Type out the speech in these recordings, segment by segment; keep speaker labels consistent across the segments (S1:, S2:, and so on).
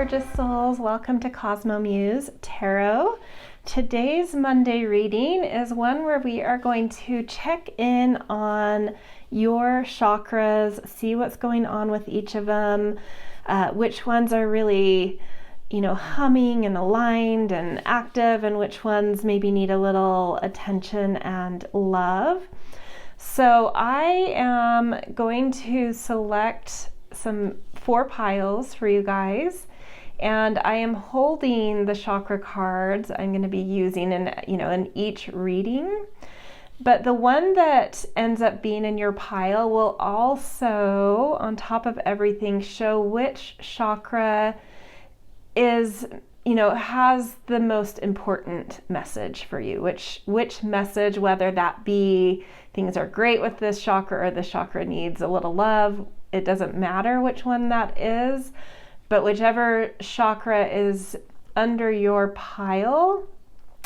S1: gorgeous souls. Welcome to Cosmo Muse Tarot. Today's Monday reading is one where we are going to check in on your chakras, see what's going on with each of them, which ones are really, humming and aligned and active, and which ones maybe need a little attention and love. So I am going to select 4 piles for you guys, and I am holding the chakra cards I'm going to be using in each reading. But the one that ends up being in your pile will also, on top of everything, show which chakra is, has the most important message for you. Which message, whether that be things are great with this chakra or this chakra needs a little love, it doesn't matter which one that is, but whichever chakra is under your pile,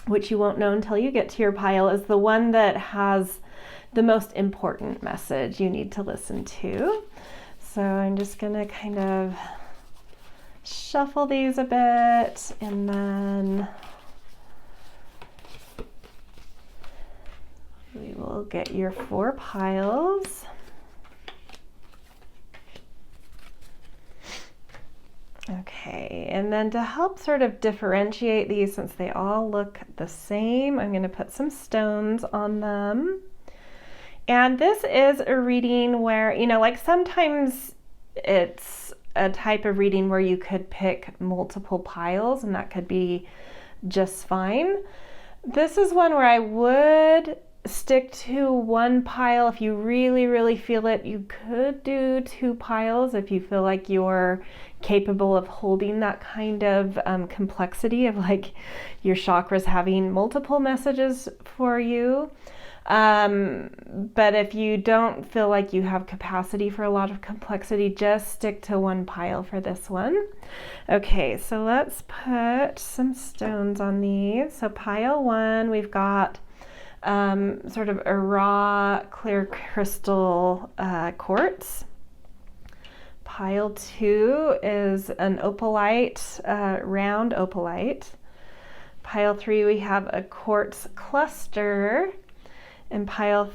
S1: which you won't know until you get to your pile, is the one that has the most important message you need to listen to. So I'm just going to kind of shuffle these a bit, and then we will get your 4 piles. Okay, and then to help sort of differentiate these, since they all look the same, I'm going to put some stones on them. And this is a reading where, sometimes it's a type of reading where you could pick multiple piles, and that could be just fine. This is one where I would stick to 1 pile. If you really, really feel it, you could do 2 piles if you feel like you're capable of holding that kind of complexity of your chakras having multiple messages for you. But if you don't feel like you have capacity for a lot of complexity, just stick to 1 pile for this one. Okay, so let's put some stones on these. So pile 1, we've got sort of a raw clear crystal quartz. Pile 2 is an opalite, round opalite. Pile 3, we have a quartz cluster. And pile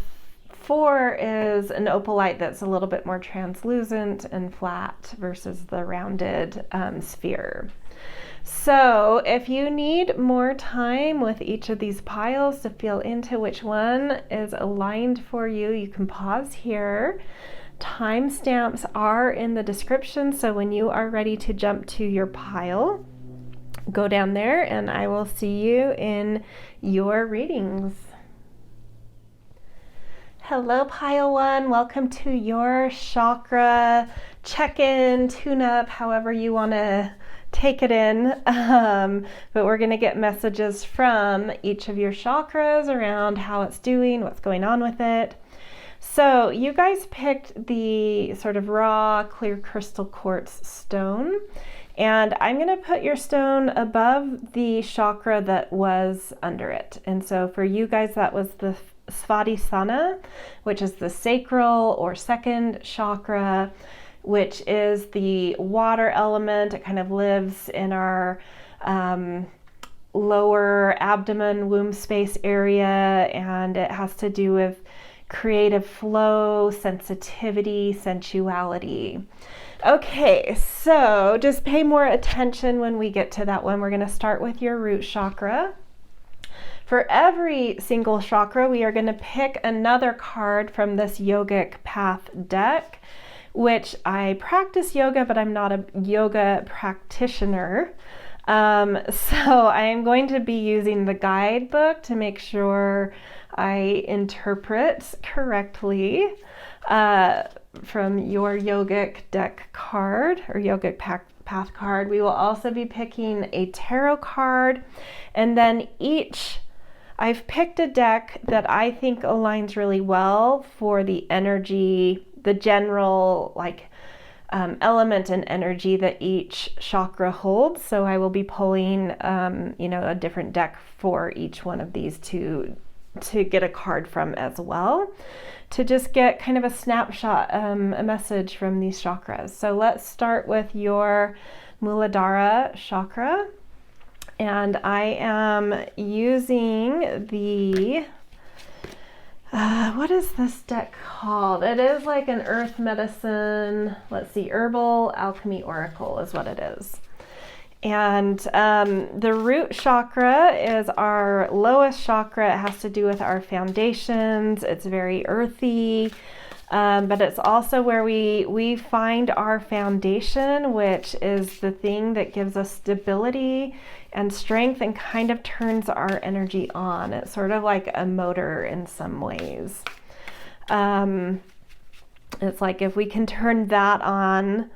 S1: 4 is an opalite that's a little bit more translucent and flat versus the rounded sphere. So if you need more time with each of these piles to feel into which one is aligned for you, you can pause here. Timestamps are in the description, so when you are ready to jump to your pile, go down there and I will see you in your readings. Hello, pile 1. Welcome to your chakra check-in, tune-up, however you want to take it in. But we're going to get messages from each of your chakras around how it's doing, what's going on with it. So you guys picked the sort of raw, clear crystal quartz stone. And I'm going to put your stone above the chakra that was under it. And so for you guys, that was the Svadhisthana, which is the sacral or second chakra, which is the water element. It kind of lives in our lower abdomen, womb space area, and it has to do with creative flow, sensitivity, sensuality. Okay, so just pay more attention when we get to that one. We're going to start with your root chakra. For every single chakra, we are going to pick another card from this Yogic Path deck, which I practice yoga, but I'm not a yoga practitioner. So I am going to be using the guidebook to make sure I interpret correctly from your Yogic deck card or Yogic Path card. We will also be picking a tarot card, and then I've picked a deck that I think aligns really well for the energy, the general element and energy that each chakra holds. So I will be pulling, a different deck for each one of these to get a card from as well, to just get kind of a snapshot, a message from these chakras. So let's start with your Muladhara chakra. And I am using the, what is this deck called? It is like an earth medicine, let's see, Herbal Alchemy Oracle is what it is. And the root chakra is our lowest chakra. It has to do with our foundations. It's very earthy, but it's also where we find our foundation, which is the thing that gives us stability and strength and kind of turns our energy on. It's sort of like a motor in some ways. It's like if we can turn that on,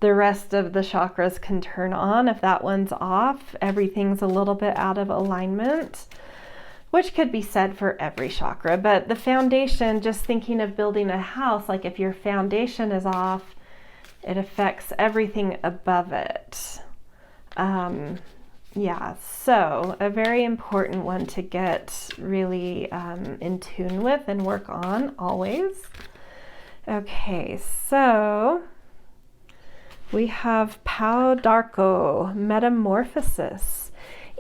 S1: the rest of the chakras can turn on. If that one's off, everything's a little bit out of alignment, which could be said for every chakra. But the foundation, just thinking of building a house, like if your foundation is off, it affects everything above it. Yeah, so a very important one to get really in tune with and work on always. Okay, so we have Pau d'Arco, Metamorphosis.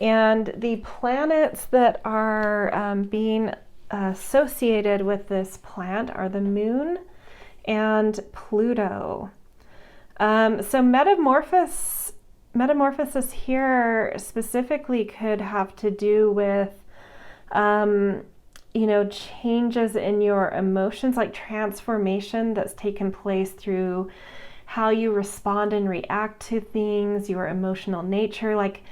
S1: And the planets that are being associated with this plant are the Moon and Pluto. So Metamorphosis here specifically could have to do with, changes in your emotions, like transformation that's taken place through how you respond and react to things, your emotional nature, like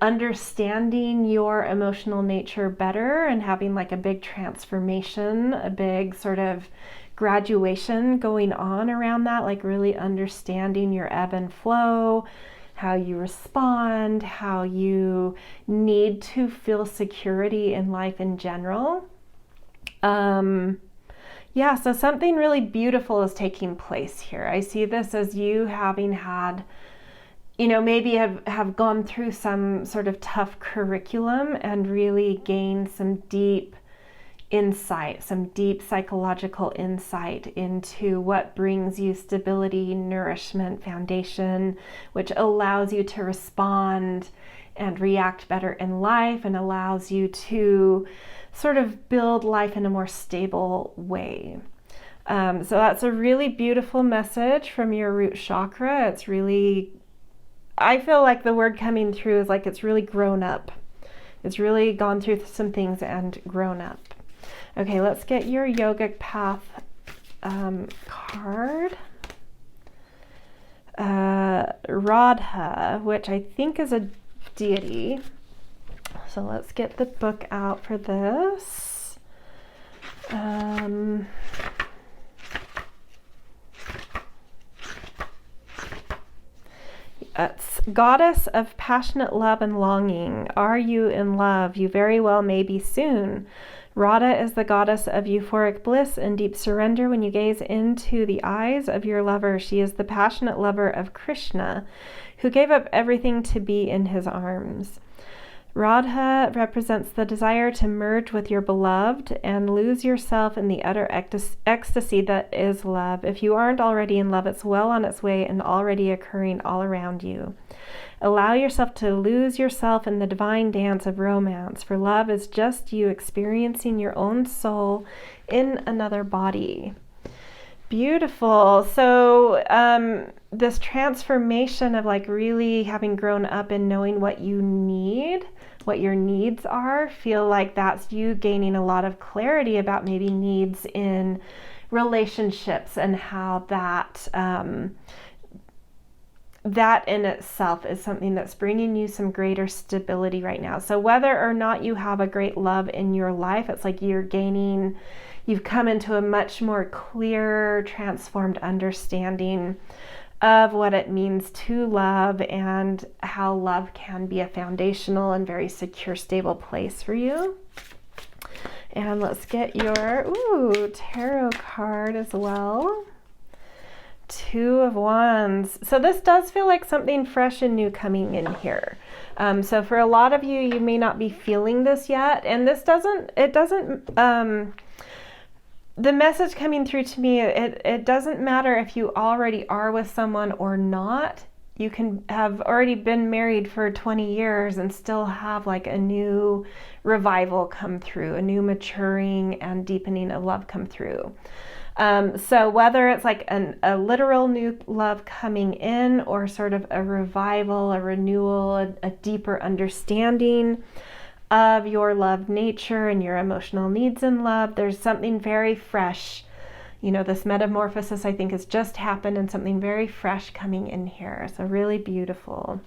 S1: understanding your emotional nature better and having like a big transformation, a big sort of graduation going on around that, like really understanding your ebb and flow, how you respond, how you need to feel security in life in general. Yeah, so something really beautiful is taking place here. I see this as you having had, maybe have gone through some sort of tough curriculum and really gained some deep insight, some deep psychological insight into what brings you stability, nourishment, foundation, which allows you to respond and react better in life and allows you to sort of build life in a more stable way. So that's a really beautiful message from your root chakra. It's really, I feel like the word coming through is like it's really grown up. It's really gone through some things and grown up. Okay, let's get your Yogic Path card. Radha, which I think is a deity. So let's get the book out for this. It's Goddess of Passionate Love and Longing. Are you in love? You very well may be soon. Radha is the goddess of euphoric bliss and deep surrender. When you gaze into the eyes of your lover, she is the passionate lover of Krishna, who gave up everything to be in his arms. Radha represents the desire to merge with your beloved and lose yourself in the utter ecstasy that is love. If you aren't already in love, it's well on its way and already occurring all around you. Allow yourself to lose yourself in the divine dance of romance, for love is just you experiencing your own soul in another body. Beautiful. So this transformation of like really having grown up and knowing what you need, what your needs are, feel like that's you gaining a lot of clarity about maybe needs in relationships and how that that in itself is something that's bringing you some greater stability right now. So whether or not you have a great love in your life, it's like you've come into a much more clear, transformed understanding of what it means to love and how love can be a foundational and very secure, stable place for you. And let's get your tarot card as well. Two of Wands. So this does feel like something fresh and new coming in here. So for a lot of you, you may not be feeling this yet. And this the message coming through to me, it doesn't matter if you already are with someone or not. you can have already been married for 20 years and still have like a new revival come through, a new maturing and deepening of love come through. So whether it's like a literal new love coming in, or sort of a revival, a renewal, a deeper understanding of your love nature and your emotional needs in love, there's something very fresh. You know, this metamorphosis, I think, has just happened, and something very fresh coming in here. So really beautiful.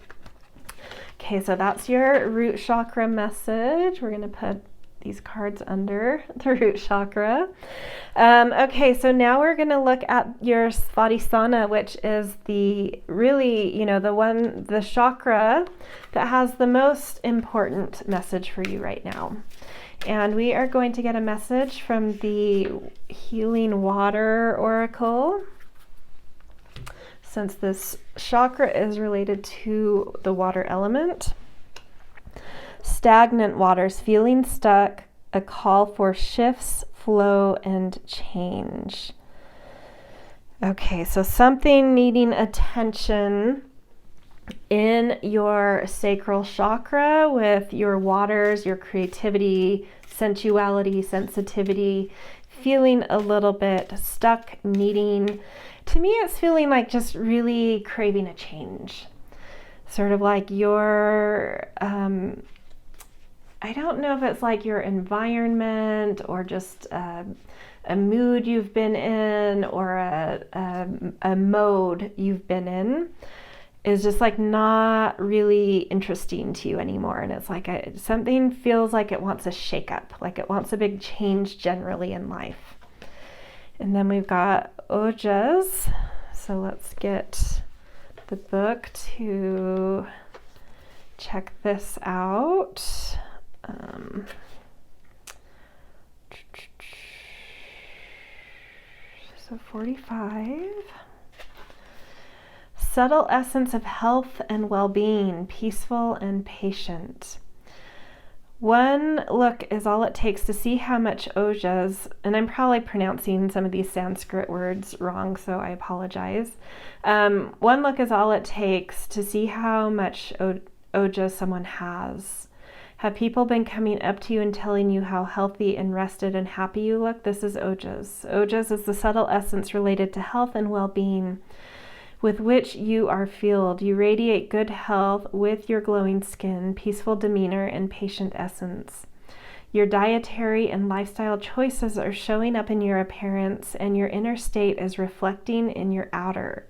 S1: Okay, so that's your root chakra message. We're going to put these cards under the root chakra. Okay, so now we're going to look at your Svadhisthana, which is the really, the chakra that has the most important message for you right now. And we are going to get a message from the Healing Water Oracle, since this chakra is related to the water element. Stagnant waters, feeling stuck, a call for shifts, flow, and change. Okay, so something needing attention in your sacral chakra with your waters, your creativity, sensuality, sensitivity, feeling a little bit stuck, needing, to me it's feeling like just really craving a change. Sort of like your, I don't know if it's like your environment or just a mood you've been in, or a mode you've been in is just like not really interesting to you anymore. And it's like something feels like it wants a shakeup, like it wants a big change generally in life. And then we've got Ojas. So let's get the book to check this out. So 45. Subtle essence of health and well-being, peaceful and patient. One look is all it takes to see how much Ojas, and I'm probably pronouncing some of these Sanskrit words wrong, so I apologize. One look is all it takes to see how much Ojas someone has. Have people been coming up to you and telling you how healthy and rested and happy you look? This is Ojas. Ojas is the subtle essence related to health and well-being, with which you are filled. You radiate good health with your glowing skin, peaceful demeanor, and patient essence. Your dietary and lifestyle choices are showing up in your appearance, and your inner state is reflecting in your outer.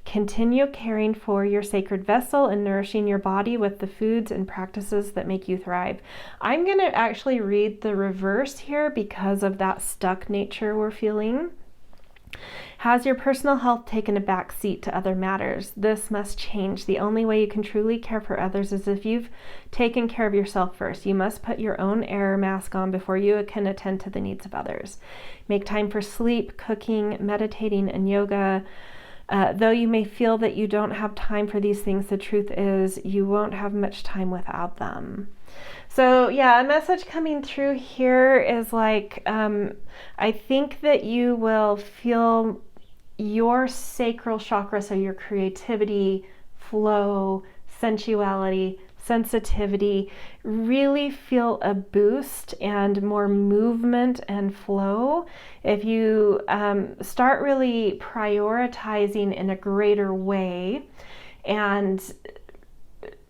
S1: Continue caring for your sacred vessel and nourishing your body with the foods and practices that make you thrive. I'm going to actually read the reverse here because of that stuck nature we're feeling. Has your personal health taken a back seat to other matters? This must change. The only way you can truly care for others is if you've taken care of yourself first. You must put your own air mask on before you can attend to the needs of others. Make time for sleep, cooking, meditating, and yoga. Though you may feel that you don't have time for these things, the truth is you won't have much time without them. So yeah, a message coming through here is like, I think that you will feel your sacral chakra, so your creativity, flow, sensuality, sensitivity, really feel a boost and more movement and flow if you start really prioritizing in a greater way and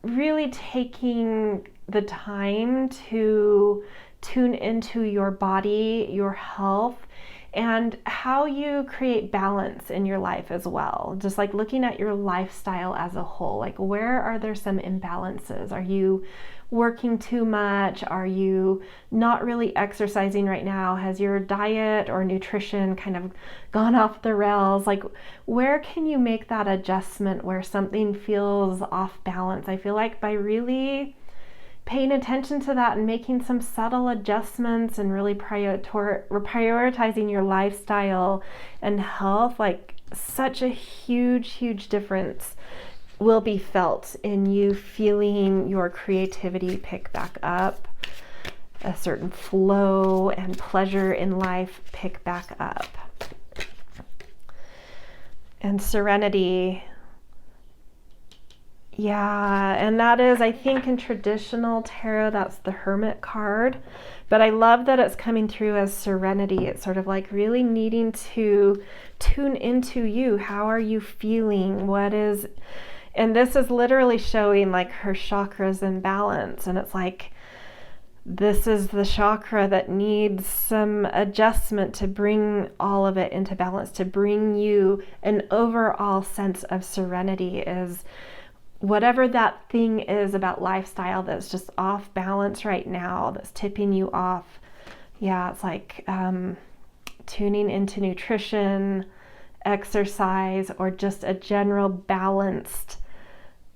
S1: really taking the time to tune into your body, your health, and how you create balance in your life as well. Just like looking at your lifestyle as a whole, like where are there some imbalances? Are you working too much? Are you not really exercising right now? Has your diet or nutrition kind of gone off the rails? Like where can you make that adjustment where something feels off balance? I feel like by really paying attention to that and making some subtle adjustments and really prioritizing your lifestyle and health, like such a huge difference will be felt in you feeling your creativity pick back up, a certain flow and pleasure in life pick back up. And serenity, Yeah, and that is, I think in traditional tarot, that's the Hermit card. But I love that it's coming through as serenity. It's sort of like really needing to tune into you. How are you feeling? What is, and this is literally showing like her chakras in balance. And it's like, this is the chakra that needs some adjustment to bring all of it into balance, to bring you an overall sense of serenity. Is whatever that thing is about lifestyle that's just off balance right now, that's tipping you off. Yeah, it's like tuning into nutrition, exercise, or just a general balanced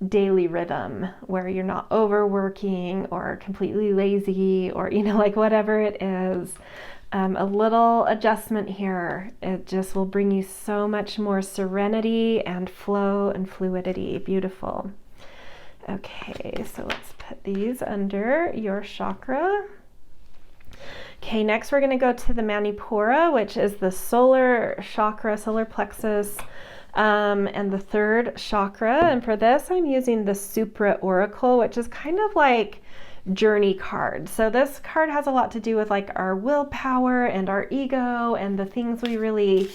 S1: daily rhythm where you're not overworking or completely lazy, or, you know, like whatever it is. A little adjustment here, it just will bring you so much more serenity and flow and fluidity. Beautiful. Okay, so let's put these under your chakra. Okay, next we're going to go to the Manipura, which is the solar chakra, solar plexus, and the third chakra. And for this, I'm using the Supra Oracle, which is kind of like journey card. So this card has a lot to do with like our willpower and our ego and the things we really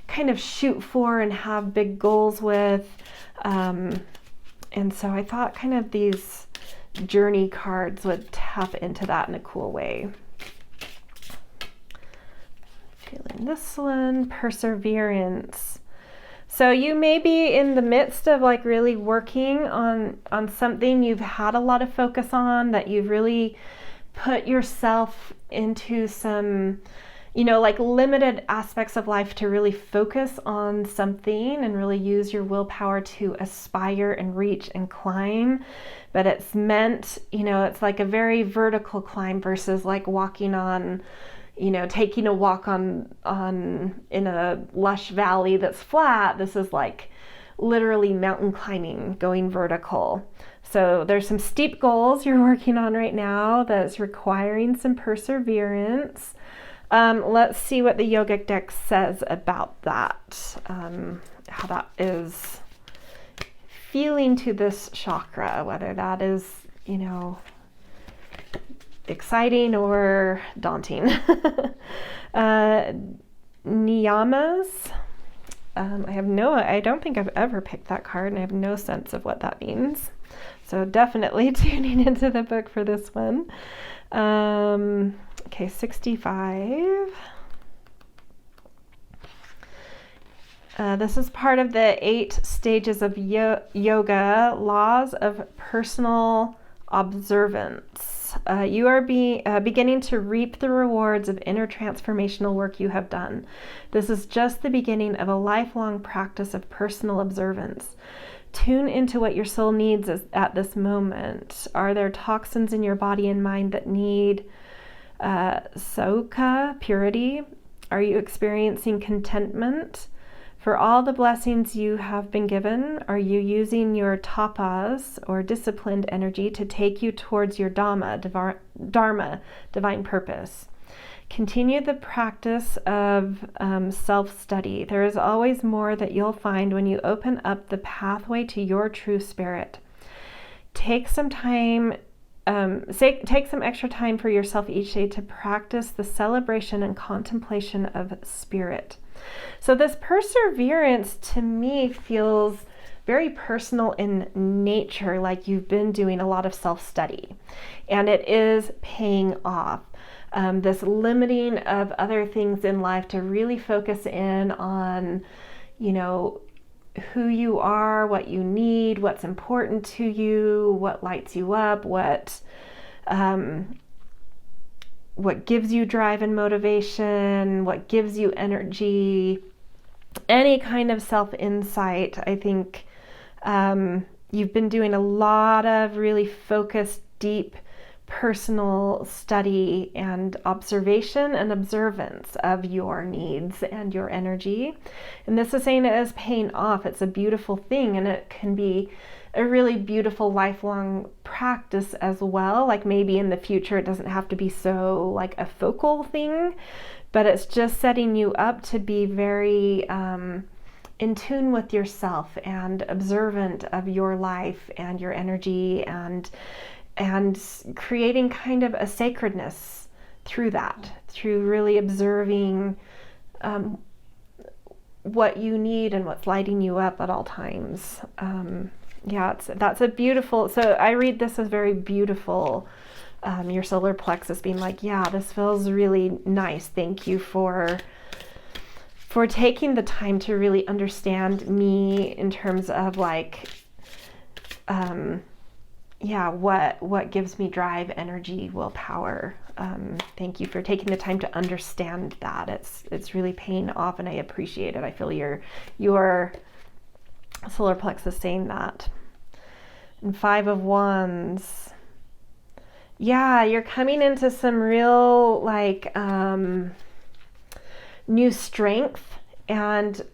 S1: kind of shoot for and have big goals with. And so I thought kind of these journey cards would tap into that in a cool way. Feeling this one, perseverance. So you may be in the midst of like really working on something you've had a lot of focus on, that you've really put yourself into some, you know, like limited aspects of life to really focus on something and really use your willpower to aspire and reach and climb. But it's meant, you know, it's like a very vertical climb versus like walking on, you know, taking a walk on in a lush valley that's flat. This is like literally mountain climbing, going vertical. So there's some steep goals you're working on right now that's requiring some perseverance. Let's see what the yogic deck says about that, how that is feeling to this chakra, whether that is, you know, exciting or daunting. Niyamas. I don't think I've ever picked that card, and I have no sense of what that means. So definitely tuning into the book for this one. Okay, 65. This is part of the 8 stages of yoga, laws of personal observance. You are beginning to reap the rewards of inner transformational work you have done. This is just the beginning of a lifelong practice of personal observance. Tune into what your soul needs at this moment. Are there toxins in your body and mind that need Soka, purity? Are you experiencing contentment for all the blessings you have been given? Are you using your tapas or disciplined energy to take you towards your dharma, divine purpose? Continue the practice of self-study. There is always more that you'll find when you open up the pathway to your true spirit. Take some time. Take some extra time for yourself each day to practice the celebration and contemplation of spirit. So this perseverance to me feels very personal in nature, like you've been doing a lot of self-study, and it is paying off. This limiting of other things in life to really focus in on, you know, who you are, what you need, what's important to you, what lights you up, what gives you drive and motivation, what gives you energy, any kind of self-insight. I think you've been doing a lot of really focused, deep, personal study and observation and observance of your needs and your energy. And this is saying it is paying off. It's a beautiful thing, and it can be a really beautiful lifelong practice as well. Like maybe in the future it doesn't have to be so like a focal thing, but it's just setting you up to be very in tune with yourself and observant of your life and your energy, and creating kind of a sacredness through that, through really observing what you need and what's lighting you up at all times. That's a beautiful, so I read this as very beautiful, your solar plexus being like, yeah, this feels really nice. Thank you for taking the time to really understand me in terms of like, what gives me drive, energy, willpower. Thank you for taking the time to understand that. It's really paying off, and I appreciate it. I feel your solar plexus saying that. And 5 of Wands. Yeah, you're coming into some real like new strength, and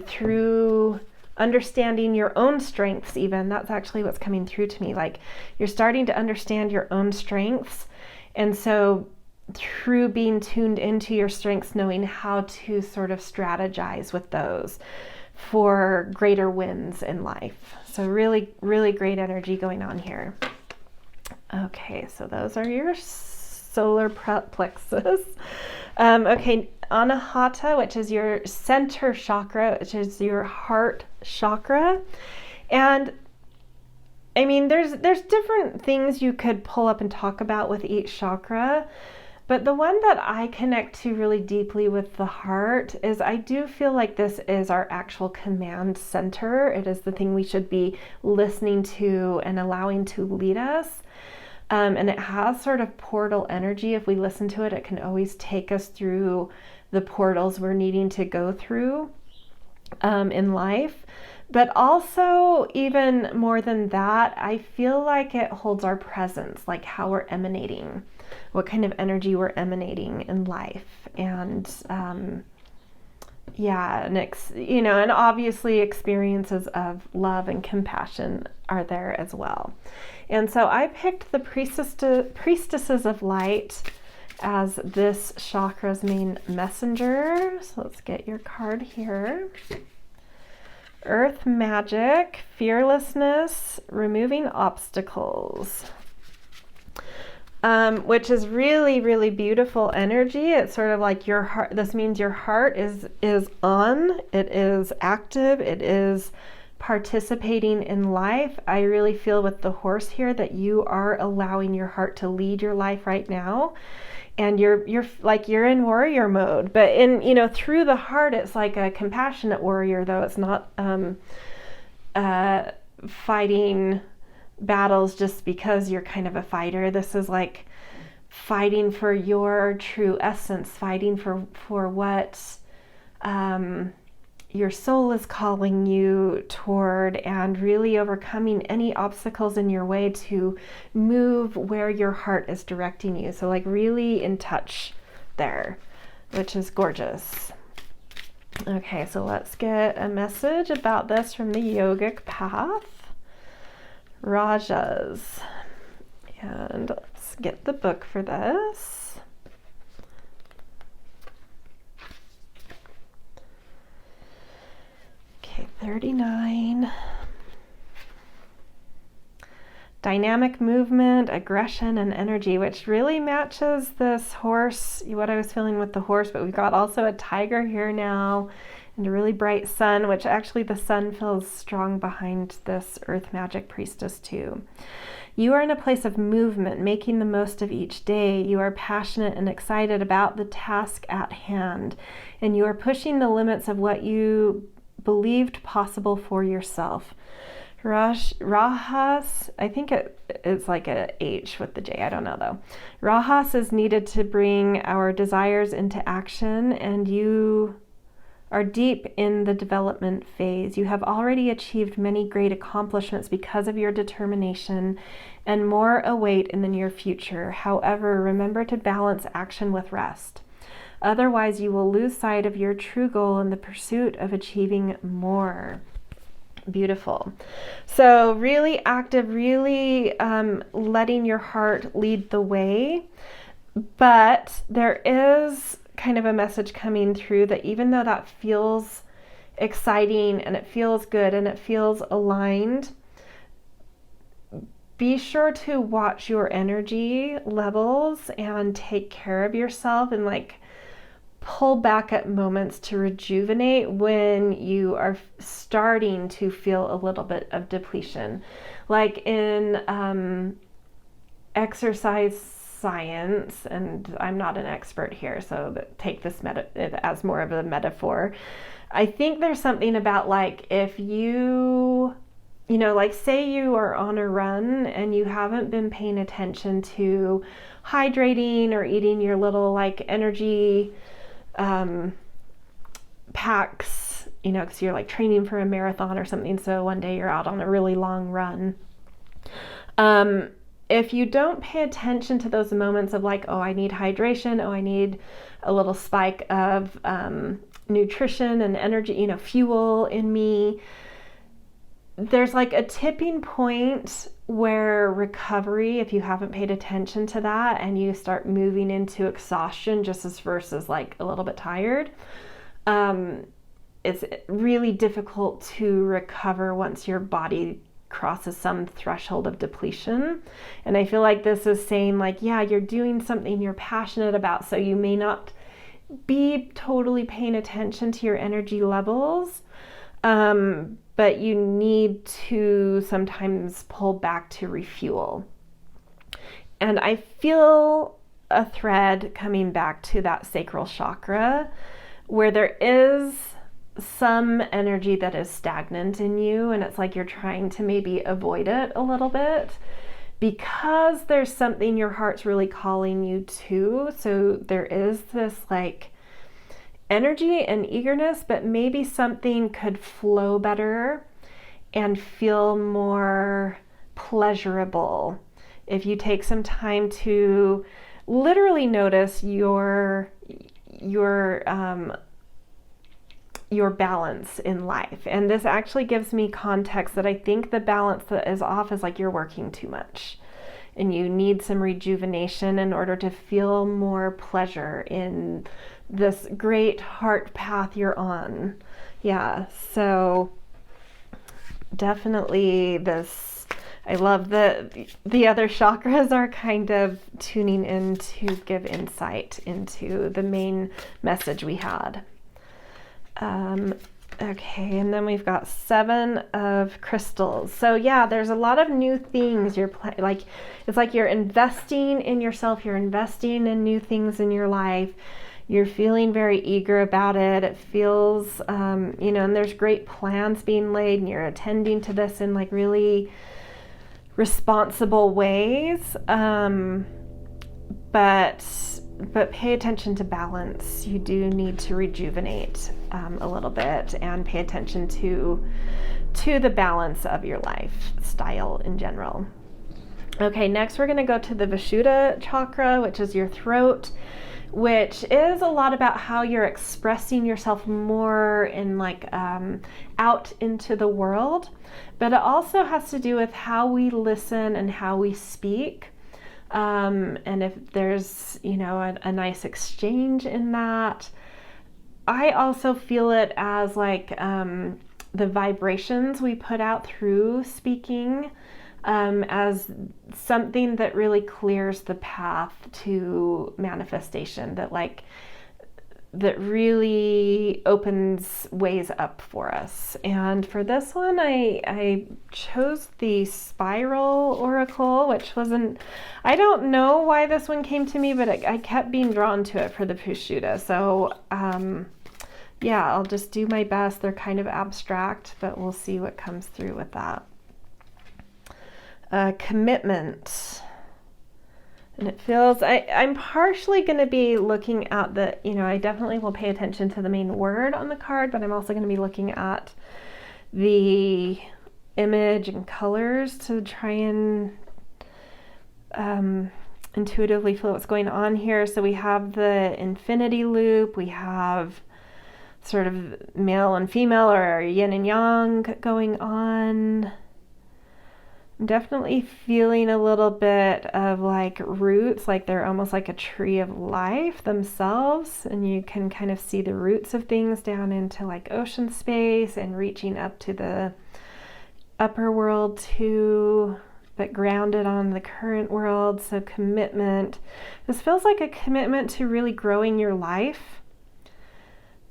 S1: through understanding your own strengths, even that's actually what's coming through to me. Like, you're starting to understand your own strengths, and so through being tuned into your strengths, knowing how to sort of strategize with those for greater wins in life. So really, really great energy going on here. Okay, so those are your solar plexus. Okay, Anahata, which is your center chakra, which is your heart chakra. And I mean, there's different things you could pull up and talk about with each chakra, but the one that I connect to really deeply with the heart is, I do feel like this is our actual command center. It is the thing we should be listening to and allowing to lead us. And it has sort of portal energy. If we listen to it, it can always take us through the portals we're needing to go through in life. But also, even more than that, I feel like it holds our presence, like how we're emanating, what kind of energy we're emanating in life. And and and obviously experiences of love and compassion are there as well. And so I picked the Priestesses of Light as this chakra's main messenger. So let's get your card here. Earth magic, fearlessness, removing obstacles. Which is really, really beautiful energy. It's sort of like your heart. This means your heart is on, it is active, it is participating in life. I really feel with the horse here that you are allowing your heart to lead your life right now. And you're in warrior mode, but through the heart, it's like a compassionate warrior, though it's not fighting battles just because you're kind of a fighter. This is like fighting for your true essence, fighting for what your soul is calling you toward, and really overcoming any obstacles in your way to move where your heart is directing you. So like really in touch there, which is gorgeous. Okay, so let's get a message about this from the Yogic Path. Rajas. And let's get the book for this. Okay, 39. Dynamic movement, aggression, and energy, which really matches this horse, what I was feeling with the horse, but we've got also a tiger here now and a really bright sun, which actually the sun feels strong behind this earth magic priestess too. You are in a place of movement, making the most of each day. You are passionate and excited about the task at hand, and you are pushing the limits of what you believed possible for yourself. Rahas, I think it's like a H with the J, I don't know though. Rahas is needed to bring our desires into action, and you are deep in the development phase. You have already achieved many great accomplishments because of your determination, and more await in the near future. However, remember to balance action with rest. Otherwise, you will lose sight of your true goal in the pursuit of achieving more. Beautiful. So really active, really letting your heart lead the way. But there is kind of a message coming through that even though that feels exciting and it feels good and it feels aligned, be sure to watch your energy levels and take care of yourself and like pull back at moments to rejuvenate when you are starting to feel a little bit of depletion. Like in exercise science, and I'm not an expert here, so take this as more of a metaphor. I think there's something about like if you know, like say you are on a run and you haven't been paying attention to hydrating or eating your little like energy packs, you know, because you're like training for a marathon or something. So one day you're out on a really long run. If you don't pay attention to those moments of like, oh, I need hydration, oh, I need a little spike of nutrition and energy, you know, fuel in me, there's like a tipping point where recovery, if you haven't paid attention to that and you start moving into exhaustion just as versus like a little bit tired, it's really difficult to recover once your body crosses some threshold of depletion. And I feel like this is saying like, yeah, you're doing something you're passionate about, so you may not be totally paying attention to your energy levels, but you need to sometimes pull back to refuel. And I feel a thread coming back to that sacral chakra where there is some energy that is stagnant in you, and it's like you're trying to maybe avoid it a little bit because there's something your heart's really calling you to. So there is this like energy and eagerness, but maybe something could flow better and feel more pleasurable if you take some time to literally notice your balance in life. And this actually gives me context that I think the balance that is off is like you're working too much and you need some rejuvenation in order to feel more pleasure in this great heart path you're on. Yeah, so definitely this, I love that the other chakras are kind of tuning in to give insight into the main message we had. Okay, and then we've got 7 of crystals. So yeah, there's a lot of new things you're like, it's like you're investing in yourself, you're investing in new things in your life. You're feeling very eager about it. It feels, you know, and there's great plans being laid and you're attending to this in like really responsible ways. But pay attention to balance. You do need to rejuvenate a little bit and pay attention to the balance of your lifestyle in general. Okay, next we're going to go to the Vishuddha chakra, which is your throat, which is a lot about how you're expressing yourself more in like out into the world, but it also has to do with how we listen and how we speak. And if there's, you know, a nice exchange in that. I also feel it as like the vibrations we put out through speaking as something that really clears the path to manifestation, that really opens ways up for us. And for this one, I chose the Spiral Oracle, which wasn't, I don't know why this one came to me, but I kept being drawn to it for the Vishuddha. So yeah, I'll just do my best. They're kind of abstract, but we'll see what comes through with that. Commitment. And it feels, I'm partially going to be looking at the, you know, I definitely will pay attention to the main word on the card, but I'm also going to be looking at the image and colors to try and intuitively feel what's going on here. So we have the infinity loop, we have sort of male and female or yin and yang going on. I'm definitely feeling a little bit of like roots, like they're almost like a tree of life themselves, and you can kind of see the roots of things down into like ocean space and reaching up to the upper world too, but grounded on the current world. So commitment. This feels like a commitment to really growing your life,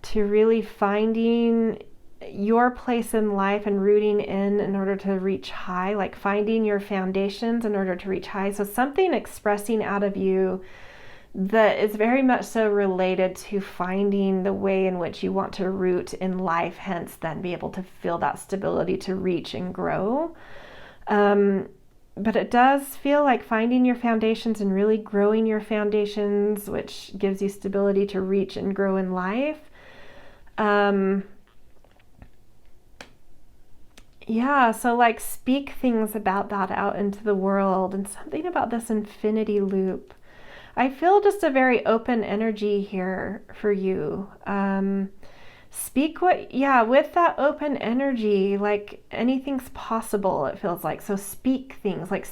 S1: to really finding your place in life and rooting in order to reach high, like finding your foundations in order to reach high. So something expressing out of you that is very much so related to finding the way in which you want to root in life, hence then be able to feel that stability to reach and grow. But it does feel like finding your foundations and really growing your foundations, which gives you stability to reach and grow in life. Yeah, so like speak things about that out into the world, and something about this infinity loop. I feel just a very open energy here for you. Speak with that open energy, like anything's possible, it feels like. So speak things, like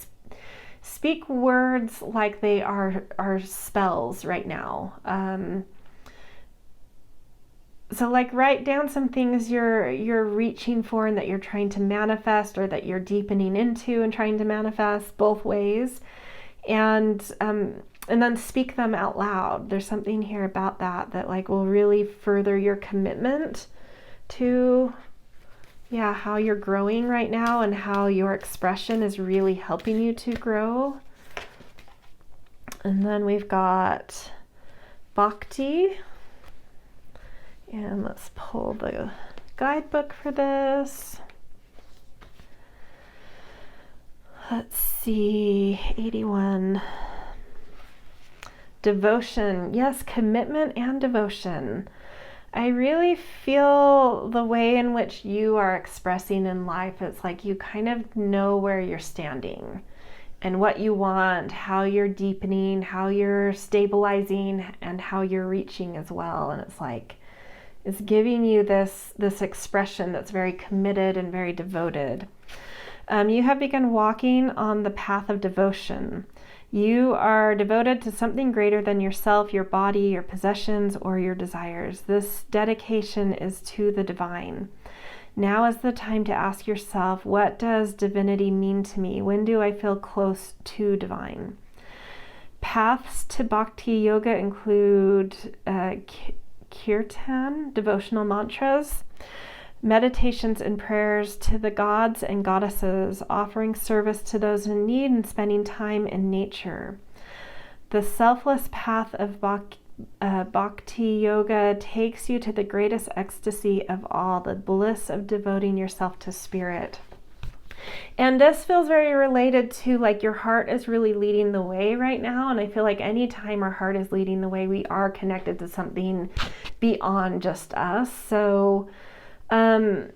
S1: speak words like they are spells right now. So like write down some things you're reaching for and that you're trying to manifest, or that you're deepening into and trying to manifest, both ways. And then speak them out loud. There's something here about that like will really further your commitment to how you're growing right now and how your expression is really helping you to grow. And then we've got Bhakti. And let's pull the guidebook for this. Let's see, 81. Devotion. Yes, commitment and devotion. I really feel the way in which you are expressing in life. It's like you kind of know where you're standing and what you want, how you're deepening, how you're stabilizing, and how you're reaching as well. And it's like, it's giving you this expression that's very committed and very devoted. You have begun walking on the path of devotion. You are devoted to something greater than yourself, your body, your possessions, or your desires. This dedication is to the divine. Now is the time to ask yourself, what does divinity mean to me? When do I feel close to divine? Paths to Bhakti Yoga include kirtan, devotional mantras, meditations and prayers to the gods and goddesses, offering service to those in need, and spending time in nature. The selfless path of Bhakti Yoga takes you to the greatest ecstasy of all, the bliss of devoting yourself to spirit. And this feels very related to like your heart is really leading the way right now. And I feel like anytime our heart is leading the way, we are connected to something beyond just us. So, but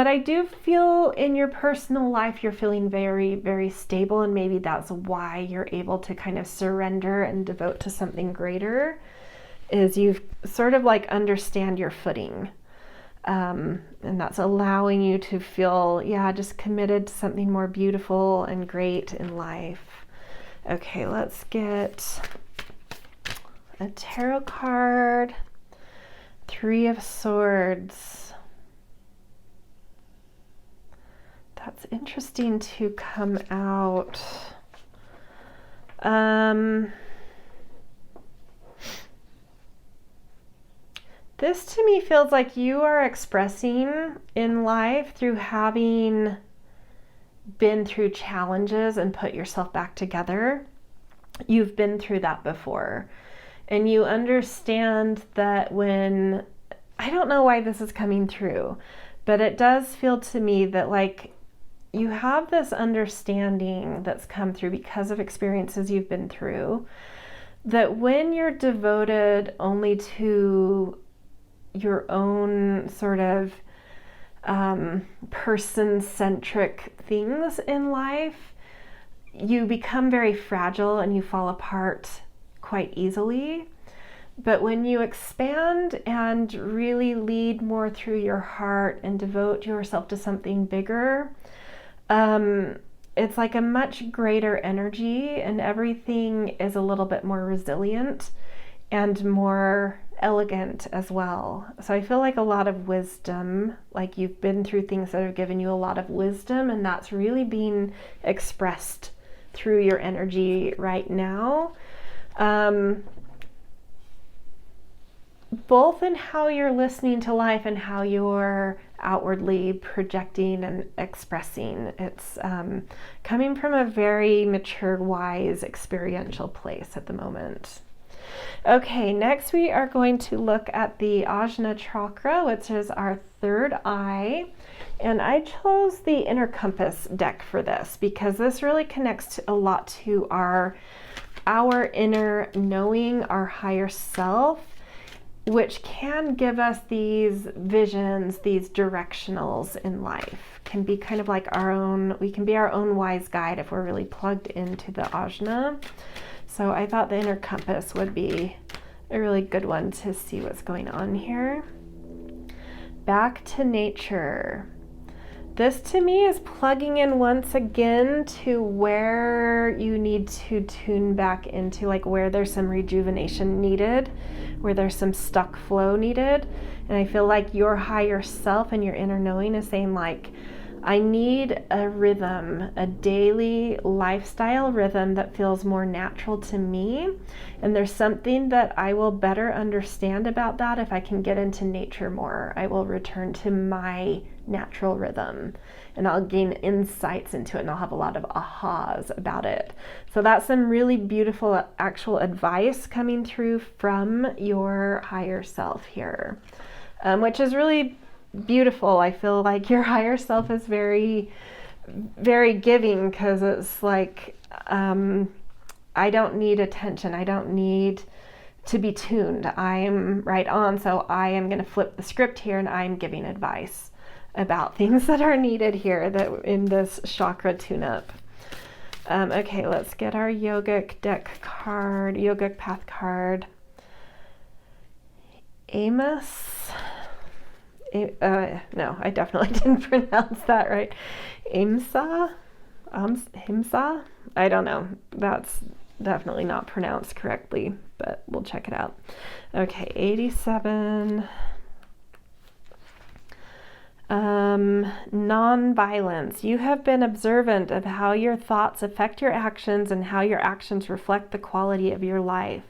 S1: I do feel in your personal life, you're feeling very, very stable. And maybe that's why you're able to kind of surrender and devote to something greater, is you've sort of like understand your footing. And that's allowing you to feel, just committed to something more beautiful and great in life. Okay, let's get a tarot card. 3 of Swords. That's interesting to come out. This to me feels like you are expressing in life through having been through challenges and put yourself back together. You've been through that before. And you understand that when, I don't know why this is coming through, but it does feel to me that like you have this understanding that's come through because of experiences you've been through, that when you're devoted only to your own sort of person-centric things in life, you become very fragile and you fall apart quite easily. But when you expand and really lead more through your heart and devote yourself to something bigger, it's like a much greater energy, and everything is a little bit more resilient and more elegant as well. So I feel like a lot of wisdom, like you've been through things that have given you a lot of wisdom, and that's really being expressed through your energy right now. Both in how you're listening to life and how you're outwardly projecting and expressing. It's coming from a very matured, wise, experiential place at the moment. Okay, next we are going to look at the Ajna chakra, which is our third eye. And I chose the Inner Compass deck for this because this really connects a lot to our inner knowing, our higher self, which can give us these visions, these directionals in life. Can be kind of like we can be our own wise guide if we're really plugged into the Ajna. So I thought the Inner Compass would be a really good one to see what's going on here. Back to nature. This to me is plugging in once again to where you need to tune back into, like where there's some rejuvenation needed, where there's some stuck flow needed. And I feel like your higher self and your inner knowing is saying like, I need a rhythm, a daily lifestyle rhythm that feels more natural to me. And there's something that I will better understand about that if I can get into nature more. I will return to my natural rhythm and I'll gain insights into it and I'll have a lot of ahas about it. So that's some really beautiful actual advice coming through from your higher self here, which is really beautiful. I feel like your higher self is very, very giving because it's like, I don't need attention. I don't need to be tuned. I am right on. So I am going to flip the script here and I'm giving advice about things that are needed here that in this chakra tune-up. Okay, let's get our Yogic deck card, Yogic Path card. Amos. No, I definitely didn't pronounce that right. Himsa? I don't know. That's definitely not pronounced correctly, but we'll check it out. Okay, 87. Non-violence. You have been observant of how your thoughts affect your actions and how your actions reflect the quality of your life.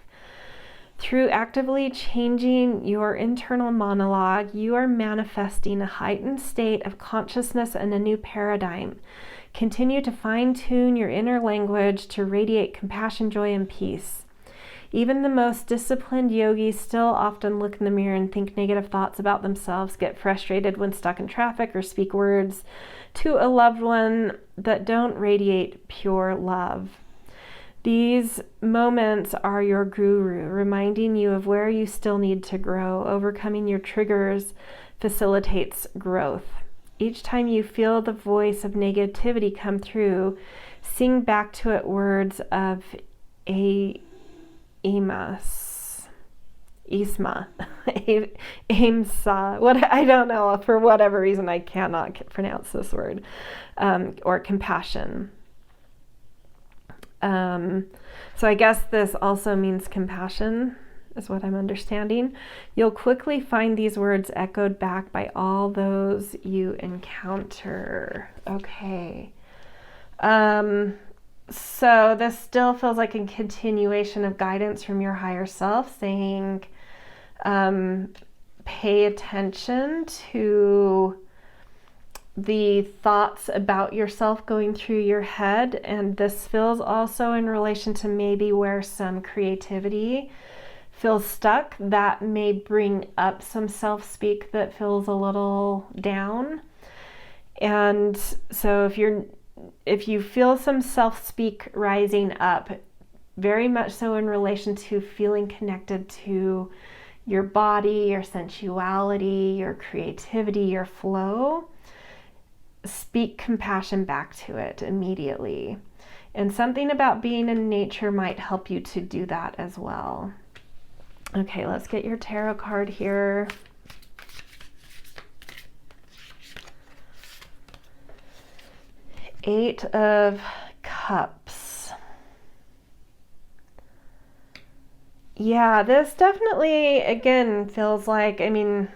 S1: Through actively changing your internal monologue, you are manifesting a heightened state of consciousness and a new paradigm. Continue to fine-tune your inner language to radiate compassion, joy, and peace. Even the most disciplined yogis still often look in the mirror and think negative thoughts about themselves, get frustrated when stuck in traffic, or speak words to a loved one that don't radiate pure love. These moments are your guru, reminding you of where you still need to grow. Overcoming your triggers facilitates growth. Each time you feel the voice of negativity come through, sing back to it words of Isma. What, I don't know, for whatever reason I cannot pronounce this word, or compassion. So I guess this also means compassion, is what I'm understanding. You'll quickly find these words echoed back by all those you encounter. Okay. So this still feels like a continuation of guidance from your higher self saying, pay attention to the thoughts about yourself going through your head. And this feels also in relation to maybe where some creativity feels stuck. That may bring up some self-speak that feels a little down. And so if you feel some self-speak rising up, very much so in relation to feeling connected to your body, your sensuality, your creativity, your flow, speak compassion back to it immediately. And something about being in nature might help you to do that as well. Okay, let's get your tarot card here. Eight of Cups. Yeah, this definitely, again, feels like, I mean,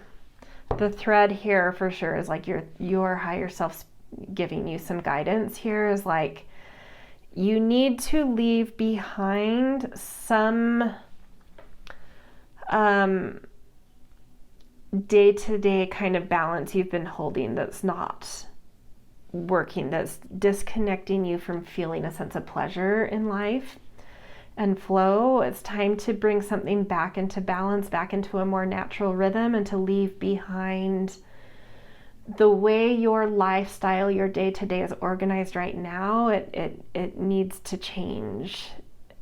S1: the thread here for sure is like your higher self giving you some guidance here is like, you need to leave behind some day-to-day kind of balance you've been holding that's not working, that's disconnecting you from feeling a sense of pleasure in life and flow. It's time to bring something back into balance, back into a more natural rhythm, and to leave behind the way your lifestyle, your day-to-day is organized right now. It needs to change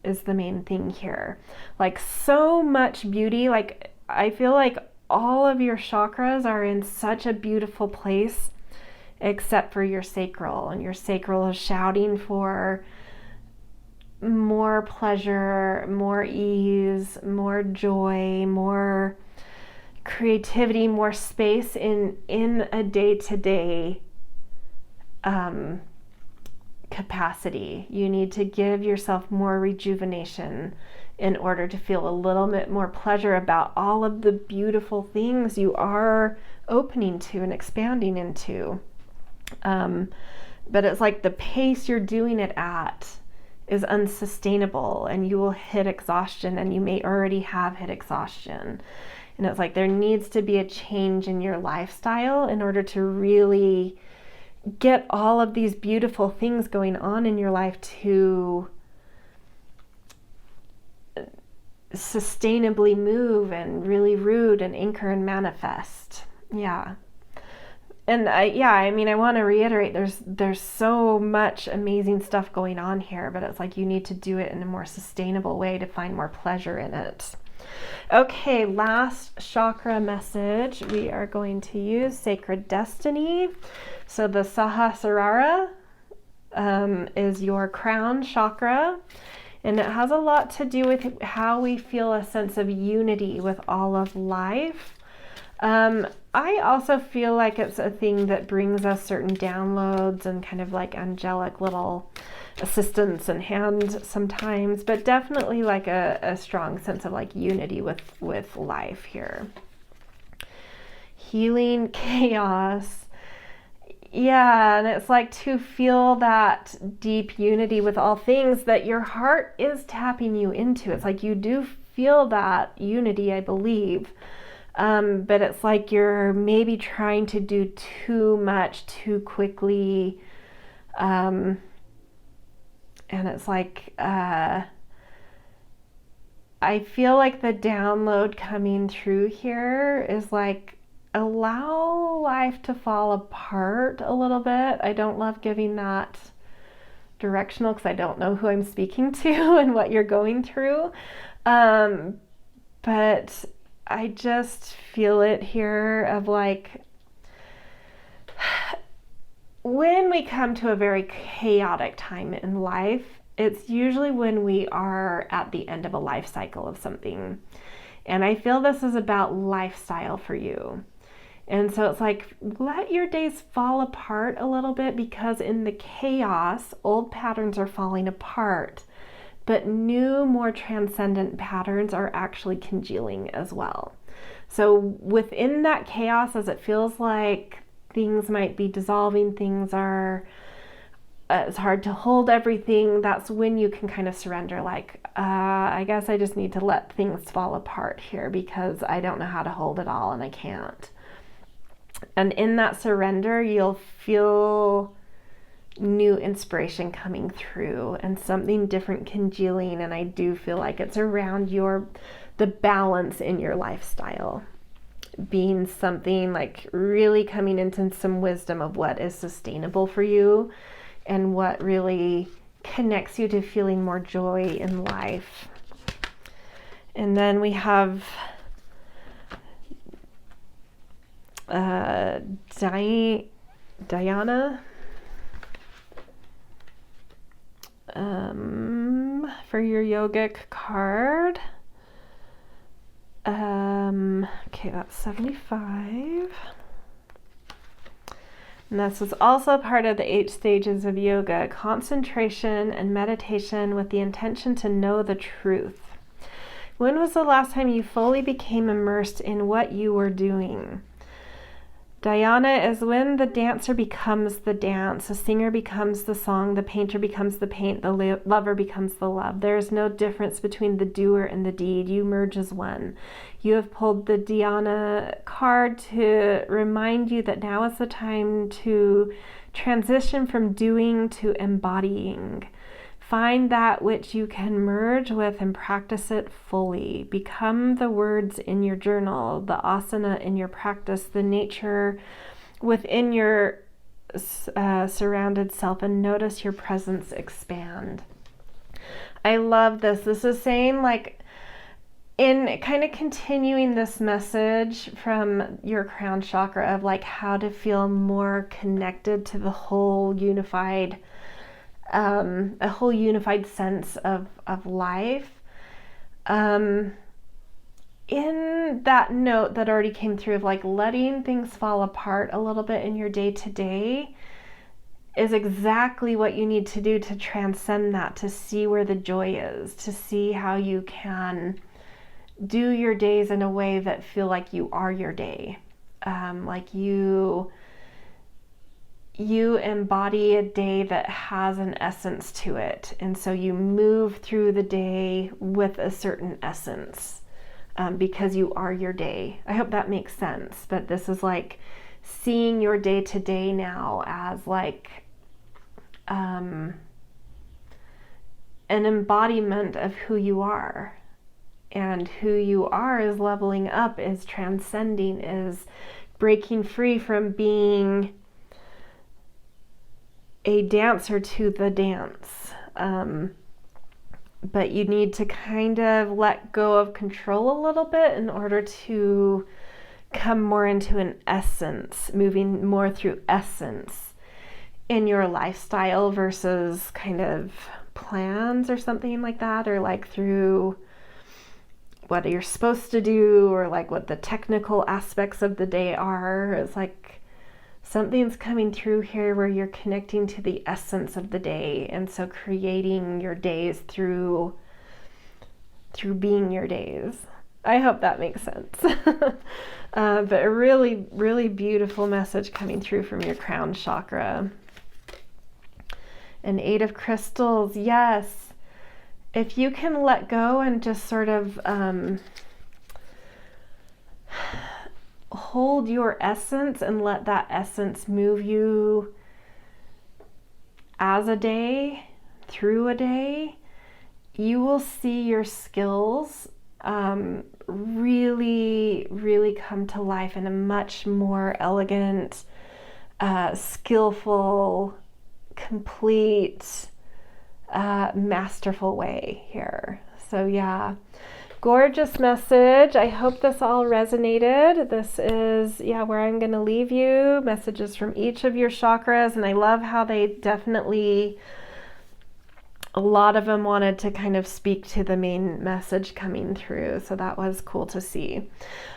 S1: is the main thing here. Like, so much beauty. Like, I feel like all of your chakras are in such a beautiful place except for your sacral, and your sacral is shouting for more pleasure, more ease, more joy, more creativity, more space in a day-to-day capacity. You need to give yourself more rejuvenation in order to feel a little bit more pleasure about all of the beautiful things you are opening to and expanding into. But it's like the pace you're doing it at is unsustainable, and you will hit exhaustion, and you may already have hit exhaustion. And it's like there needs to be a change in your lifestyle in order to really get all of these beautiful things going on in your life to sustainably move and really root and anchor and manifest. Yeah. And I mean, I want to reiterate, there's so much amazing stuff going on here, but it's like you need to do it in a more sustainable way to find more pleasure in it. Okay, last chakra message. We are going to use Sacred Destiny. So the Sahasrara is your crown chakra, and it has a lot to do with how we feel a sense of unity with all of life. I also feel like it's a thing that brings us certain downloads and kind of like angelic little assistance and hand sometimes, but definitely like a strong sense of like unity with life here. Healing chaos. Yeah, and it's like to feel that deep unity with all things that your heart is tapping you into. It's like you do feel that unity, I believe. But it's like you're maybe trying to do too much too quickly. And it's like, I feel like the download coming through here is like, allow life to fall apart a little bit. I don't love giving that directional because I don't know who I'm speaking to and what you're going through. But I just feel it here of like, when we come to a very chaotic time in life, it's usually when we are at the end of a life cycle of something. And I feel this is about lifestyle for you. And so it's like, let your days fall apart a little bit, because in the chaos, old patterns are falling apart. But new, more transcendent patterns are actually congealing as well. So within that chaos, as it feels like things might be dissolving, things are, it's hard to hold everything, that's when you can kind of surrender, like, I guess I just need to let things fall apart here because I don't know how to hold it all and I can't. And in that surrender, you'll feel new inspiration coming through and something different congealing, and I do feel like it's around the balance in your lifestyle being something like really coming into some wisdom of what is sustainable for you and what really connects you to feeling more joy in life. And then we have Diana for your yogic card. Okay, that's 75. And this is also part of the 8 stages of yoga, concentration and meditation with the intention to know the truth. When was the last time you fully became immersed in what you were doing? Dhyana is when the dancer becomes the dance, the singer becomes the song, the painter becomes the paint, the lover becomes the love. There is no difference between the doer and the deed. You merge as one. You have pulled the Dhyana card to remind you that now is the time to transition from doing to embodying. Find that which you can merge with and practice it fully. Become the words in your journal, the asana in your practice, the nature within your surrounded self, and notice your presence expand. I love this. This is saying, like, in kind of continuing this message from your crown chakra of like how to feel more connected to the whole unified a whole unified sense of life. In that note that already came through of like letting things fall apart a little bit in your day to day is exactly what you need to do to transcend that, to see where the joy is, to see how you can do your days in a way that feel like you are your day. Like you embody a day that has an essence to it. And so you move through the day with a certain essence because you are your day. I hope that makes sense. But this is like seeing your day to day now as like an embodiment of who you are. And who you are is leveling up, is transcending, is breaking free from being a dancer to the dance. But you need to kind of let go of control a little bit in order to come more into an essence, moving more through essence in your lifestyle versus kind of plans or something like that, or like through what you're supposed to do, or like what the technical aspects of the day are. It's like something's coming through here where you're connecting to the essence of the day, and so creating your days through being your days. I hope that makes sense. But a really, really beautiful message coming through from your crown chakra. An 8 of crystals, yes. If you can let go and just sort of hold your essence and let that essence move you as a day, through a day, you will see your skills really, really come to life in a much more elegant, skillful, complete, masterful way here. So yeah, gorgeous message. I hope this all resonated. This is, where I'm going to leave you. Messages from each of your chakras. And I love how they definitely, a lot of them wanted to kind of speak to the main message coming through. So that was cool to see.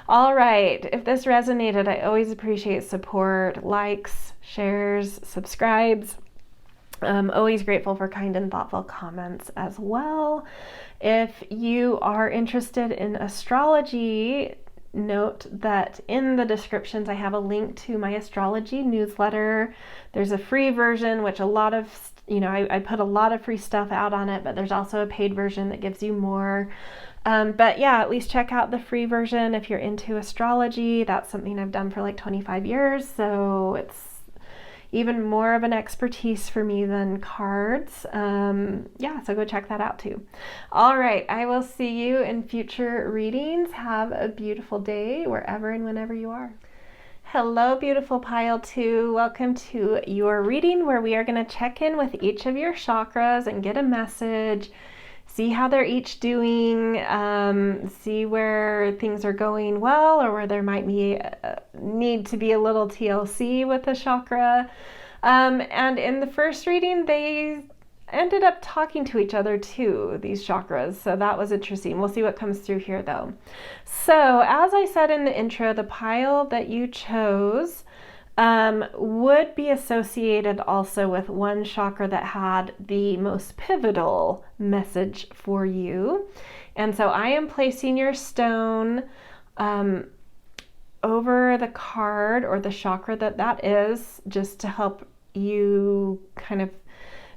S1: All right. If this resonated, I always appreciate support, likes, shares, subscribes. I'm always grateful for kind and thoughtful comments as well. If you are interested in astrology, note that in the descriptions I have a link to my astrology newsletter. There's a free version, which a lot of, I put a lot of free stuff out on it, but there's also a paid version that gives you more. But yeah, at least check out the free version if you're into astrology. That's something I've done for like 25 years, so it's even more of an expertise for me than cards. So go check that out too. All right, I will see you in future readings. Have a beautiful day wherever and whenever you are. Hello, beautiful pile 2. Welcome to your reading where we are going to check in with each of your chakras and get a message, see how they're each doing, see where things are going well or where there might be need to be a little TLC with the chakra. And in the first reading, they ended up talking to each other too, these chakras. So that was interesting. We'll see what comes through here though. So as I said in the intro, the pile that you chose would be associated also with one chakra that had the most pivotal message for you. And so I am placing your stone over the card or the chakra that is, just to help you kind of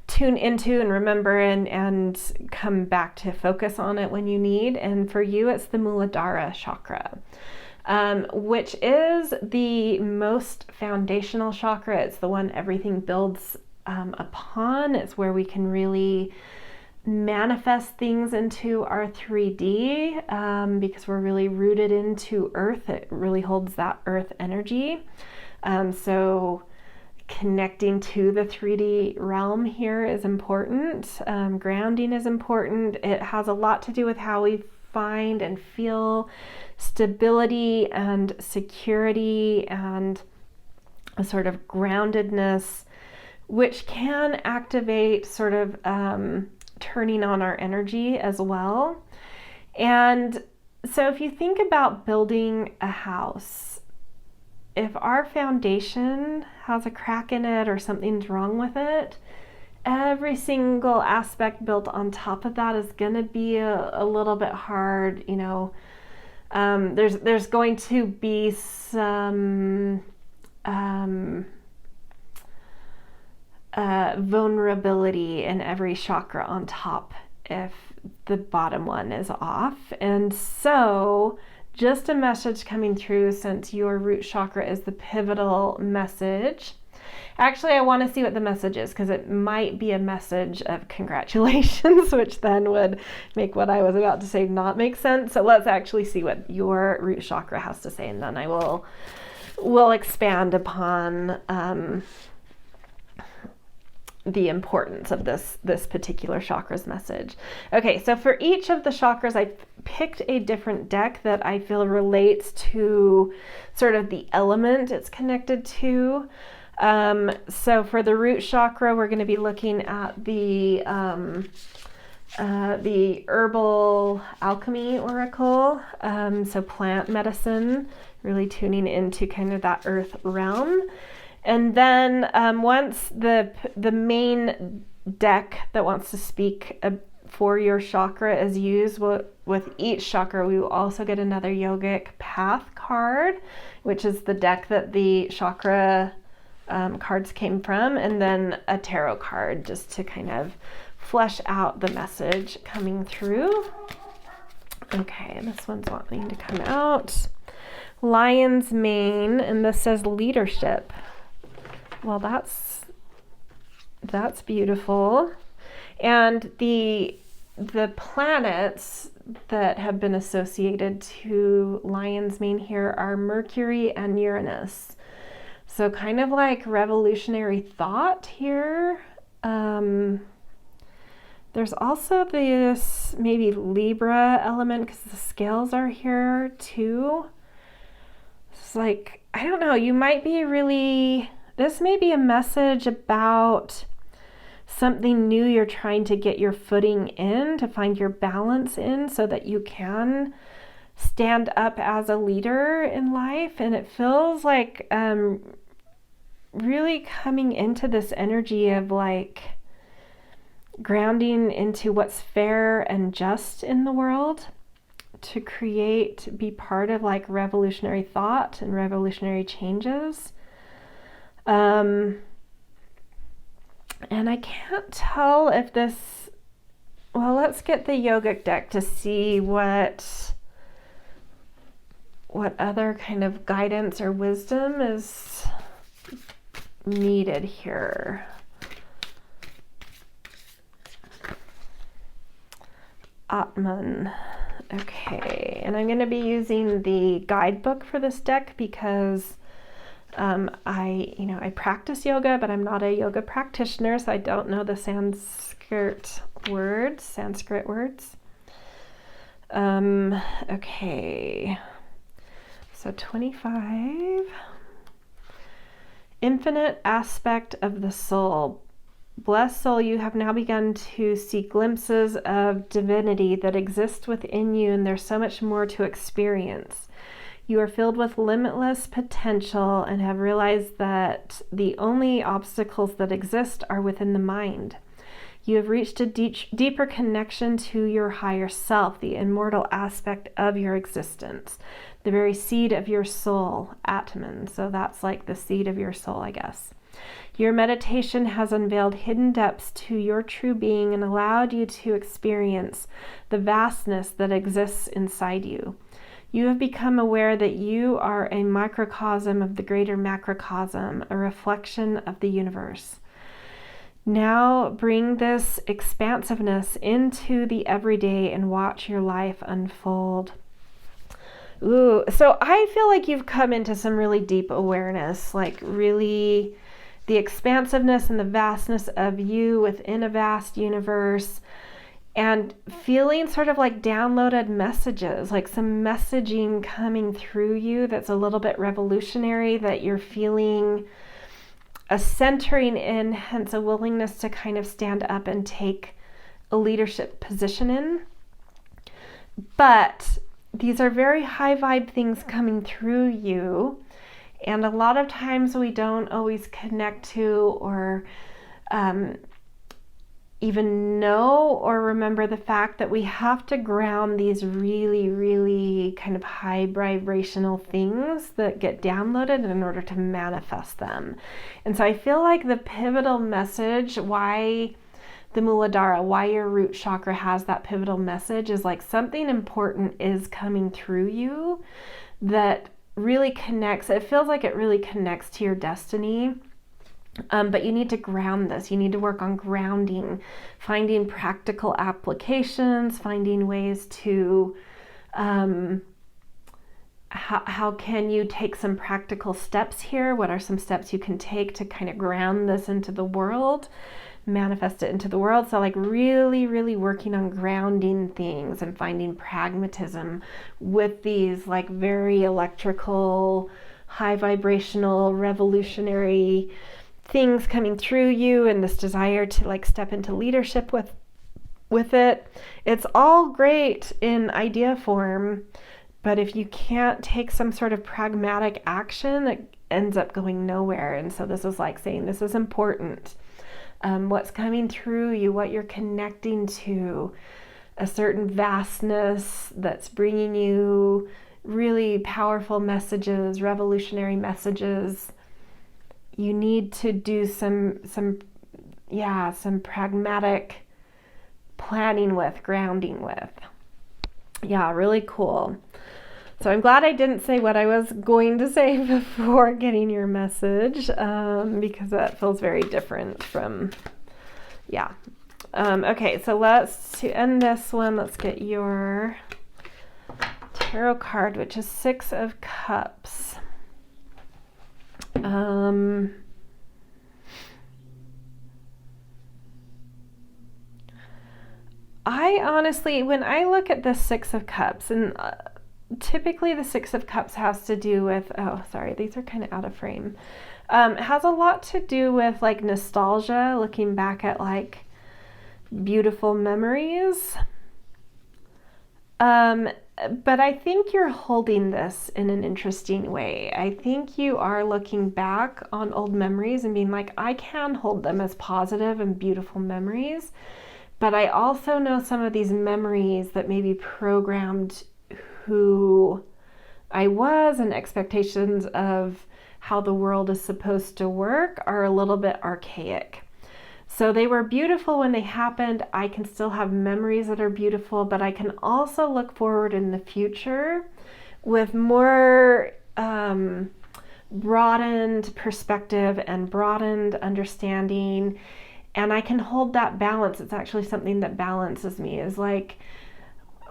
S1: tune into and remember and come back to focus on it when you need. And for you, it's the Muladhara chakra, which is the most foundational chakra. It's the one everything builds upon. It's where we can really manifest things into our 3D, because we're really rooted into earth. It really holds that earth energy. So connecting to the 3D realm here is important. Grounding is important. It has a lot to do with how we find and feel stability and security and a sort of groundedness, which can activate sort of turning on our energy as well. And so if you think about building a house, if our foundation has a crack in it or something's wrong with it, every single aspect built on top of that is going to be a little bit hard. You know, there's going to be some vulnerability in every chakra on top if the bottom one is off. And so just a message coming through, since your root chakra is the pivotal message. Actually, I want to see what the message is, because it might be a message of congratulations, which then would make what I was about to say not make sense. So let's actually see what your root chakra has to say, and then I will expand upon the importance of this particular chakra's message. Okay, so for each of the chakras, I picked a different deck that I feel relates to sort of the element it's connected to. So for the root chakra, we're going to be looking at the Herbal Alchemy Oracle, so plant medicine, really tuning into kind of that earth realm. And then once the main deck that wants to speak for your chakra is used, with each chakra, we will also get another Yogic Path card, which is the deck that the chakra cards came from, and then a tarot card just to kind of flesh out the message coming through. Okay, this one's wanting to come out. Lion's mane, and this says leadership. Well, that's beautiful. And the planets that have been associated to lion's mane here are Mercury and Uranus. So kind of like revolutionary thought here. There's also this maybe Libra element, because the scales are here too. It's like, I don't know, you might be really... This may be a message about something new you're trying to get your footing in, to find your balance in, so that you can stand up as a leader in life. And it feels like really coming into this energy of like grounding into what's fair and just in the world, to be part of like revolutionary thought and revolutionary changes. And I can't tell if this, well, let's get the yogic deck to see what other kind of guidance or wisdom is needed here. Atman. Okay, and I'm going to be using the guidebook for this deck because I practice yoga, but I'm not a yoga practitioner, so I don't know the Sanskrit words. Okay, so 25. Infinite aspect of the soul. Blessed soul, you have now begun to see glimpses of divinity that exist within you, and there's so much more to experience. You are filled with limitless potential and have realized that the only obstacles that exist are within the mind. You have reached a deeper connection to your higher self, the immortal aspect of your existence, the very seed of your soul, Atman. So that's like the seed of your soul, I guess. Your meditation has unveiled hidden depths to your true being and allowed you to experience the vastness that exists inside you. You have become aware that you are a microcosm of the greater macrocosm, a reflection of the universe. Now bring this expansiveness into the everyday and watch your life unfold. Ooh, so I feel like you've come into some really deep awareness, like really the expansiveness and the vastness of you within a vast universe, and feeling sort of like downloaded messages, like some messaging coming through you that's a little bit revolutionary, that you're feeling a centering in, hence a willingness to kind of stand up and take a leadership position in. But these are very high vibe things coming through you. And a lot of times we don't always connect to or even know or remember the fact that we have to ground these really, really kind of high vibrational things that get downloaded in order to manifest them. And so I feel like the pivotal message, why the Muladhara, why your root chakra has that pivotal message, is like something important is coming through you that really connects. It feels like it really connects to your destiny. But you need to ground this. You need to work on grounding, finding practical applications, finding ways to, how can you take some practical steps here? What are some steps you can take to kind of ground this into the world, manifest it into the world? So like really, really working on grounding things and finding pragmatism with these like very electrical, high vibrational, revolutionary things coming through you, and this desire to like step into leadership with it. It's all great in idea form, but if you can't take some sort of pragmatic action, it ends up going nowhere. And so this is like saying this is important. What's coming through you, what you're connecting to, a certain vastness that's bringing you really powerful messages, revolutionary messages. You need to do some pragmatic planning with, grounding with. Yeah, really cool. So I'm glad I didn't say what I was going to say before getting your message, because that feels very different from, yeah. Okay, so to end this one, let's get your tarot card, which is Six of Cups. I honestly, when I look at the Six of Cups, and typically the Six of Cups has to do with, oh, sorry, these are kind of out of frame. It has a lot to do with like nostalgia, looking back at like beautiful memories. But I think you're holding this in an interesting way. I think you are looking back on old memories and being like, I can hold them as positive and beautiful memories. But I also know some of these memories that maybe programmed who I was and expectations of how the world is supposed to work are a little bit archaic. So they were beautiful when they happened. I can still have memories that are beautiful, but I can also look forward in the future with more broadened perspective and broadened understanding. And I can hold that balance. It's actually something that balances me, is like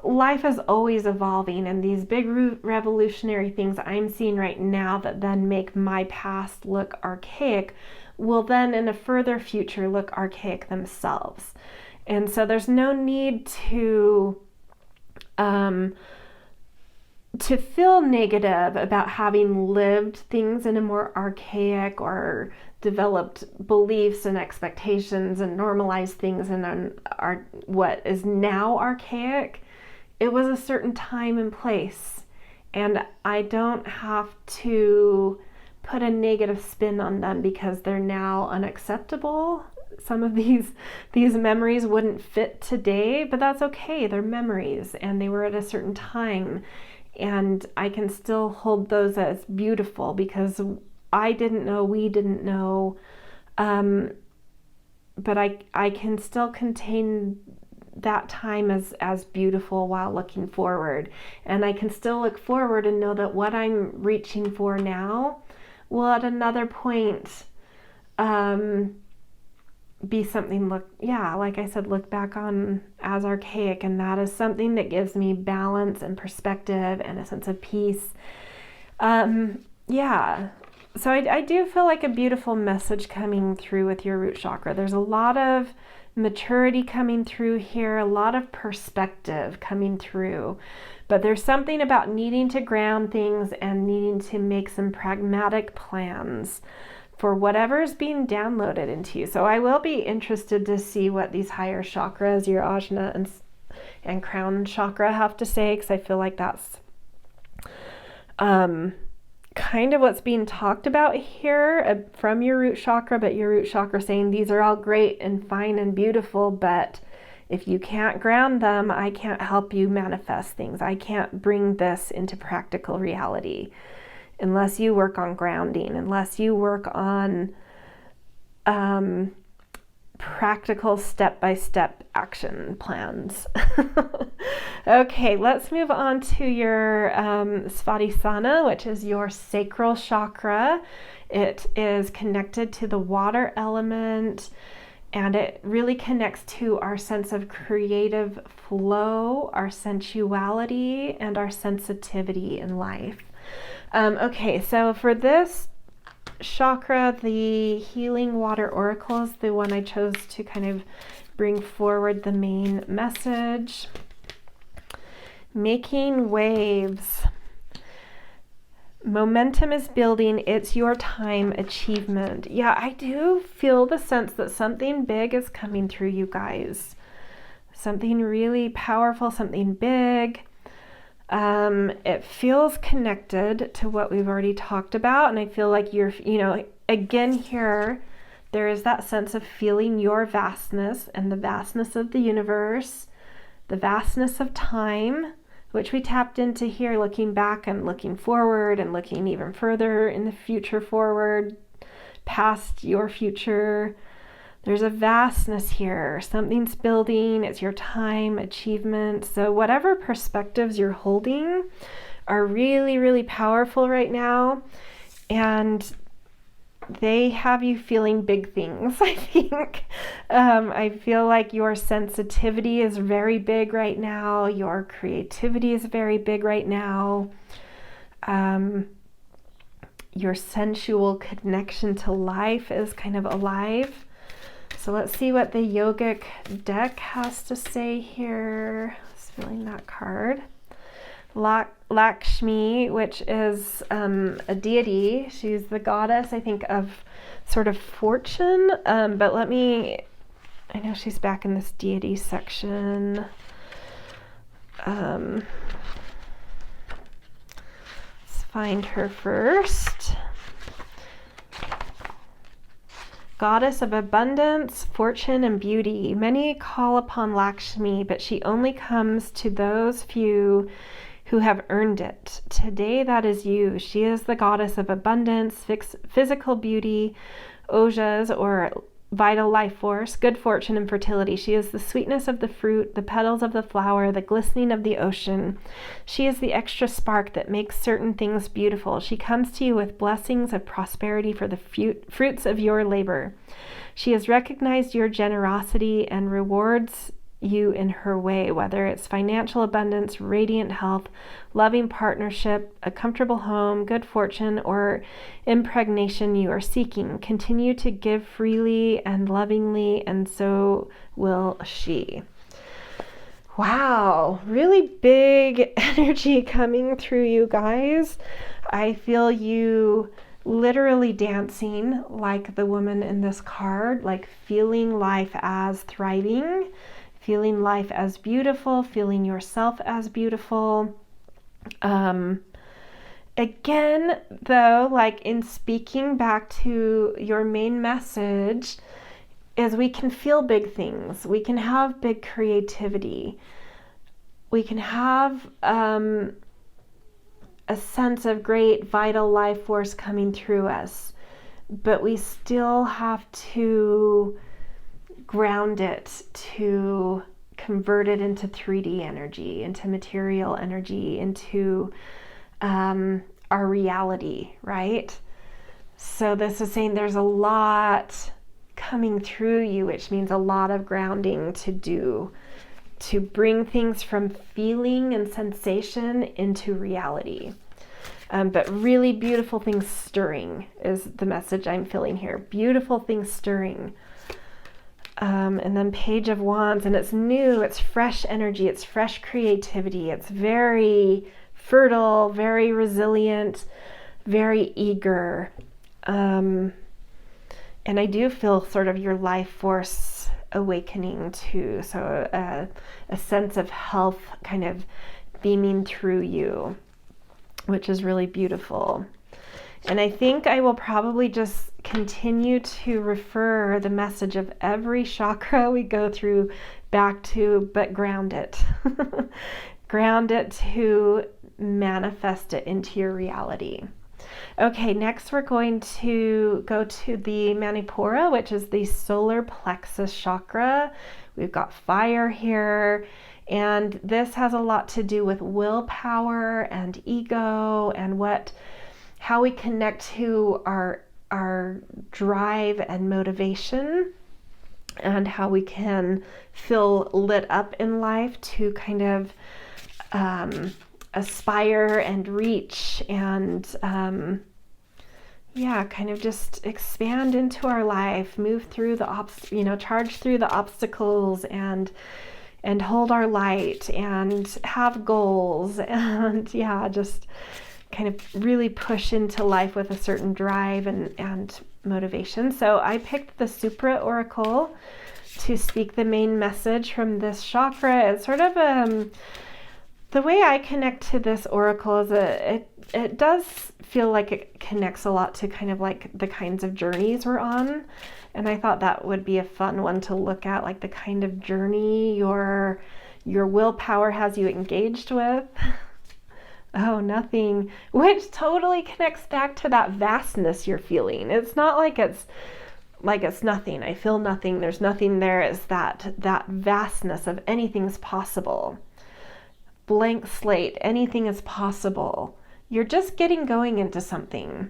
S1: life is always evolving, and these big revolutionary things I'm seeing right now that then make my past look archaic will then in a further future look archaic themselves. And so there's no need to feel negative about having lived things in a more archaic or developed beliefs and expectations and normalized things in what is now archaic. It was a certain time and place, and I don't have to put a negative spin on them because they're now unacceptable. Some of these memories wouldn't fit today, but that's okay. They're memories and they were at a certain time, and I can still hold those as beautiful because I didn't know, we didn't know, but I can still contain that time as beautiful while looking forward. And I can still look forward and know that what I'm reaching for now will at another point be something like I said, look back on as archaic, and that is something that gives me balance and perspective and a sense of peace. So I do feel like a beautiful message coming through with your root chakra. There's a lot of maturity coming through here, a lot of perspective coming through, but there's something about needing to ground things and needing to make some pragmatic plans for whatever's being downloaded into you. So I will be interested to see what these higher chakras, your Ajna and crown chakra, have to say, because I feel like that's kind of what's being talked about here from your root chakra, but your root chakra saying these are all great and fine and beautiful, but if you can't ground them, I can't help you manifest things. I can't bring this into practical reality unless you work on grounding, unless you work on practical step-by-step action plans. Okay, let's move on to your Svadhisthana, which is your sacral chakra. It is connected to the water element, and it really connects to our sense of creative flow, our sensuality, and our sensitivity in life. Okay, so for this chakra, the Healing Water Oracle is the one I chose to kind of bring forward the main message. Making waves. Momentum is building. It's your time. Achievement. Yeah, I do feel the sense that something big is coming through, you guys. Something really powerful, something big. It feels connected to what we've already talked about, and I feel like you're, again here, there is that sense of feeling your vastness and the vastness of the universe, the vastness of time, which we tapped into here, looking back and looking forward and looking even further in the future forward, past your future. There's a vastness here. Something's building. It's your time, achievement. So whatever perspectives you're holding are really, really powerful right now. And they have you feeling big things, I think. I feel like your sensitivity is very big right now. Your creativity is very big right now. Your sensual connection to life is kind of alive. So let's see what the yogic deck has to say here. Just feeling that card. Lakshmi, which is a deity. She's the goddess, I think, of sort of fortune. But I know she's back in this deity section. Let's find her first. Goddess of abundance, fortune, and beauty. Many call upon Lakshmi, but she only comes to those few who have earned it. Today, that is you. She is the goddess of abundance, physical beauty, ojas, or vital life force, good fortune, and fertility. She is the sweetness of the fruit, the petals of the flower, the glistening of the ocean. She is the extra spark that makes certain things beautiful. She comes to you with blessings of prosperity for the fruits of your labor. She has recognized your generosity and rewards you in her way, whether it's financial abundance, radiant health, loving partnership, a comfortable home, good fortune, or impregnation you are seeking. Continue to give freely and lovingly, and so will she. Wow, really big energy coming through, you guys. I feel you literally dancing like the woman in this card, like feeling life as thriving, feeling life as beautiful, feeling yourself as beautiful. again, though, like in speaking back to your main message, is we can feel big things. We can have big creativity. We can have a sense of great vital life force coming through us, but we still have to ground it, to convert it into 3D energy, into material energy, into our reality, right? So this is saying there's a lot coming through you, which means a lot of grounding to do, to bring things from feeling and sensation into reality. But really beautiful things stirring is the message I'm feeling here. Beautiful things stirring. And then Page of Wands, and it's new, it's fresh energy, it's fresh creativity, it's very fertile, very resilient, very eager. And I do feel sort of your life force awakening too. So a sense of health kind of beaming through you, which is really beautiful. And I think I will probably just continue to refer the message of every chakra we go through back to, but ground it. Ground it to manifest it into your reality. Okay, next we're going to go to the Manipura, which is the solar plexus chakra. We've got fire here, and this has a lot to do with willpower and ego and how we connect to our drive and motivation, and how we can feel lit up in life to kind of aspire and reach and kind of just expand into our life, move through the charge through the obstacles and hold our light and have goals and just kind of really push into life with a certain drive and motivation. So I picked the Supra Oracle to speak the main message from this chakra. It's sort of the way I connect to this oracle is it does feel like it connects a lot to kind of like the kinds of journeys we're on. And I thought that would be a fun one to look at, like the kind of journey your willpower has you engaged with. Oh, nothing, which totally connects back to that vastness you're feeling. It's not like it's nothing. I feel nothing. There's nothing there. It's that vastness of anything's possible. Blank slate, anything is possible. You're just getting going into something.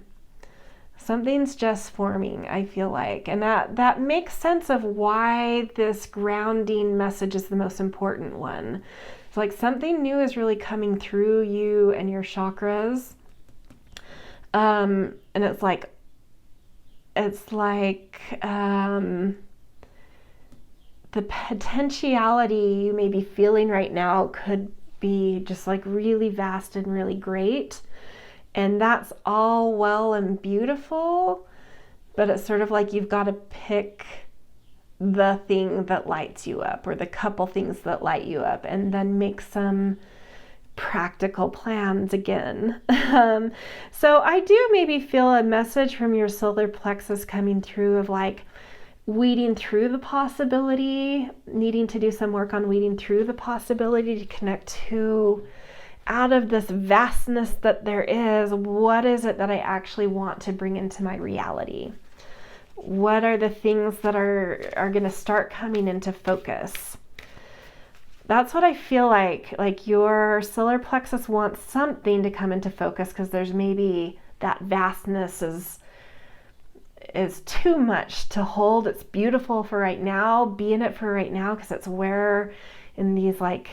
S1: Something's just forming, I feel like. And that makes sense of why this grounding message is the most important one. It's like something new is really coming through you and your chakras. And it's like the potentiality you may be feeling right now could be just like really vast and really great. And that's all well and beautiful, but it's sort of like you've got to pick the thing that lights you up, or the couple things that light you up, and then make some practical plans again. So I do maybe feel a message from your solar plexus coming through of like weeding through the possibility, needing to do some work on weeding through the possibility to connect to, out of this vastness that there is, what is it that I actually want to bring into my reality? What are the things that are going to start coming into focus? That's what I feel like your solar plexus wants something to come into focus, because there's maybe that vastness is too much to hold. It's beautiful for right now. Be in it for right now, because it's where in these like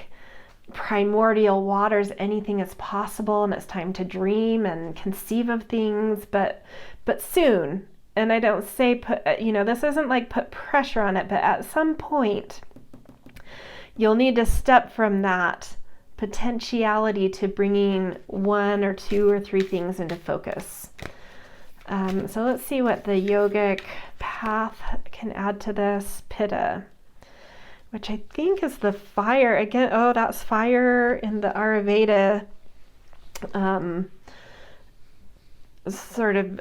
S1: primordial waters anything is possible, and it's time to dream and conceive of things, but soon. And I don't say this isn't like put pressure on it, but at some point you'll need to step from that potentiality to bringing one or two or three things into focus. So let's see what the Yogic Path can add to this. Pitta, which I think is the fire. Again, that's fire in the Ayurveda sort of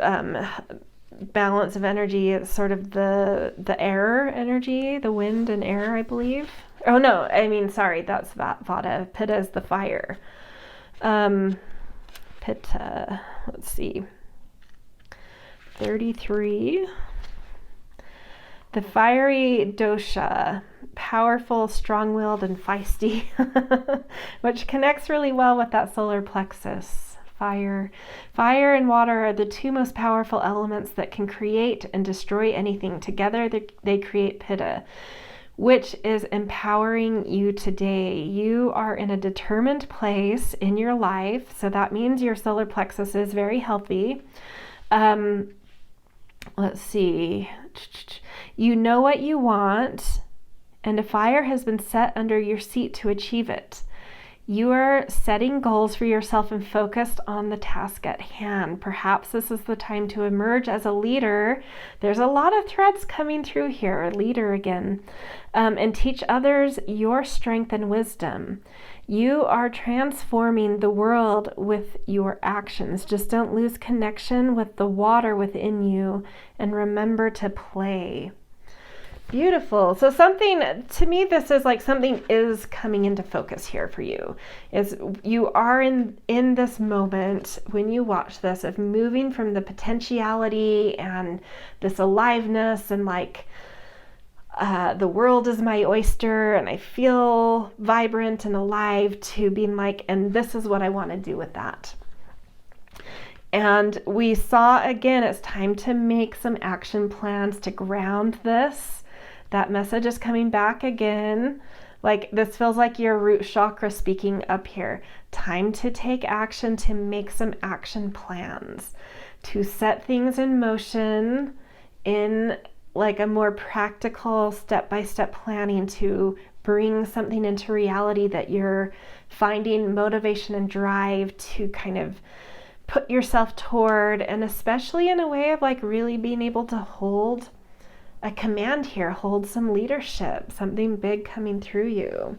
S1: balance of energy. It's sort of the air energy, the wind and air, I believe. Oh no, I mean, sorry, that's Vata. Pitta is the fire. Pitta, let's see, 33. The fiery dosha, powerful, strong-willed, and feisty, which connects really well with that solar plexus. Fire and water are the two most powerful elements that can create and destroy anything. Together, they create Pitta, which is empowering you today. You are in a determined place in your life, so that means your solar plexus is very healthy. Let's see. You know what you want, and a fire has been set under your seat to achieve it. You are setting goals for yourself and focused on the task at hand. Perhaps this is the time to emerge as a leader. There's a lot of threads coming through here, a leader again, and teach others your strength and wisdom. You are transforming the world with your actions. Just don't lose connection with the water within you, and remember to play. Beautiful. So something, to me, this is like something is coming into focus here for you. Is you are in this moment when you watch this of moving from the potentiality and this aliveness and like the world is my oyster and I feel vibrant and alive, to being like, and this is what I want to do with that. And we saw again, it's time to make some action plans to ground this. That message is coming back again. Like, this feels like your root chakra speaking up here. Time to take action, to make some action plans, to set things in motion in like a more practical step-by-step planning, to bring something into reality that you're finding motivation and drive to kind of put yourself toward, and especially in a way of like really being able to hold a command here, hold some leadership, something big coming through you.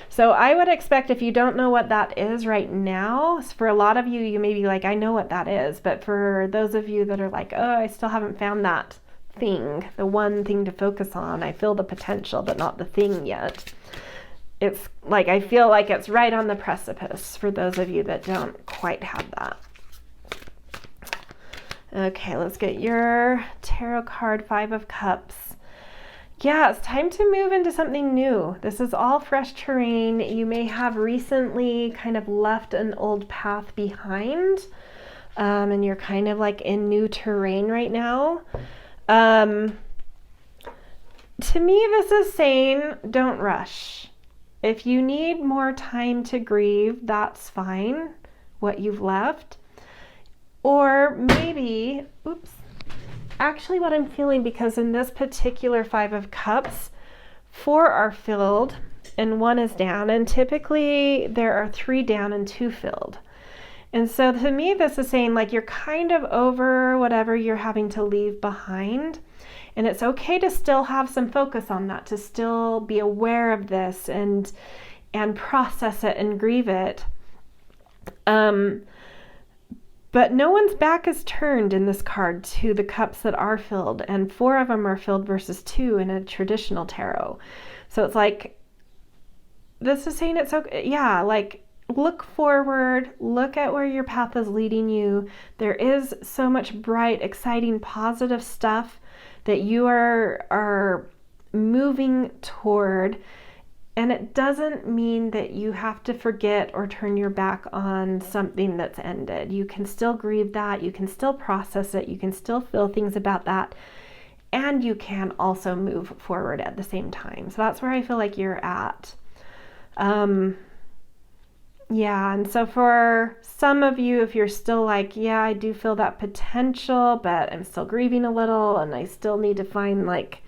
S1: So I would expect, if you don't know what that is right now, for a lot of you, you may be like, I know what that is. But for those of you that are like, oh, I still haven't found that thing, the one thing to focus on, I feel the potential, but not the thing yet. It's like, I feel like it's right on the precipice for those of you that don't quite have that. Okay, let's get your tarot card, 5 of Cups. Yeah, it's time to move into something new. This is all fresh terrain. You may have recently kind of left an old path behind, and you're kind of like in new terrain right now. To me, this is saying don't rush. If you need more time to grieve, that's fine, what you've left. Or maybe, actually what I'm feeling, because in this particular 5 of Cups, 4 are filled and 1 is down, and typically there are 3 down and 2 filled. And so to me, this is saying like you're kind of over whatever you're having to leave behind. And it's okay to still have some focus on that, to still be aware of this and process it and grieve it. But no one's back is turned in this card to the cups that are filled, and 4 of them are filled versus 2 in a traditional tarot. So it's like, this is saying it's okay. Yeah, like look forward, look at where your path is leading you. There is so much bright, exciting, positive stuff that you are moving toward. And it doesn't mean that you have to forget or turn your back on something that's ended. You can still grieve that. You can still process it. You can still feel things about that. And you can also move forward at the same time. So that's where I feel like you're at. Yeah, and so for some of you, if you're still like, yeah, I do feel that potential, but I'm still grieving a little and I still need to find like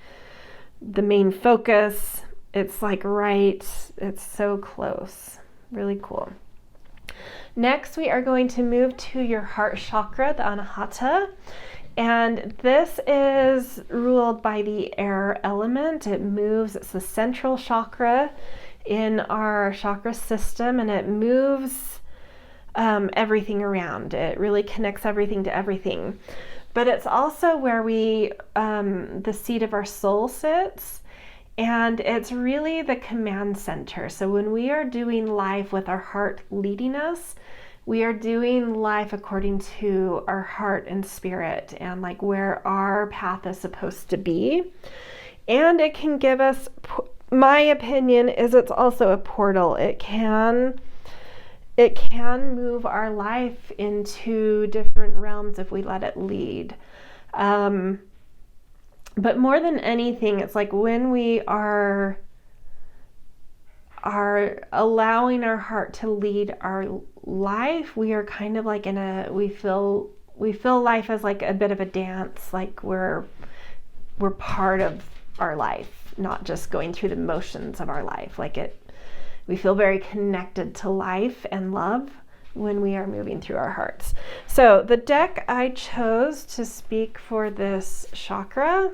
S1: the main focus. It's like right, it's so close. Really cool. Next, we are going to move to your heart chakra, the Anahata. And this is ruled by the air element. It moves, it's the central chakra in our chakra system, and it moves everything around. It really connects everything to everything. But it's also where the seat of our soul sits, and it's really the command center. So when we are doing life with our heart leading us, we are doing life according to our heart and spirit and like where our path is supposed to be. And it can give us, my opinion is it's also a portal. It can move our life into different realms if we let it lead. But more than anything, it's like when we are allowing our heart to lead our life, we are kind of like we feel life as like a bit of a dance, like we're part of our life, not just going through the motions of our life. We feel very connected to life and love when we are moving through our hearts. So the deck I chose to speak for this chakra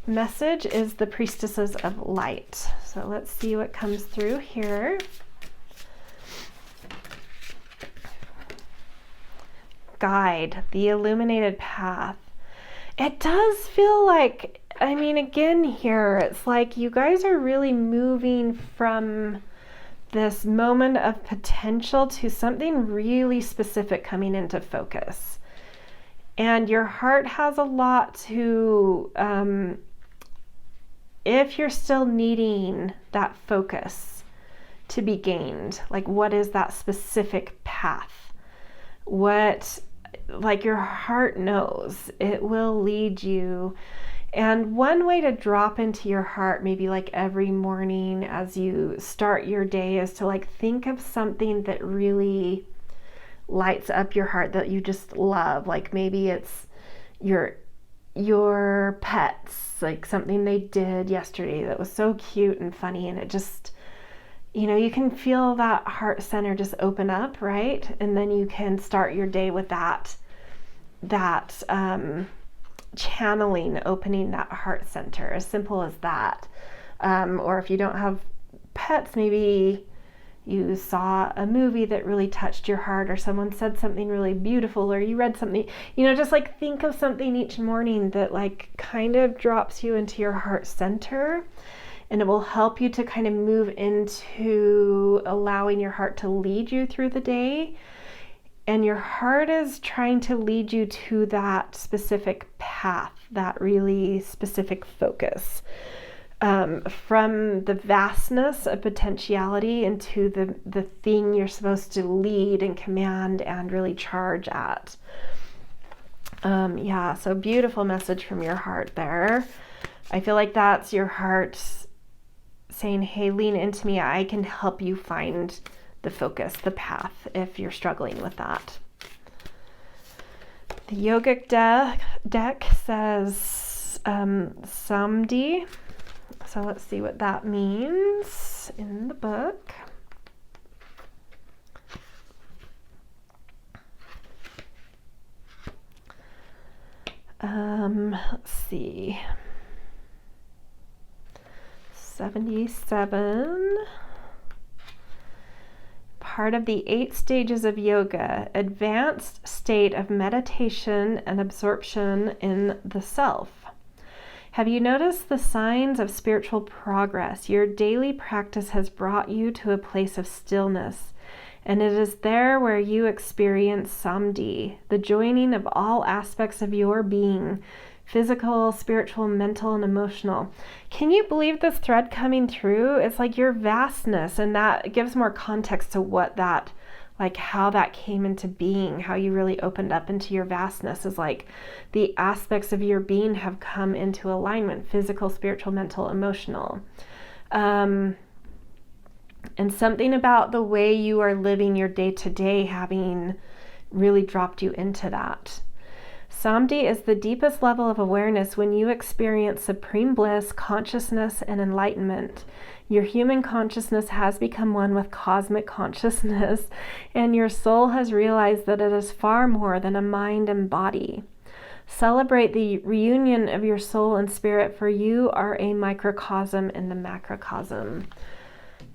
S1: message is the Priestesses of Light. So let's see what comes through here. Guide, the illuminated path. It does feel like, I mean, again here, it's like you guys are really moving from this moment of potential to something really specific coming into focus. And your heart has a lot to, if you're still needing that focus to be gained, like what is that specific path? Like your heart knows, it will lead you. And one way to drop into your heart, maybe like every morning as you start your day, is to like think of something that really lights up your heart that you just love. Like maybe it's your pets, like something they did yesterday that was so cute and funny, and it just, you can feel that heart center just open up, right? And then you can start your day with that channeling, opening that heart center, as simple as that. Or if you don't have pets, maybe you saw a movie that really touched your heart, or someone said something really beautiful, or you read something, just like think of something each morning that like kind of drops you into your heart center, and it will help you to kind of move into allowing your heart to lead you through the day. And your heart is trying to lead you to that specific path, that really specific focus, from the vastness of potentiality into the thing you're supposed to lead and command and really charge at. So beautiful message from your heart there. I feel like that's your heart saying, hey, lean into me. I can help you find the focus, the path, if you're struggling with that. The Yogic deck says Samdi. So let's see what that means in the book. Let's see. 77. Part of the 8 stages of yoga, advanced state of meditation and absorption in the self. Have you noticed the signs of spiritual progress? Your daily practice has brought you to a place of stillness, and it is there where you experience Samdi, the joining of all aspects of your being, physical, spiritual, mental, and emotional. Can you believe this thread coming through? It's like your vastness, and that gives more context to what that, like how that came into being, how you really opened up into your vastness, is like the aspects of your being have come into alignment, physical, spiritual, mental, emotional. And something about the way you are living your day-to-day having really dropped you into that. Samdi is the deepest level of awareness when you experience supreme bliss, consciousness, and enlightenment. Your human consciousness has become one with cosmic consciousness, and your soul has realized that it is far more than a mind and body. Celebrate the reunion of your soul and spirit, for you are a microcosm in the macrocosm.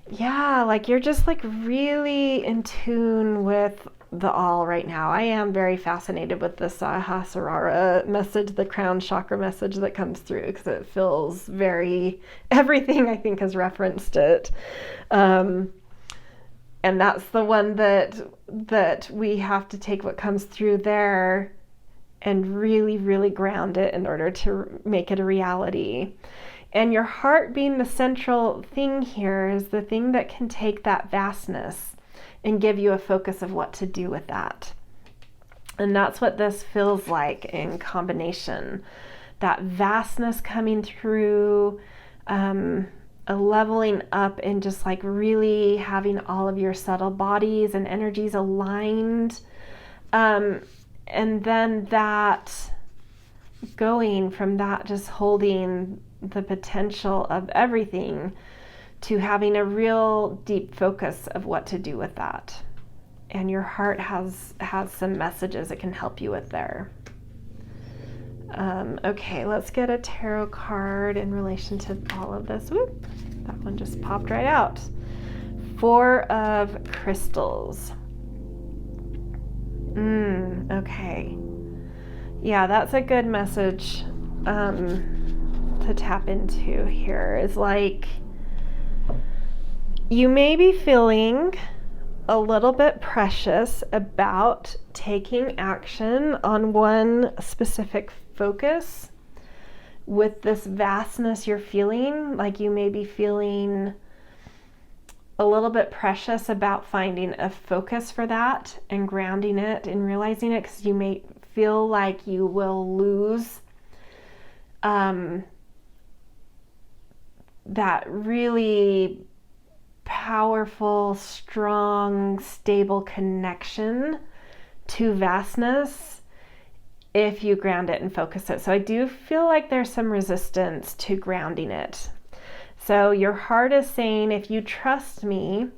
S1: Yeah, like you're just like really in tune with the all right now. I am very fascinated with the Sahasrara message, the crown chakra message that comes through, because it feels very, everything I think has referenced it. And that's the one that we have to take what comes through there and really, really ground it in order to make it a reality. And your heart being the central thing here is the thing that can take that vastness and give you a focus of what to do with that. And that's what this feels like in combination. That vastness coming through, a leveling up, and just like really having all of your subtle bodies and energies aligned. And then that going from that, just holding the potential of everything, to having a real deep focus of what to do with that. And your heart has some messages it can help you with there. Okay, let's get a tarot card in relation to all of this. Whoop, that one just popped right out. 4 of Crystals. Okay. Yeah, that's a good message to tap into here. Is like, you may be feeling a little bit precious about taking action on one specific focus. With this vastness you're feeling, like you may be feeling a little bit precious about finding a focus for that and grounding it and realizing it, because you may feel like you will lose that really powerful, strong, stable connection to vastness if you ground it and focus it. So I do feel like there's some resistance to grounding it. So your heart is saying, if you trust me,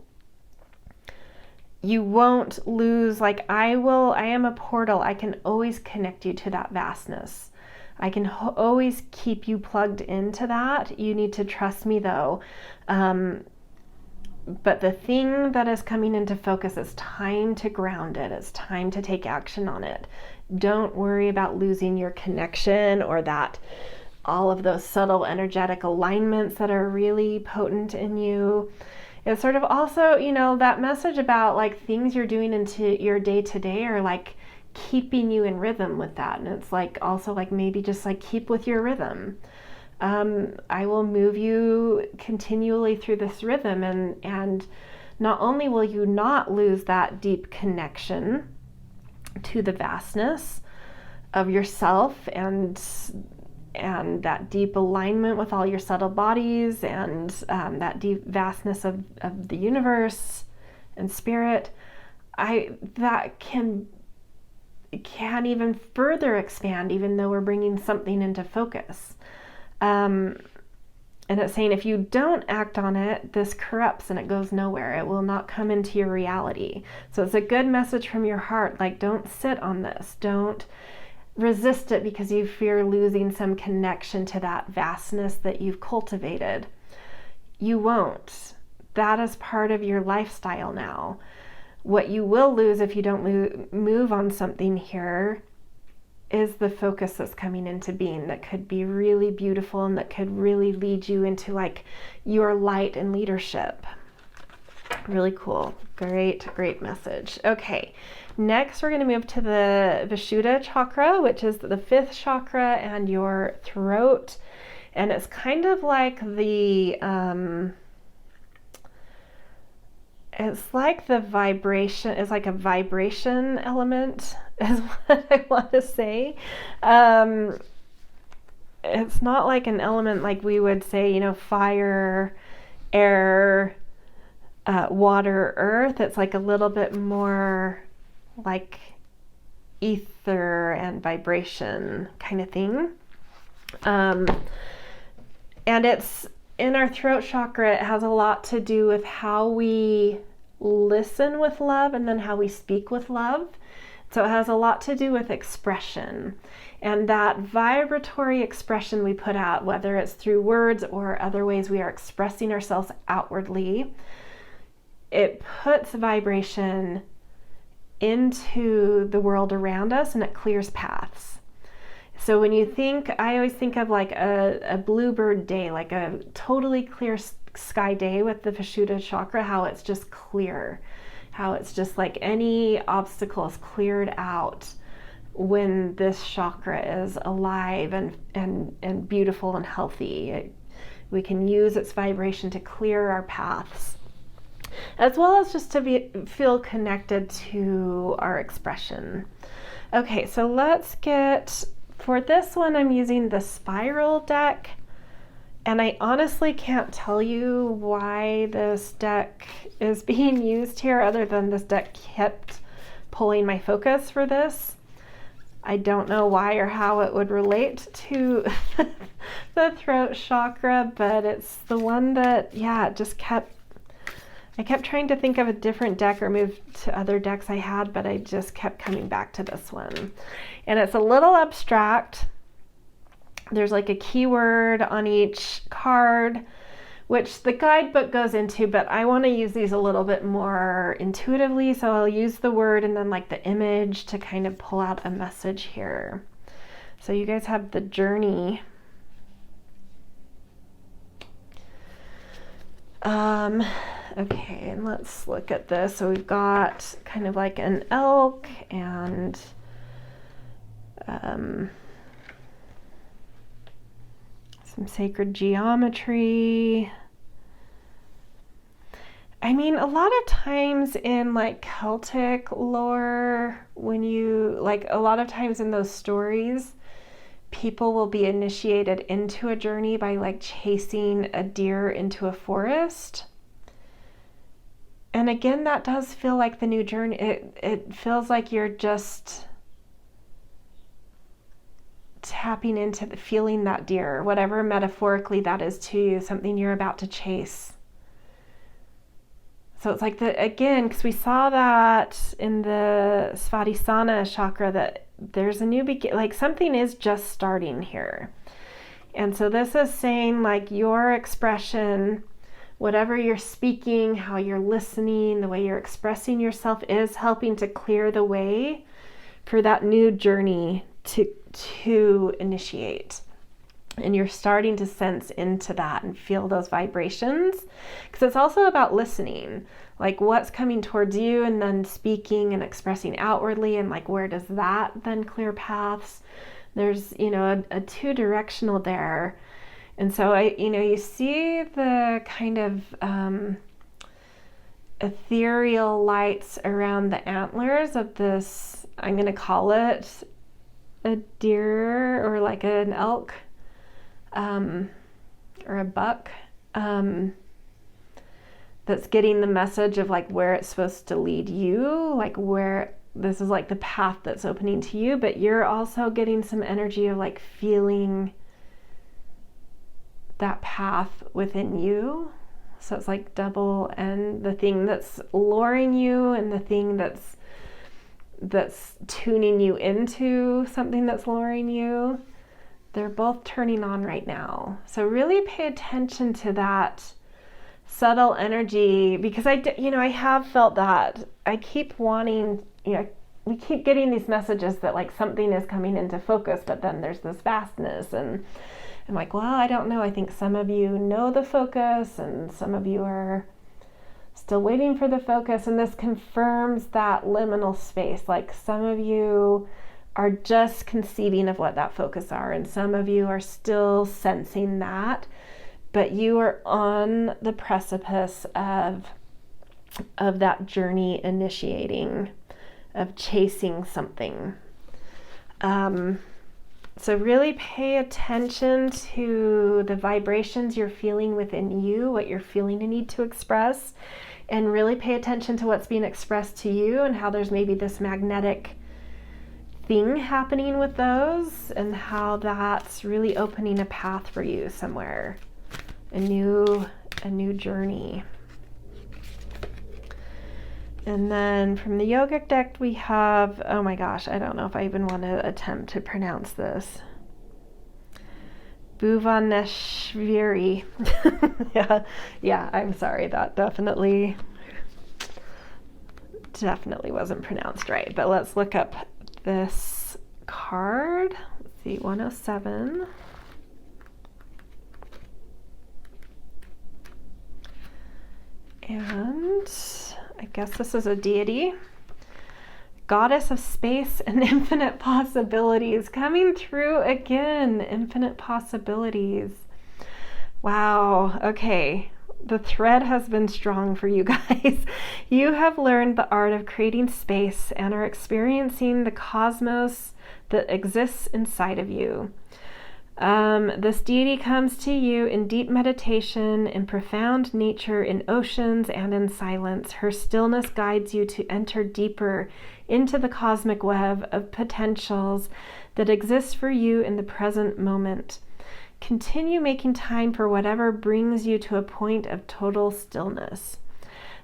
S1: you won't lose. Like, I am a portal. I can always connect you to that vastness. I can always keep you plugged into that. You need to trust me though. But the thing that is coming into focus, is time to ground it. It's time to take action on it. Don't worry about losing your connection, or that all of those subtle energetic alignments that are really potent in you. It's sort of also, that message about like things you're doing into your day to day are like keeping you in rhythm with that. And it's like also like maybe just like keep with your rhythm. I will move you continually through this rhythm, and not only will you not lose that deep connection to the vastness of yourself and that deep alignment with all your subtle bodies, and that deep vastness of the universe and spirit, that can even further expand, even though we're bringing something into focus. And it's saying if you don't act on it, this corrupts and it goes nowhere. It will not come into your reality. So it's a good message from your heart. Like, don't sit on this. Don't resist it because you fear losing some connection to that vastness that you've cultivated. You won't. That is part of your lifestyle now. What you will lose if you don't move on something here is the focus that's coming into being, that could be really beautiful and that could really lead you into like your light and leadership. Really cool. Great message. Okay, next we're going to move to the Vishuddha chakra, which is the 5th chakra and your throat. And it's kind of like it's like the vibration, it's like a vibration element is what I want to say. It's not like an element like we would say, fire, air, water, earth. It's like a little bit more like ether and vibration kind of thing. And it's in our throat chakra. It has a lot to do with how we listen with love and then how we speak with love. So it has a lot to do with expression, and that vibratory expression we put out, whether it's through words or other ways we are expressing ourselves outwardly, it puts vibration into the world around us, and it clears paths. So when you think, I always think of like a bluebird day, like a totally clear sky day with the Vishuddha chakra, how it's just clear, how it's just like any obstacle is cleared out when this chakra is alive and beautiful and healthy. We can use its vibration to clear our paths, as well as just to feel connected to our expression. Okay, so let's get, for this one, I'm using the spiral deck, and I honestly can't tell you why this deck is being used here, other than this deck kept pulling my focus for this. I don't know why or how it would relate to the throat chakra, but it's the one that, yeah, it just I kept trying to think of a different deck or move to other decks I had, but I just kept coming back to this one. And it's a little abstract. There's like a keyword on each card, which the guidebook goes into, but I want to use these a little bit more intuitively. So I'll use the word and then like the image to kind of pull out a message here. So you guys have the journey. Okay, and let's look at this. So we've got kind of like an elk and some sacred geometry. I mean, a lot of times in like Celtic lore, when you, like a lot of times in those stories, people will be initiated into a journey by like chasing a deer into a forest. And again, that does feel like the new journey. It feels like you're just tapping into the feeling that deer, whatever metaphorically that is to you, something you're about to chase. So it's like again, because we saw that in the Svadhisthana chakra, that there's a new like something is just starting here. And so this is saying like your expression, whatever you're speaking, how you're listening, the way you're expressing yourself is helping to clear the way for that new journey to initiate. And you're starting to sense into that and feel those vibrations, because it's also about listening, like what's coming towards you and then speaking and expressing outwardly, and like where does that then clear paths. There's, you know, a two-directional there. And so you see the kind of ethereal lights around the antlers of this, I'm going to call it a deer or like an elk, or a buck, that's getting the message of like where it's supposed to lead you, like where this is like the path that's opening to you, but you're also getting some energy of like feeling that path within you. So it's like double, and the thing that's luring you and the thing that's tuning you into something that's luring you, they're both turning on right now. So really pay attention to that subtle energy, because I have felt that. I keep wanting, we keep getting these messages that like something is coming into focus, but then there's this vastness, and I'm like, well, I don't know. I think some of you know the focus and some of you are still waiting for the focus, and this confirms that liminal space. Like some of you are just conceiving of what that focus are, and some of you are still sensing that, but you are on the precipice of that journey initiating, of chasing something. So really pay attention to the vibrations you're feeling within you, what you're feeling you need to express, and really pay attention to what's being expressed to you and how there's maybe this magnetic thing happening with those, and how that's really opening a path for you somewhere, a new journey. And then from the Yogic deck we have, oh my gosh, I don't know if I even want to attempt to pronounce this. Bhuvaneshvari. yeah, I'm sorry, that definitely definitely wasn't pronounced right, but let's look up this card. Let's see, 107. And I guess this is a deity. Goddess of space and infinite possibilities, coming through again. Infinite possibilities. Wow. Okay. The thread has been strong for you guys. You have learned the art of creating space and are experiencing the cosmos that exists inside of you. This deity comes to you in deep meditation, in profound nature, in oceans, and in silence. Her stillness guides you to enter deeper into the cosmic web of potentials that exist for you in the present moment. Continue making time for whatever brings you to a point of total stillness.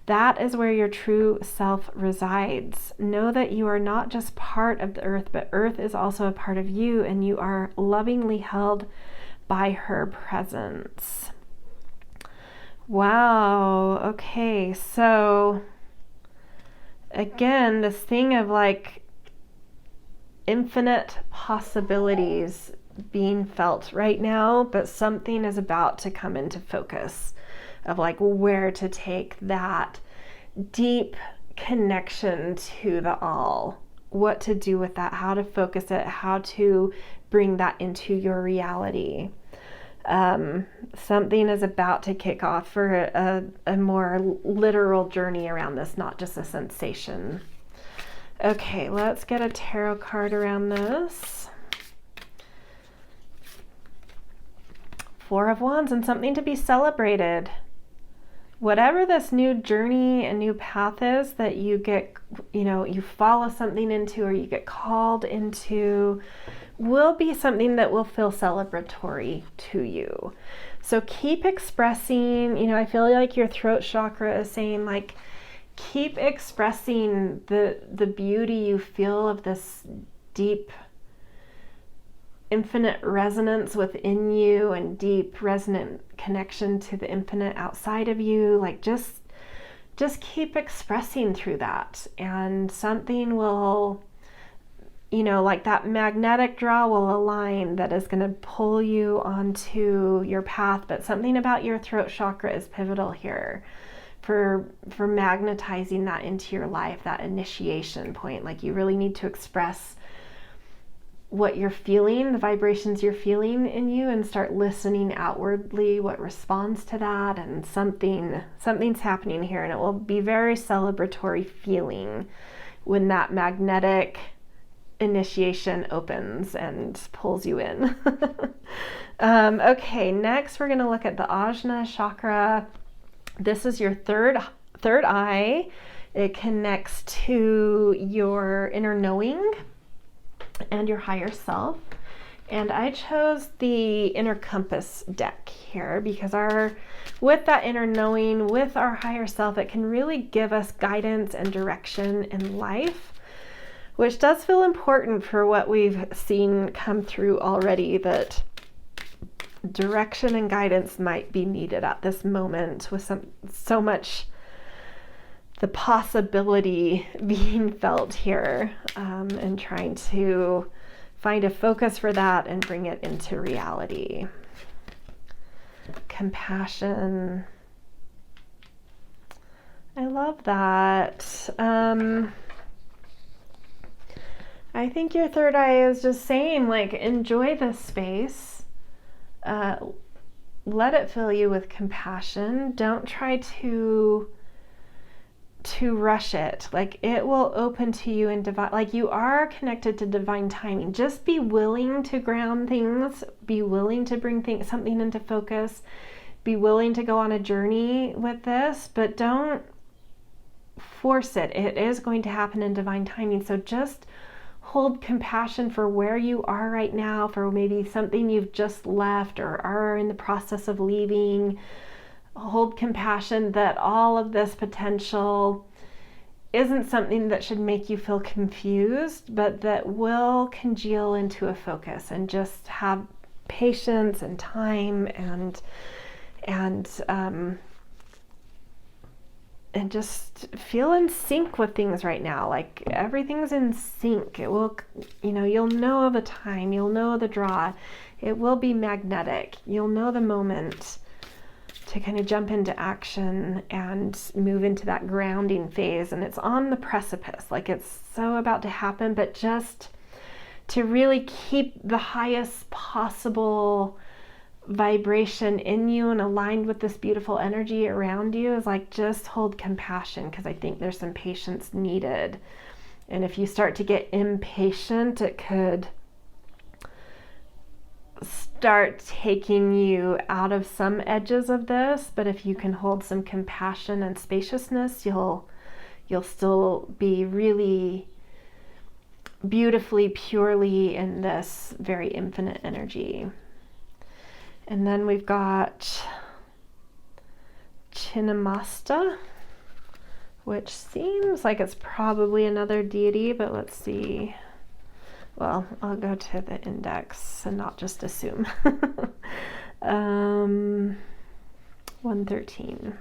S1: That is where your true self resides. Know that you are not just part of the earth, but earth is also a part of you, and you are lovingly held by her presence. Wow. Okay. So again, this thing of like infinite possibilities being felt right now, but something is about to come into focus of like where to take that deep connection to the all, what to do with that, how to focus it, how to bring that into your reality. Something is about to kick off for a more literal journey around this, not just a sensation. Okay, let's get a tarot card around this. Four of Wands, and something to be celebrated. Whatever this new journey and new path is that you get, you follow something into or you get called into, will be something that will feel celebratory to you. So keep expressing, I feel like your throat chakra is saying like, keep expressing the beauty you feel of this deep infinite resonance within you and deep resonant connection to the infinite outside of you. Like just keep expressing through that, and something will, like that magnetic draw will align that is going to pull you onto your path. But something about your throat chakra is pivotal here for magnetizing that into your life, that initiation point. Like you really need to express what you're feeling, the vibrations you're feeling in you, and start listening outwardly what responds to that. And something's happening here, and it will be very celebratory feeling when that magnetic initiation opens and pulls you in. Okay, next we're going to look at the Ajna chakra. This is your third eye. It connects to your inner knowing and your higher self. And I chose the Inner Compass deck here because with that inner knowing, with our higher self, it can really give us guidance and direction in life, which does feel important for what we've seen come through already, that direction and guidance might be needed at this moment with so much the possibility being felt here, and trying to find a focus for that and bring it into reality. Compassion. I love that. I think your third eye is just saying, like, enjoy this space. Let it fill you with compassion. Don't try to rush it. Like, it will open to you in divine, like you are connected to divine timing. Just be willing to ground things, be willing to bring something into focus, be willing to go on a journey with this, but don't force it. It is going to happen in divine timing. So just hold compassion for where you are right now, for maybe something you've just left or are in the process of leaving. Hold compassion that all of this potential isn't something that should make you feel confused, but that will congeal into a focus, and just have patience and time and just feel in sync with things right now. Like everything's in sync. It will, you'll know the time, you'll know the draw. It will be magnetic. You'll know the moment to kind of jump into action and move into that grounding phase. And it's on the precipice, like it's so about to happen, but just to really keep the highest possible vibration in you and aligned with this beautiful energy around you is like, just hold compassion, because I think there's some patience needed. And if you start to get impatient, it could start taking you out of some edges of this. But if you can hold some compassion and spaciousness, you'll still be really beautifully, purely in this very infinite energy. And then we've got Chinnamasta, which seems like it's probably another deity, but let's see. Well, I'll go to the index and not just assume. 113.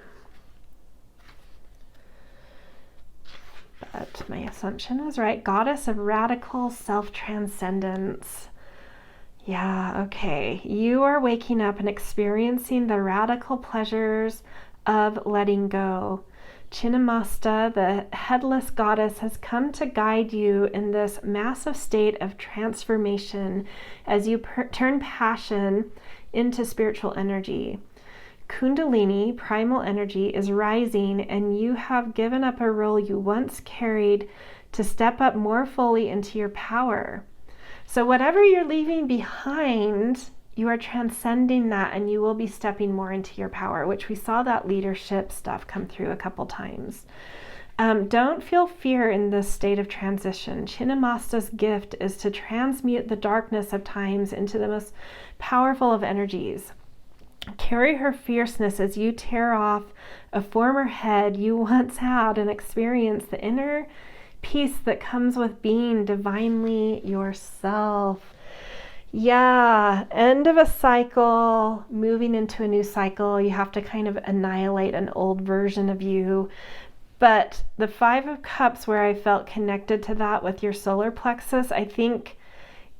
S1: But my assumption was right. Goddess of radical self-transcendence. Yeah, okay. You are waking up and experiencing the radical pleasures of letting go. Chinnamasta, the headless goddess, has come to guide you in this massive state of transformation as you turn passion into spiritual energy. Kundalini, primal energy, is rising, and you have given up a role you once carried to step up more fully into your power. So whatever you're leaving behind, you are transcending that, and you will be stepping more into your power, which we saw that leadership stuff come through a couple times. Don't feel fear in this state of transition. Chinnamasta's gift is to transmute the darkness of times into the most powerful of energies. Carry her fierceness as you tear off a former head you once had and experience the inner peace that comes with being divinely yourself. Yeah, end of a cycle, moving into a new cycle. You have to kind of annihilate an old version of you. But the Five of Cups, where I felt connected to that with your solar plexus, I think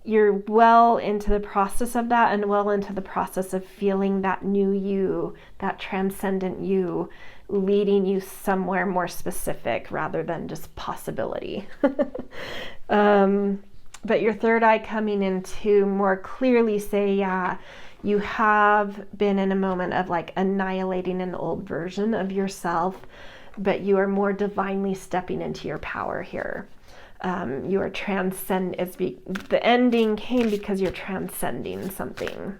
S1: you're well into the process of that, and well into the process of feeling that new you, that transcendent you, leading you somewhere more specific rather than just possibility. But your third eye coming in to more clearly say, yeah, you have been in a moment of like annihilating an old version of yourself, but you are more divinely stepping into your power here. You are the ending came because you're transcending something.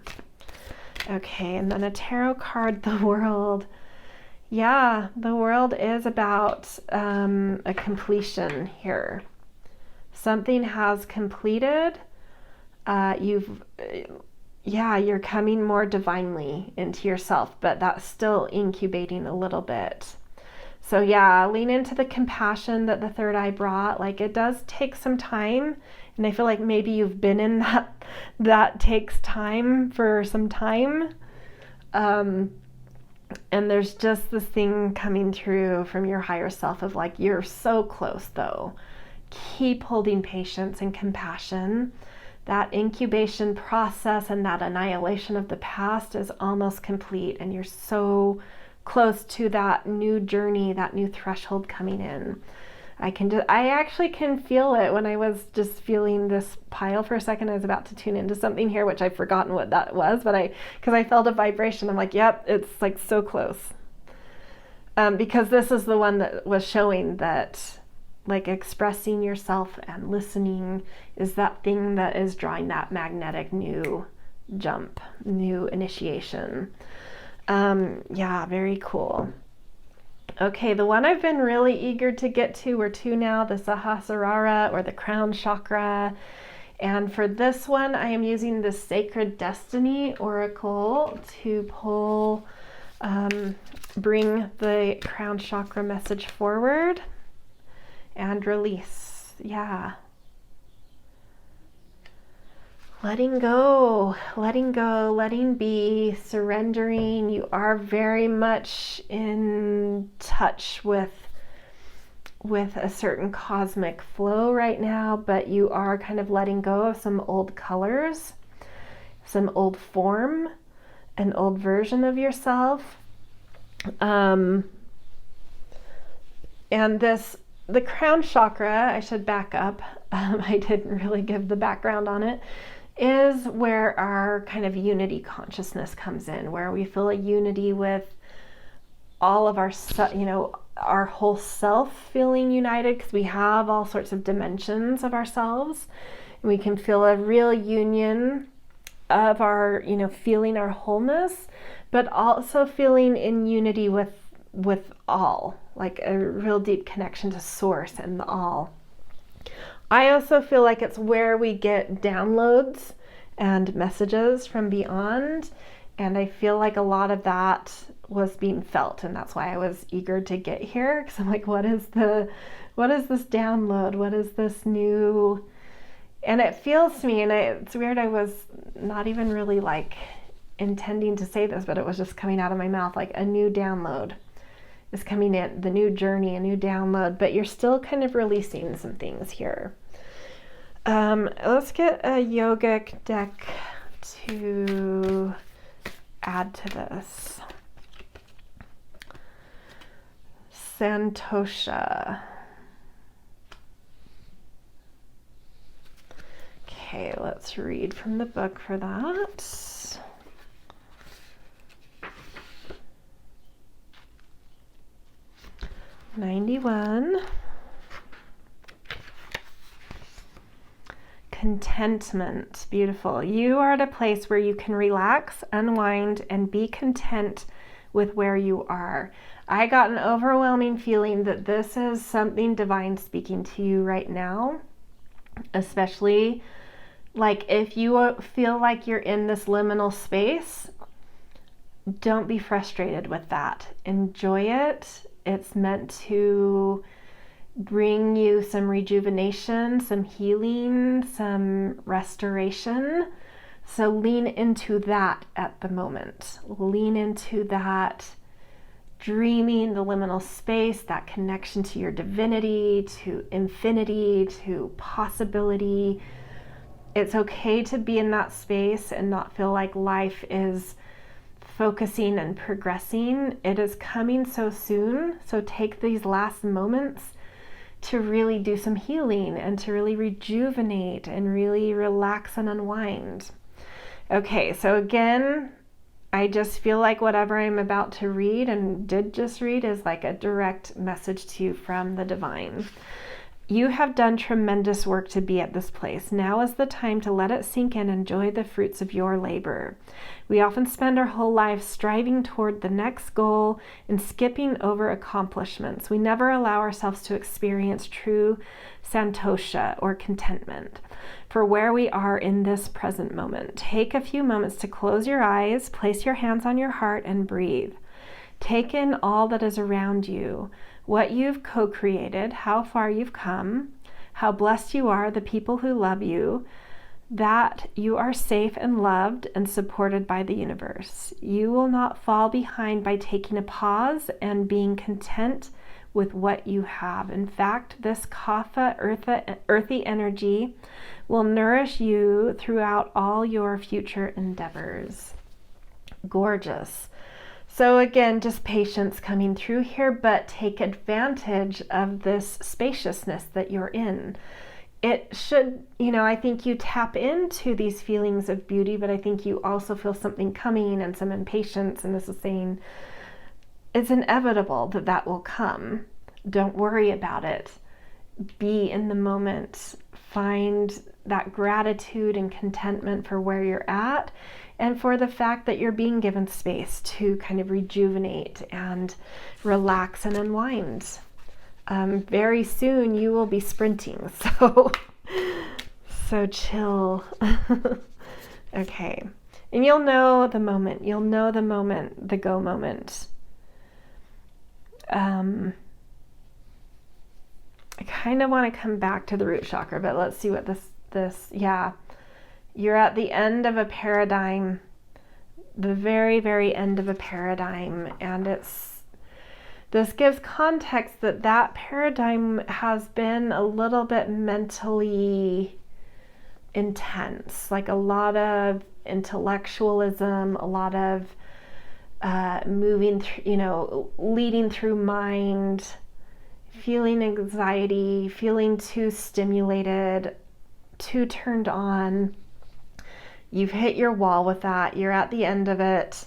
S1: Okay, and then a tarot card, the World. Yeah, the World is about a completion here. Something has completed. You're coming more divinely into yourself, but that's still incubating a little bit. So yeah, lean into the compassion that the third eye brought. Like, it does take some time, and I feel like maybe you've been in that takes time for some time. And there's just this thing coming through from your higher self of like, you're so close though. Keep holding patience and compassion. That incubation process and that annihilation of the past is almost complete, and you're so close to that new journey, that new threshold coming in. I actually can feel it. When I was just feeling this pile for a second, I was about to tune into something here, which I've forgotten what that was, but because I felt a vibration, I'm like, yep, it's like so close. Because this is the one that was showing that like expressing yourself and listening is that thing that is drawing that magnetic new jump, new initiation. Yeah, very cool. Okay, the one I've been really eager to get to, we're two now, the Sahasrara, or the crown chakra. And for this one, I am using the Sacred Destiny Oracle to pull, bring the crown chakra message forward and release. Yeah. letting go, letting be, surrendering. You are very much in touch with a certain cosmic flow right now, but you are kind of letting go of some old colors, some old form, an old version of yourself. And the crown chakra, I should back up, I didn't really give the background on it, is where our kind of unity consciousness comes in, where we feel a unity with all of our, our whole self feeling united, because we have all sorts of dimensions of ourselves. And we can feel a real union of our, feeling our wholeness, but also feeling in unity with all, like a real deep connection to source and the all. I also feel like it's where we get downloads and messages from beyond, and I feel like a lot of that was being felt, and that's why I was eager to get here, because I'm like, what is this download? What is this new? And it feels to me, and it's weird, I was not even really like intending to say this, but it was just coming out of my mouth, like a new download is coming in, the new journey, a new download, but you're still kind of releasing some things here. Let's get a yogic deck to add to this. Santosha. Okay, let's read from the book for that. 91. Contentment. Beautiful. You are at a place where you can relax, unwind, and be content with where you are. I got an overwhelming feeling that this is something divine speaking to you right now, especially like if you feel like you're in this liminal space, don't be frustrated with that. Enjoy it. It's meant to bring you some rejuvenation, some healing, some restoration. So lean into that at the moment. Lean into that dreaming, the liminal space, that connection to your divinity, to infinity, to possibility. It's okay to be in that space and not feel like life is focusing and progressing. It is coming so soon. So take these last moments to really do some healing and to really rejuvenate and really relax and unwind. Okay, so again, I just feel like whatever I'm about to read and did just read is like a direct message to you from the divine. You have done tremendous work to be at this place. Now is the time to let it sink in and enjoy the fruits of your labor. We often spend our whole lives striving toward the next goal and skipping over accomplishments. We never allow ourselves to experience true santosha or contentment for where we are in this present moment. Take a few moments to close your eyes, place your hands on your heart, and breathe. Take in all that is around you, what you've co-created, how far you've come, how blessed you are, the people who love you, that you are safe and loved and supported by the universe. You will not fall behind by taking a pause and being content with what you have. In fact, this kapha, earthy energy will nourish you throughout all your future endeavors. Gorgeous. So again, just patience coming through here, but take advantage of this spaciousness that you're in. It should, I think you tap into these feelings of beauty, but I think you also feel something coming and some impatience. And this is saying it's inevitable that that will come. Don't worry about it. Be in the moment. Find that gratitude and contentment for where you're at and for the fact that you're being given space to kind of rejuvenate and relax and unwind. Very soon you will be sprinting, so chill. Okay, and you'll know the moment, the go moment. I kind of want to come back to the root chakra, but let's see what this, You're at the end of a paradigm, the very, very end of a paradigm, and this gives context that that paradigm has been a little bit mentally intense, like a lot of intellectualism, a lot of moving through, leading through mind, feeling anxiety, feeling too stimulated, too turned on. You've hit your wall with that. You're at the end of it.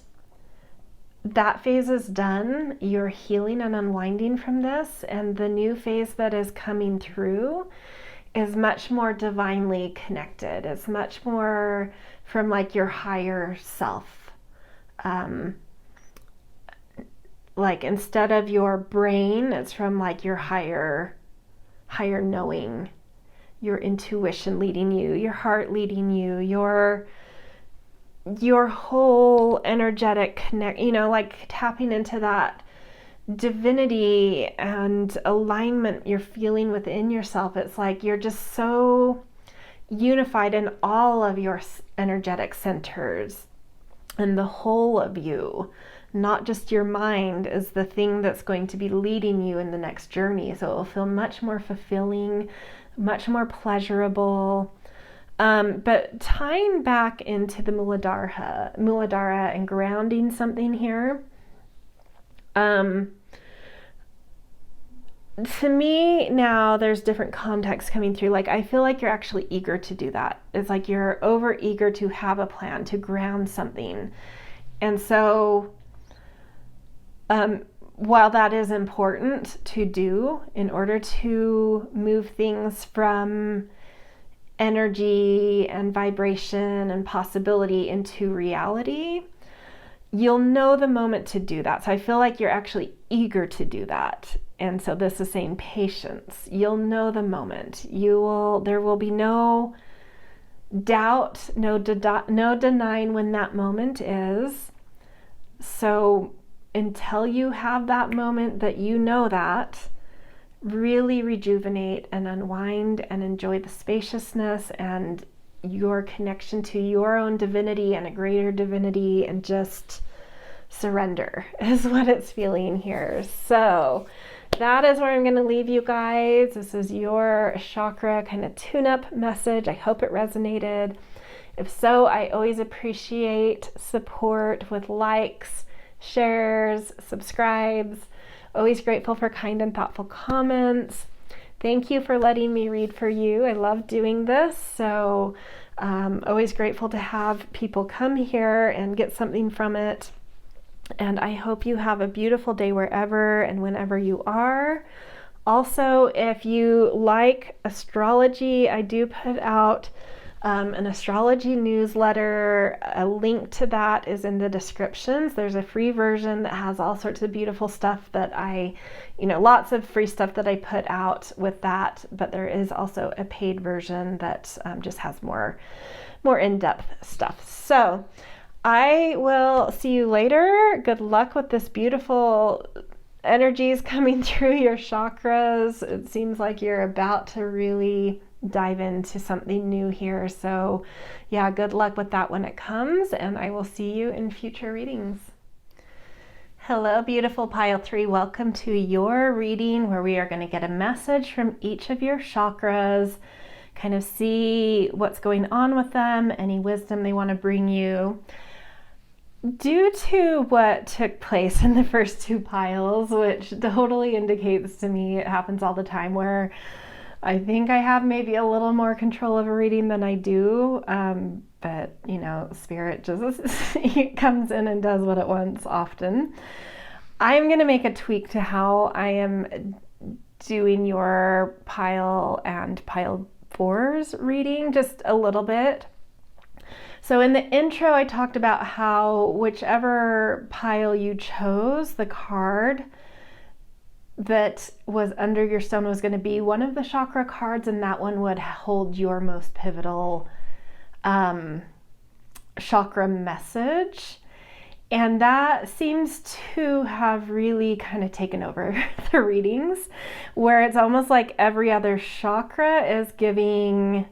S1: That phase is done. You're healing and unwinding from this, and the new phase that is coming through is much more divinely connected. It's much more from like your higher self. Like instead of your brain, it's from like your higher knowing, your intuition leading you, your heart leading you, your whole energetic connect, like tapping into that divinity and alignment you're feeling within yourself. It's like you're just so unified in all of your energetic centers, and the whole of you, not just your mind, is the thing that's going to be leading you in the next journey. So it will feel much more fulfilling, much more pleasurable. But tying back into the Muladhara and grounding something here, to me now there's different contexts coming through. Like I feel like you're actually eager to do that. It's like you're over eager to have a plan, to ground something. And so while that is important to do in order to move things from energy and vibration and possibility into reality, you'll know the moment to do that. So I feel like you're actually eager to do that. And so this is saying patience. You'll know the moment. There will be no doubt, no denying when that moment is. So until you have that moment that you know that, really rejuvenate and unwind and enjoy the spaciousness and your connection to your own divinity and a greater divinity, and just surrender is what it's feeling here. So that is where I'm going to leave you guys. This is your chakra kind of tune-up message. I hope it resonated. If so, I always appreciate support with likes, shares, subscribes. Always grateful for kind and thoughtful comments. Thank you for letting me read for you. I love doing this, so always grateful to have people come here and get something from it. And I hope you have a beautiful day wherever and whenever you are. Also, if you like astrology, I do put out an astrology newsletter. A link to that is in the descriptions. There's a free version that has all sorts of beautiful stuff that lots of free stuff that I put out with that, but there is also a paid version that just has more in-depth stuff. So I will see you later. Good luck with this beautiful energies coming through your chakras. It seems like you're about to really dive into something new here. So yeah, good luck with that when it comes, and I will see you in future readings. Hello, beautiful pile 3. Welcome to your reading where we are going to get a message from each of your chakras, kind of see what's going on with them, any wisdom they want to bring you. Due to what took place in the first 2 piles, which totally indicates to me it happens all the time, where I think I have maybe a little more control of a reading than I do, but Spirit just comes in and does what it wants often. I'm going to make a tweak to how I am doing your pile and pile 4's reading, just a little bit. So in the intro, I talked about how whichever pile you chose, the card that was under your stone was going to be one of the chakra cards, and that one would hold your most pivotal chakra message. And that seems to have really kind of taken over the readings, where it's almost like every other chakra is giving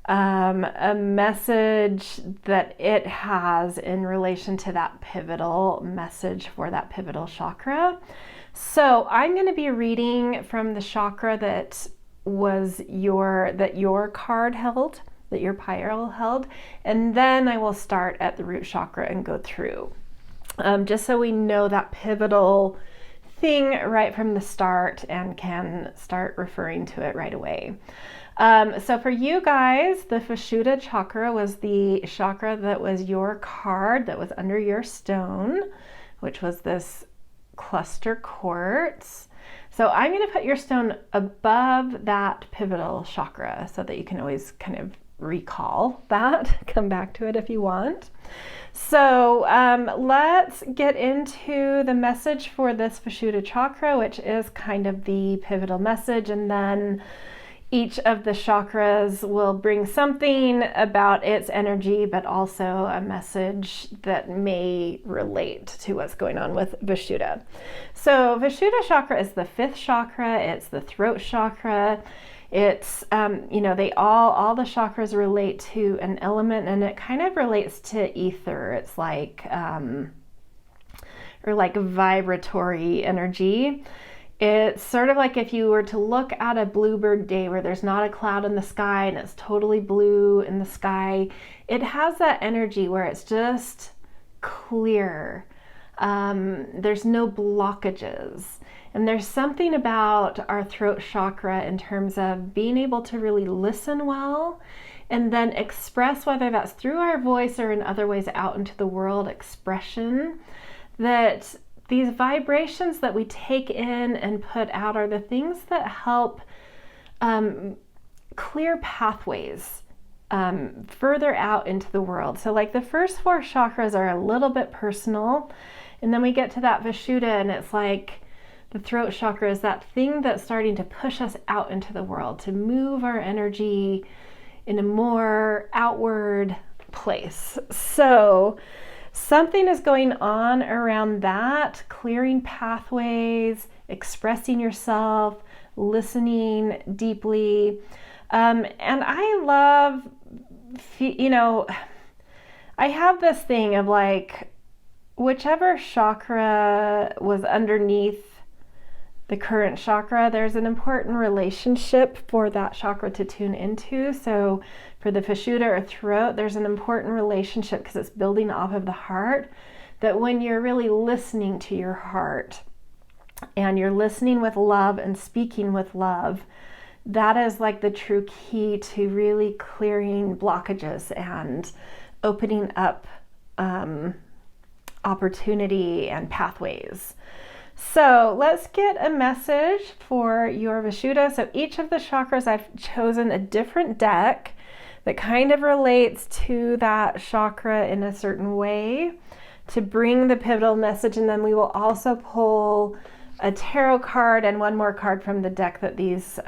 S1: a message that it has in relation to that pivotal message for that pivotal chakra. So I'm going to be reading from the chakra that your card held, that your pile held, and then I will start at the root chakra and go through, just so we know that pivotal thing right from the start and can start referring to it right away. So for you guys, the Vishuddha chakra was the chakra that was your card that was under your stone, which was this cluster quartz. So I'm going to put your stone above that pivotal chakra so that you can always kind of recall that, come back to it if you want. So let's get into the message for this Vishuddha chakra, which is kind of the pivotal message, and then each of the chakras will bring something about its energy, but also a message that may relate to what's going on with Vishuddha. So Vishuddha chakra is the fifth chakra. It's the throat chakra. It's, they all the chakras relate to an element, and it kind of relates to ether. It's like, or like vibratory energy. It's sort of like if you were to look at a bluebird day where there's not a cloud in the sky and it's totally blue in the sky. It has that energy where it's just clear. There's no blockages. And there's something about our throat chakra in terms of being able to really listen well and then express, whether that's through our voice or in other ways out into the world, expression, that these vibrations that we take in and put out are the things that help clear pathways further out into the world. So like the first four chakras are a little bit personal, and then we get to that Vishuddha, and it's like the throat chakra is that thing that's starting to push us out into the world, to move our energy in a more outward place. So something is going on around that, clearing pathways, expressing yourself, listening deeply. And I love, I have this thing of like, whichever chakra was underneath the current chakra, there's an important relationship for that chakra to tune into. So for the Vishuddha or throat, there's an important relationship because it's building off of the heart, that when you're really listening to your heart and you're listening with love and speaking with love, that is like the true key to really clearing blockages and opening up opportunity and pathways. So let's get a message for your Vishuddha. So each of the chakras, I've chosen a different deck that kind of relates to that chakra in a certain way to bring the pivotal message. And then we will also pull a tarot card and one more card from the deck that these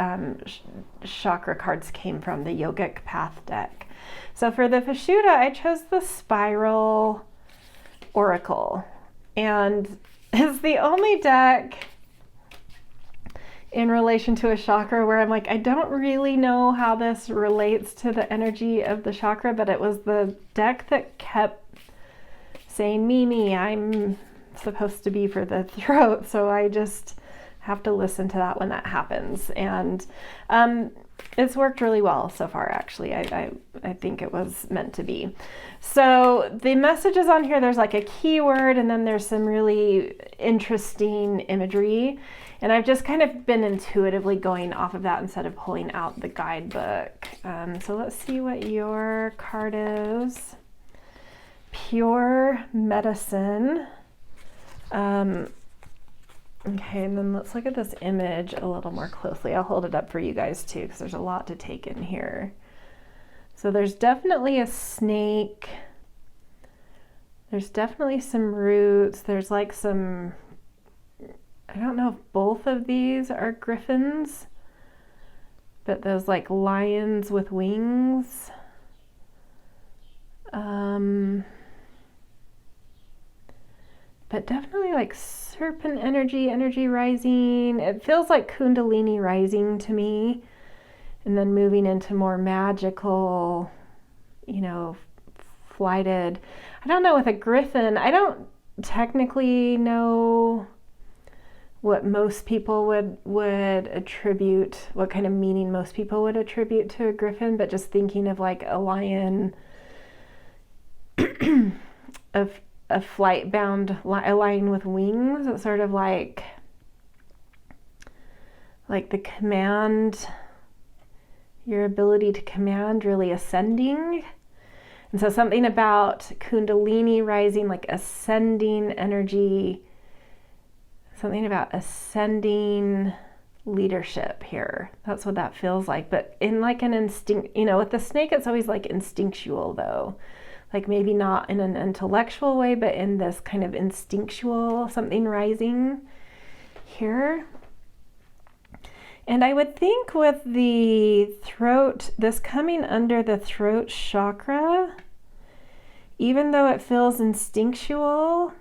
S1: chakra cards came from, the Yogic Path deck. So for the Vishuddha, I chose the Spiral Oracle. And it's the only deck in relation to a chakra where I'm like, I don't really know how this relates to the energy of the chakra, but it was the deck that kept saying, Mimi, I'm supposed to be for the throat. So I just have to listen to that when that happens. And it's worked really well so far, actually. I think it was meant to be. So the messages on here, there's like a keyword, and then there's some really interesting imagery. And I've just kind of been intuitively going off of that instead of pulling out the guidebook. So let's see what your card is. Pure Medicine. Okay, and then let's look at this image a little more closely. I'll hold it up for you guys too, because there's a lot to take in here. So there's definitely a snake. There's definitely some roots. There's like some, I don't know if both of these are griffins, but those like lions with wings. But definitely like serpent energy rising. It feels like Kundalini rising to me. and then moving into more magical, you know, flighted. I don't know with a griffin, I don't technically know what most people would attribute, what kind of meaning most people would attribute to a griffin, but just thinking of like a lion, of a flight bound, a lion with wings. It's sort of like the command, your ability to command really ascending. And so something about Kundalini rising, like ascending energy, something about ascending leadership here. That's what that feels like. But in like an instinct, you know, with the snake, it's always like instinctual though. Like maybe not in an intellectual way, but in this kind of instinctual, something rising here. And I would think with the throat, this coming under the throat chakra, even though it feels instinctual,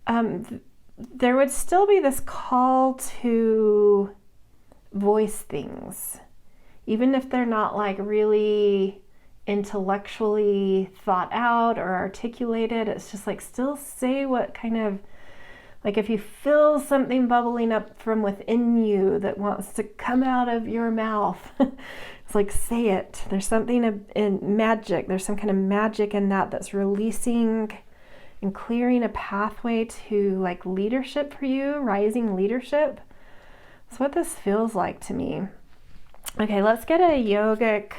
S1: there would still be this call to voice things, even if they're not like really intellectually thought out or articulated. It's just like still say what kind of, like if you feel something bubbling up from within you that wants to come out of your mouth, it's like say it. There's something in magic. There's some kind of magic in that that's releasing and clearing a pathway to like leadership for you, rising leadership. That's what this feels like to me. Okay, let's get a Yogic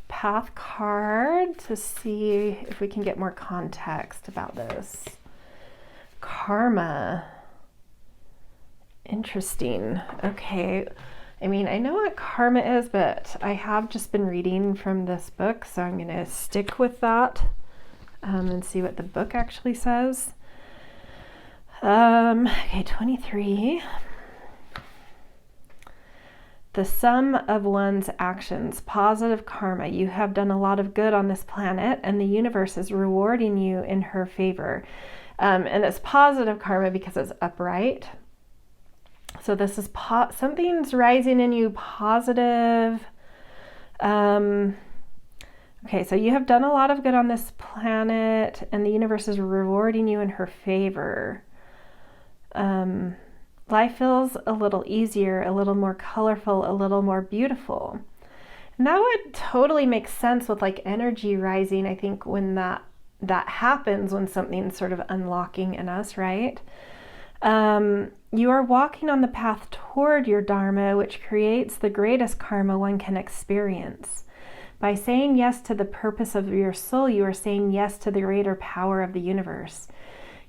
S1: Path card to see if we can get more context about this. Karma. Interesting. Okay. I mean, I know what karma is, but I have just been reading from this book, so I'm going to stick with that and see what the book actually says. Okay, 23. The sum of one's actions, positive karma. You have done a lot of good on this planet, and the universe is rewarding you in her favor. And it's positive karma because it's upright. So this is something's rising in you, positive. Okay, so you have done a lot of good on this planet, and the universe is rewarding you in her favor. Life feels a little easier, a little more colorful, a little more beautiful. And that would totally make sense with like energy rising, I think, when that happens, when something's sort of unlocking in us, right? You are walking on the path toward your dharma, which creates the greatest karma one can experience. By saying yes to the purpose of your soul, you are saying yes to the greater power of the universe.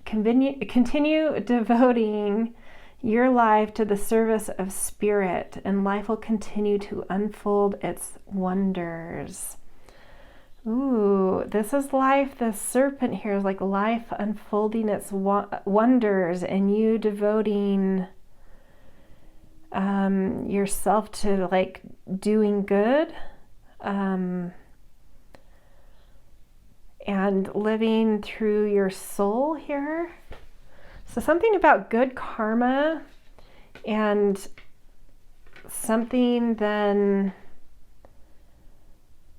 S1: Continue devoting your life to the service of spirit, and life will continue to unfold its wonders. Ooh, this is life. The serpent here is like life unfolding its wonders, and you devoting yourself to like doing good and living through your soul here. So something about good karma and something then,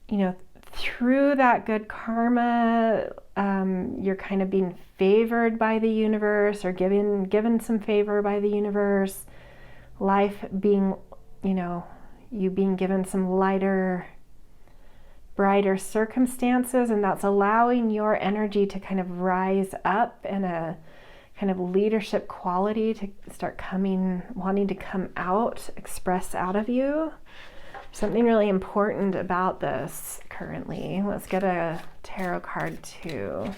S1: you know, through that good karma, you're kind of being favored by the universe, or given some favor by the universe. Life being, you know, you being given some lighter, brighter circumstances, and that's allowing your energy to kind of rise up in a kind of leadership quality to start wanting to come out, express out of you. Something really important about this currently. Let's get a tarot card too.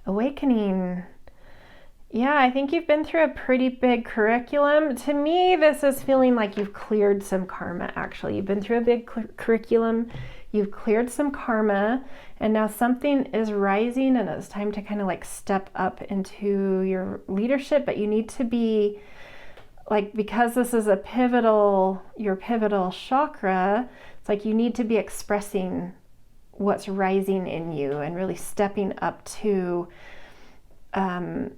S1: Awakening. Yeah, I think you've been through a pretty big curriculum. To me, this is feeling like you've cleared some karma, actually. You've been through a big curriculum. You've cleared some karma, and now something is rising, and it's time to kind of like step up into your leadership, but you need to be like, because this is your pivotal chakra, it's like you need to be expressing what's rising in you and really stepping up to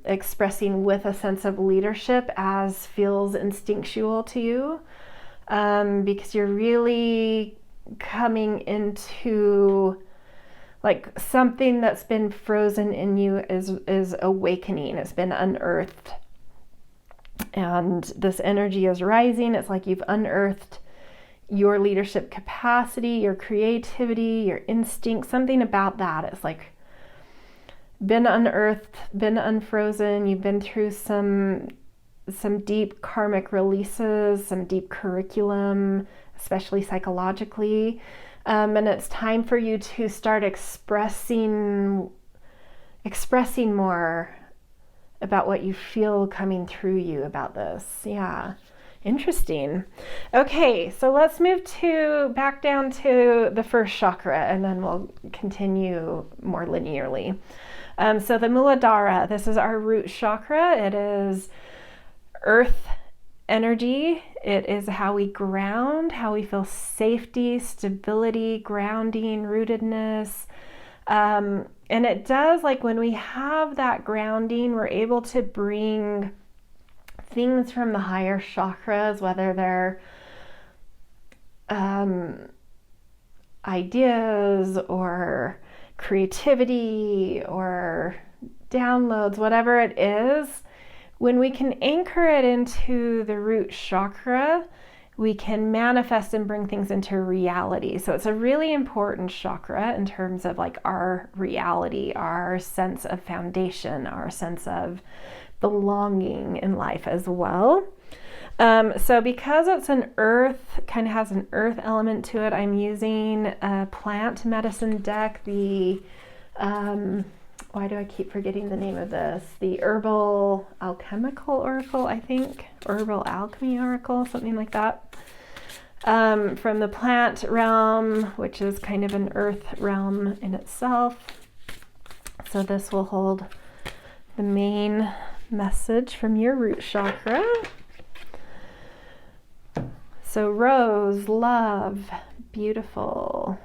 S1: expressing with a sense of leadership as feels instinctual to you. because you're really coming into like something that's been frozen in you is awakening. It's been unearthed. And this energy is rising. It's like you've unearthed your leadership capacity, your creativity, your instinct, something about that. It's like been unearthed, been unfrozen. You've been through some deep karmic releases, some deep curriculum, especially psychologically. And it's time for you to start expressing more about what you feel coming through you about this. Yeah, interesting. Okay, so let's move back down to the first chakra, and then we'll continue more linearly. So the Muladhara, this is our root chakra. It is earth energy. It is how we ground, how we feel safety, stability, grounding, rootedness. And it does, like when we have that grounding, we're able to bring things from the higher chakras, whether they're ideas or creativity or downloads, whatever it is. When we can anchor it into the root chakra, we can manifest and bring things into reality. So it's a really important chakra in terms of like our reality, our sense of foundation, our sense of belonging in life as well. So because it's an earth, kind of has an earth element to it, I'm using a plant medicine deck, why do I keep forgetting the name of this? The Herbal Alchemical Oracle, I think. Herbal Alchemy Oracle, something like that. From the plant realm, which is kind of an earth realm in itself. So this will hold the main message from your root chakra. So rose, love, beautiful.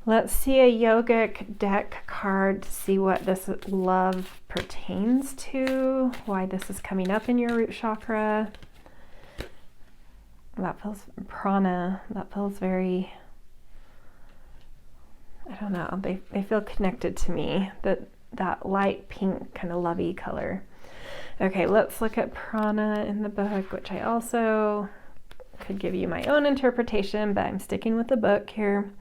S1: Let's see a yogic deck card to see what this love pertains to, why this is coming up in your root chakra. That feels prana. That feels very, I don't know, they feel connected to me, that light pink kind of lovey color. Okay, let's look at prana in the book, which I also could give you my own interpretation, but I'm sticking with the book here.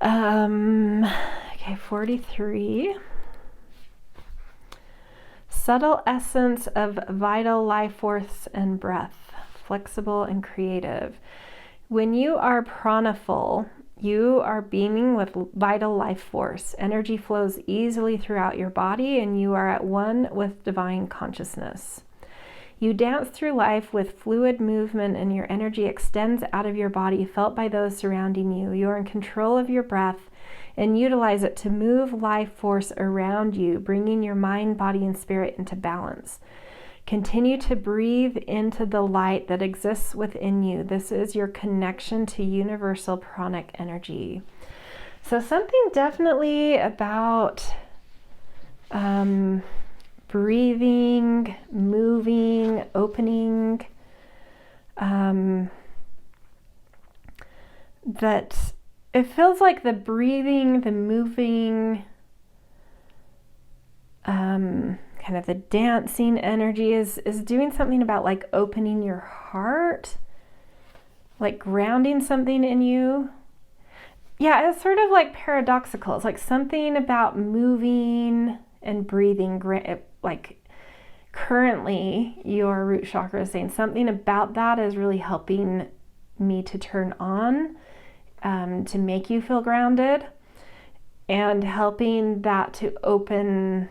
S1: Okay, 43. Subtle essence of vital life force and breath, flexible and creative. When you are pranaful, you are beaming with vital life force. Energy flows easily throughout your body, and you are at one with divine consciousness. You dance through life with fluid movement, and your energy extends out of your body, felt by those surrounding you. You are in control of your breath and utilize it to move life force around you, bringing your mind, body, and spirit into balance. Continue to breathe into the light that exists within you. This is your connection to universal pranic energy. So something definitely about breathing, moving, opening, that it feels like the breathing, the moving, kind of the dancing energy is doing something about like opening your heart, like grounding something in you. Yeah, it's sort of like paradoxical. It's like something about moving and breathing, like currently your root chakra is saying something about that is really helping me to turn on, to make you feel grounded, and helping that to open.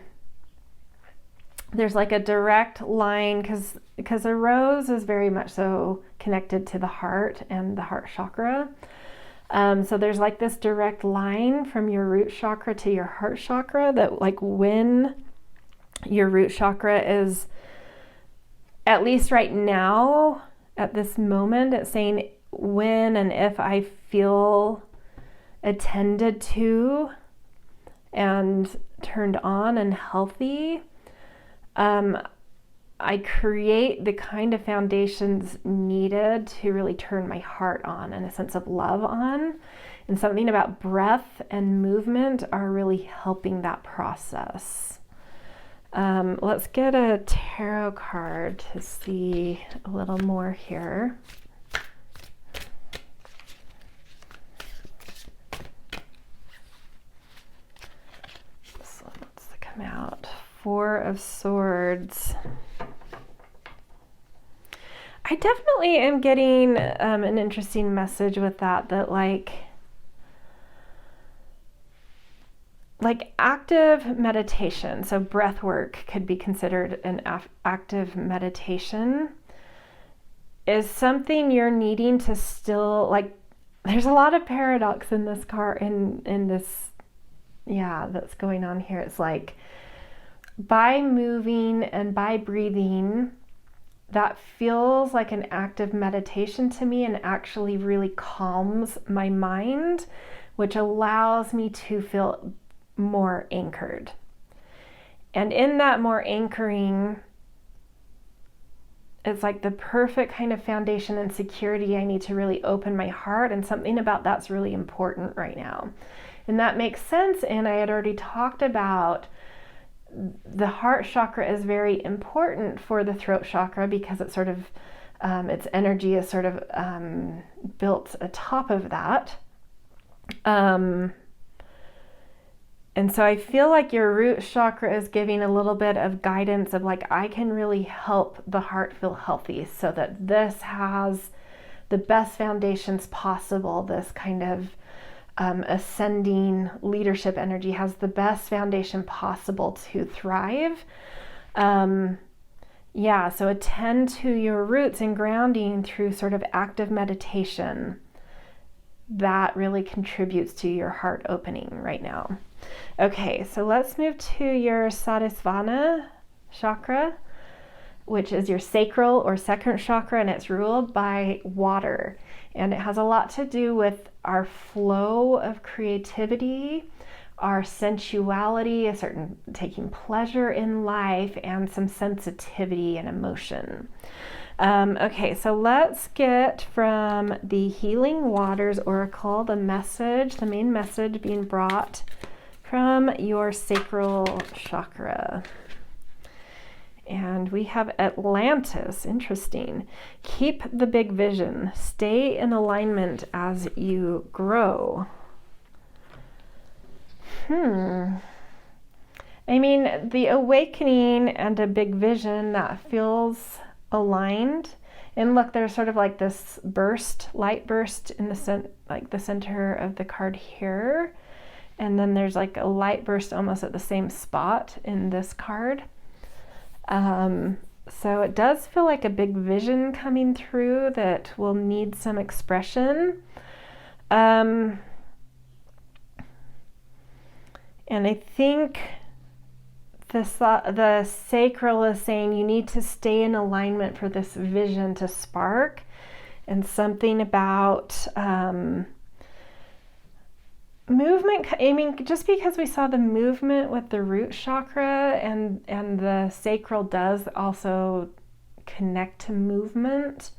S1: There's like a direct line, because a rose is very much so connected to the heart and the heart chakra. So there's like this direct line from your root chakra to your heart chakra, that like when your root chakra is, at least right now, at this moment, it's saying when and if I feel attended to and turned on and healthy, I create the kind of foundations needed to really turn my heart on and a sense of love on. And something about breath and movement are really helping that process. Let's get a tarot card to see a little more here. So let's come out. Four of Swords. I definitely am getting an interesting message with that like active meditation. So breath work could be considered an active meditation, is something you're needing to still, like, there's a lot of paradox in this card, in this, yeah, that's going on here. It's like, by moving and by breathing, that feels like an active meditation to me and actually really calms my mind, which allows me to feel more anchored. And in that more anchoring, it's like the perfect kind of foundation and security. I need to really open my heart, and something about that's really important right now. And that makes sense. And I had already talked about the heart chakra is very important for the throat chakra because it's sort of, its energy is sort of built atop of that. And so I feel like your root chakra is giving a little bit of guidance of like, I can really help the heart feel healthy so that this has the best foundations possible. This kind of ascending leadership energy has the best foundation possible to thrive. Yeah, so attend to your roots and grounding through sort of active meditation. That really contributes to your heart opening right now. Okay, so let's move to your Sadhisvana chakra, which is your sacral or second chakra, and it's ruled by water. And it has a lot to do with our flow of creativity, our sensuality, a certain taking pleasure in life, and some sensitivity and emotion. Okay, so let's get from the Healing Waters Oracle the main message being brought from your sacral chakra. And we have Atlantis. Interesting. Keep the big vision. Stay in alignment as you grow. I mean, the awakening and a big vision, that feels aligned. And look, there's sort of like this light burst in the center of the card here. And then there's like a light burst almost at the same spot in this card. So it does feel like a big vision coming through that will need some expression. And I think the sacral is saying you need to stay in alignment for this vision to spark, and something about movement. I mean, just because we saw the movement with the root chakra, and the sacral does also connect to movement,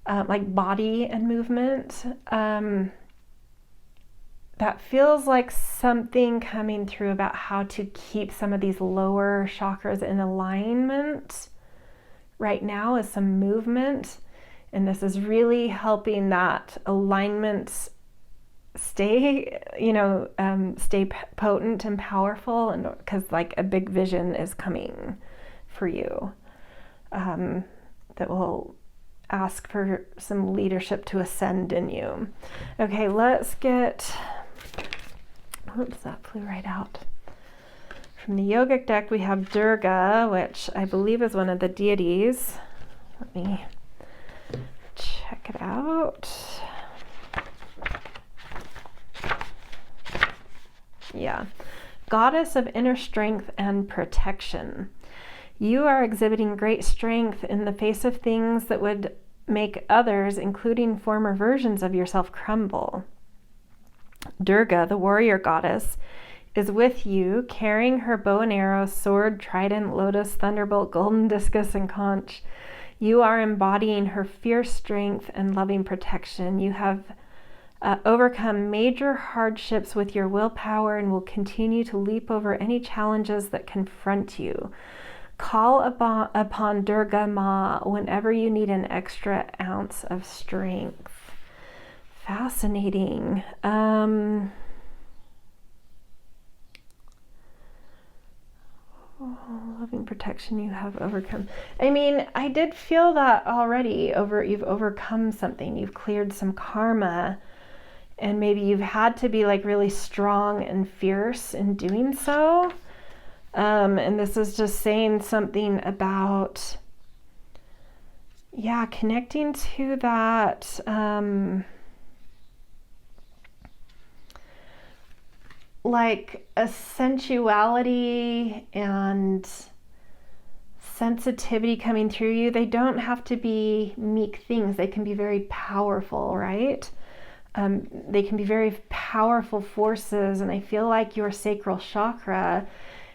S1: like body and movement. That feels like something coming through about how to keep some of these lower chakras in alignment right now is some movement. And this is really helping that alignment stay potent and powerful, and because like a big vision is coming for you, that will ask for some leadership to ascend in you. Okay, let's get, oops, that flew right out. From the yogic deck, we have Durga, which I believe is one of the deities. Let me check it out. Yeah, goddess of inner strength and protection. You are exhibiting great strength in the face of things that would make others, including former versions of yourself, crumble. Durga, the warrior goddess, is with you, carrying her bow and arrow, sword, trident, lotus, thunderbolt, golden discus, and conch. You are embodying her fierce strength and loving protection. You have overcome major hardships with your willpower and will continue to leap over any challenges that confront you. Call upon Durga Ma whenever you need an extra ounce of strength. Fascinating. Loving protection, you have overcome. I mean, I did feel that already. You've overcome something. You've cleared some karma. And maybe you've had to be like really strong and fierce in doing so. And this is just saying something about, yeah, connecting to that, like a sensuality and sensitivity coming through you. They don't have to be meek things. They can be very powerful, right? They can be very powerful forces, and I feel like your sacral chakra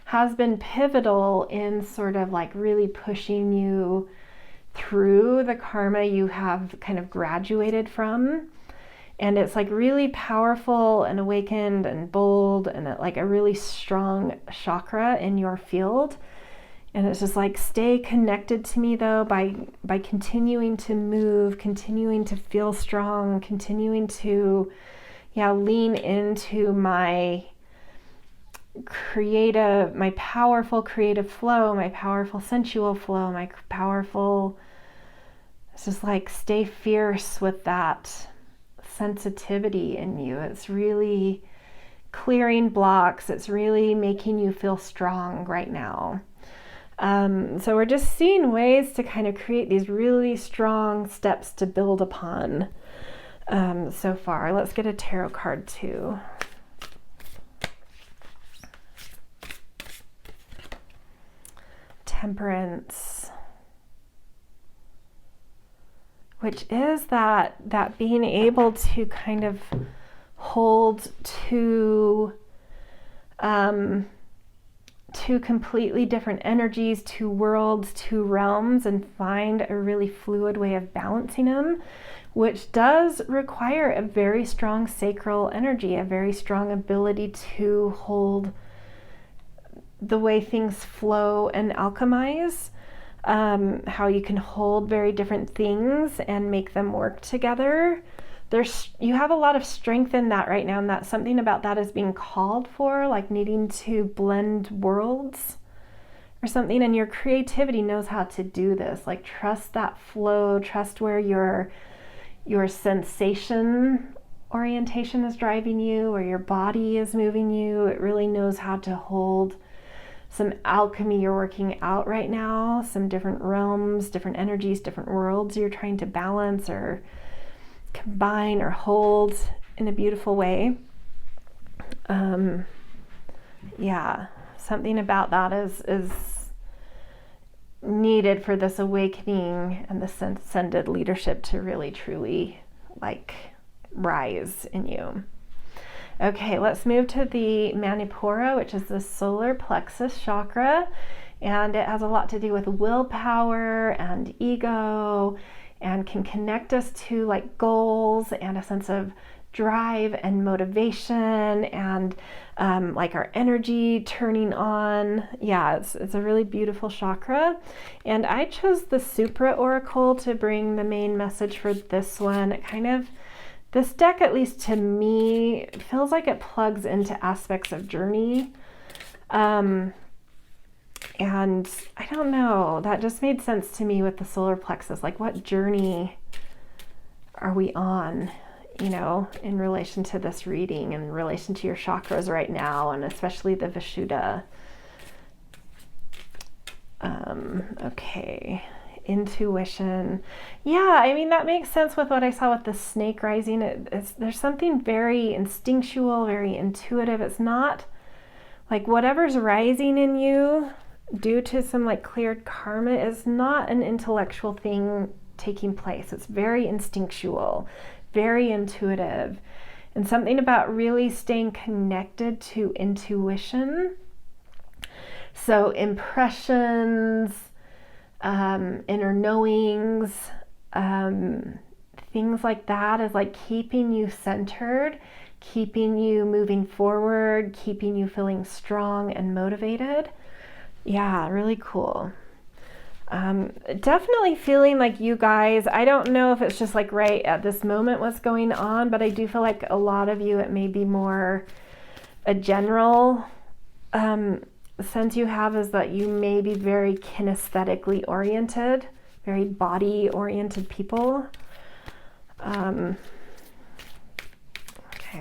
S1: has been pivotal in sort of like really pushing you through the karma you have kind of graduated from. And it's like really powerful and awakened and bold and like a really strong chakra in your field. And it's just like, stay connected to me though by continuing to move, continuing to feel strong, continuing to, lean into my creative, my powerful creative flow, my powerful sensual flow, my powerful, it's just like, stay fierce with that sensitivity in you. It's really clearing blocks. It's really making you feel strong right now. So we're just seeing ways to kind of create these really strong steps to build upon so far. Let's get a tarot card too. Temperance, which is that being able to kind of hold two completely different energies, two worlds, two realms, and find a really fluid way of balancing them, which does require a very strong sacral energy, a very strong ability to hold the way things flow and alchemize, how you can hold very different things and make them work together. You have a lot of strength in that right now, and that's something about that is being called for, like needing to blend worlds or something, and your creativity knows how to do this. Like, trust that flow, trust where your sensation orientation is driving you, or your body is moving you. It really knows how to hold some alchemy you're working out right now, some different realms, different energies, different worlds you're trying to balance or combine or hold in a beautiful way. Something about that is needed for this awakening and this ascended leadership to really truly like rise in you. Okay, let's move to the Manipura, which is the solar plexus chakra, and it has a lot to do with willpower and ego, and can connect us to like goals and a sense of drive and motivation and like our energy turning on. It's a really beautiful chakra, and I chose the Supra Oracle to bring the main message for this one. It kind of, this deck, at least to me, feels like it plugs into aspects of journey. And I don't know, that just made sense to me with the solar plexus. Like, what journey are we on, in relation to this reading, in relation to your chakras right now, and especially the Vishuddha. Okay, intuition. That makes sense with what I saw with the snake rising. There's something very instinctual, very intuitive. It's not like whatever's rising in you due to some like cleared karma is not an intellectual thing taking place. It's very instinctual, very intuitive. and something about really staying connected to intuition. So impressions, inner knowings, things like that is like keeping you centered, keeping you moving forward, keeping you feeling strong and motivated. Yeah, really cool. Definitely feeling like you guys, I don't know if it's just like right at this moment what's going on, but I do feel like a lot of you, it may be more a general sense you have is that you may be very kinesthetically oriented, very body oriented people. Okay,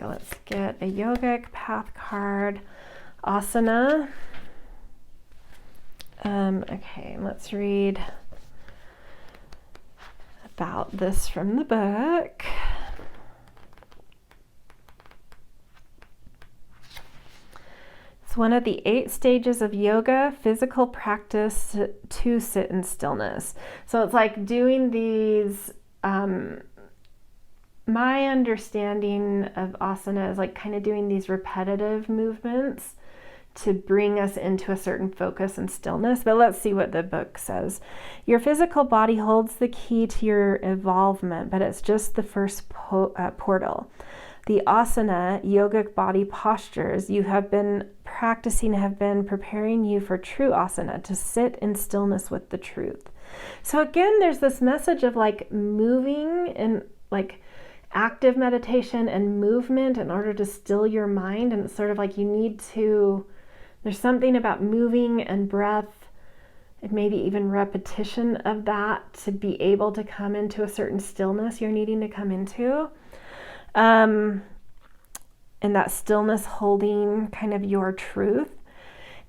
S1: let's get a Yogic Path card. Asana. Okay, let's read about this from the book. It's one of the 8 stages of yoga, physical practice to sit in stillness. So it's like doing these, my understanding of asana is like kind of doing these repetitive movements to bring us into a certain focus and stillness. But let's see what the book says. Your physical body holds the key to your evolvement, but it's just the first portal. The asana, yogic body postures you have been practicing have been preparing you for true asana, to sit in stillness with the truth. So again, there's this message of like moving and like active meditation and movement in order to still your mind. And it's sort of like you need to, there's something about moving and breath and maybe even repetition of that to be able to come into a certain stillness you're needing to come into. And that stillness holding kind of your truth.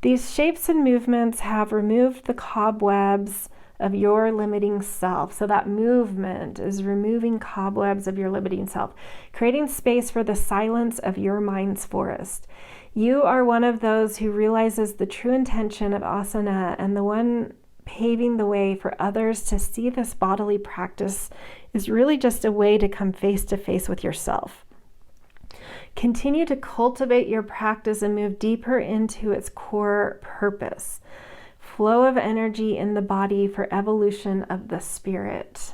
S1: These shapes and movements have removed the cobwebs of your limiting self. So that movement is removing cobwebs of your limiting self, creating space for the silence of your mind's forest. You are one of those who realizes the true intention of asana and the one paving the way for others to see this bodily practice is really just a way to come face to face with yourself. Continue to cultivate your practice and move deeper into its core purpose. Flow of energy in the body for evolution of the spirit.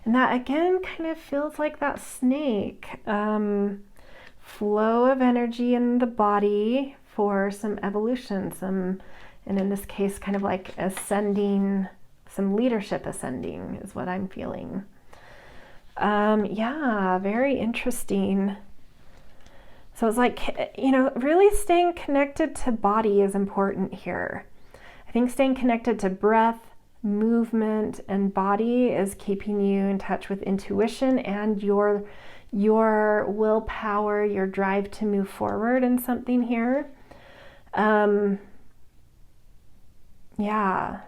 S1: And that again kind of feels like that snake. Flow of energy in the body for some evolution, and in this case, kind of like ascending, some leadership ascending is what I'm feeling. Yeah, very interesting. So it's like, really staying connected to body is important here. I think staying connected to breath, movement, and body is keeping you in touch with intuition and your willpower, your drive to move forward in something here. Yeah.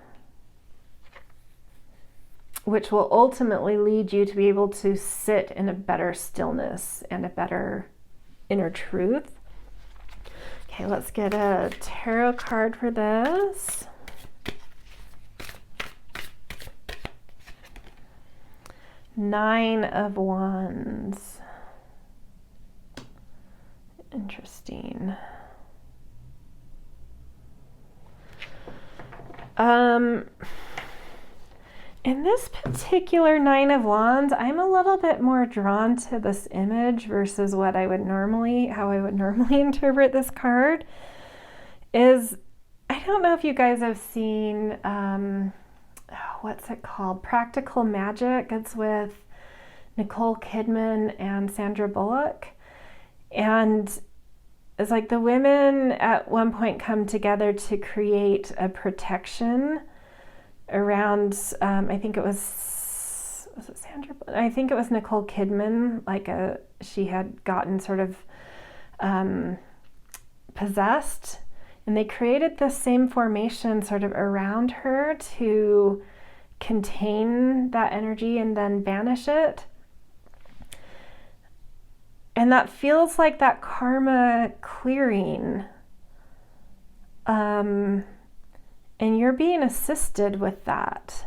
S1: Which will ultimately lead you to be able to sit in a better stillness and a better inner truth. Okay, let's get a tarot card for this. Nine of Wands. Interesting. In this particular Nine of Wands, I'm a little bit more drawn to this image versus how I would normally interpret this card. I don't know if you guys have seen, what's it called? Practical Magic. It's with Nicole Kidman and Sandra Bullock. And it's like the women at one point come together to create a protection around, I think it was it Sandra? I think it was Nicole Kidman, she had gotten sort of possessed, and they created the same formation sort of around her to contain that energy and then banish it. And that feels like that karma clearing. And you're being assisted with that.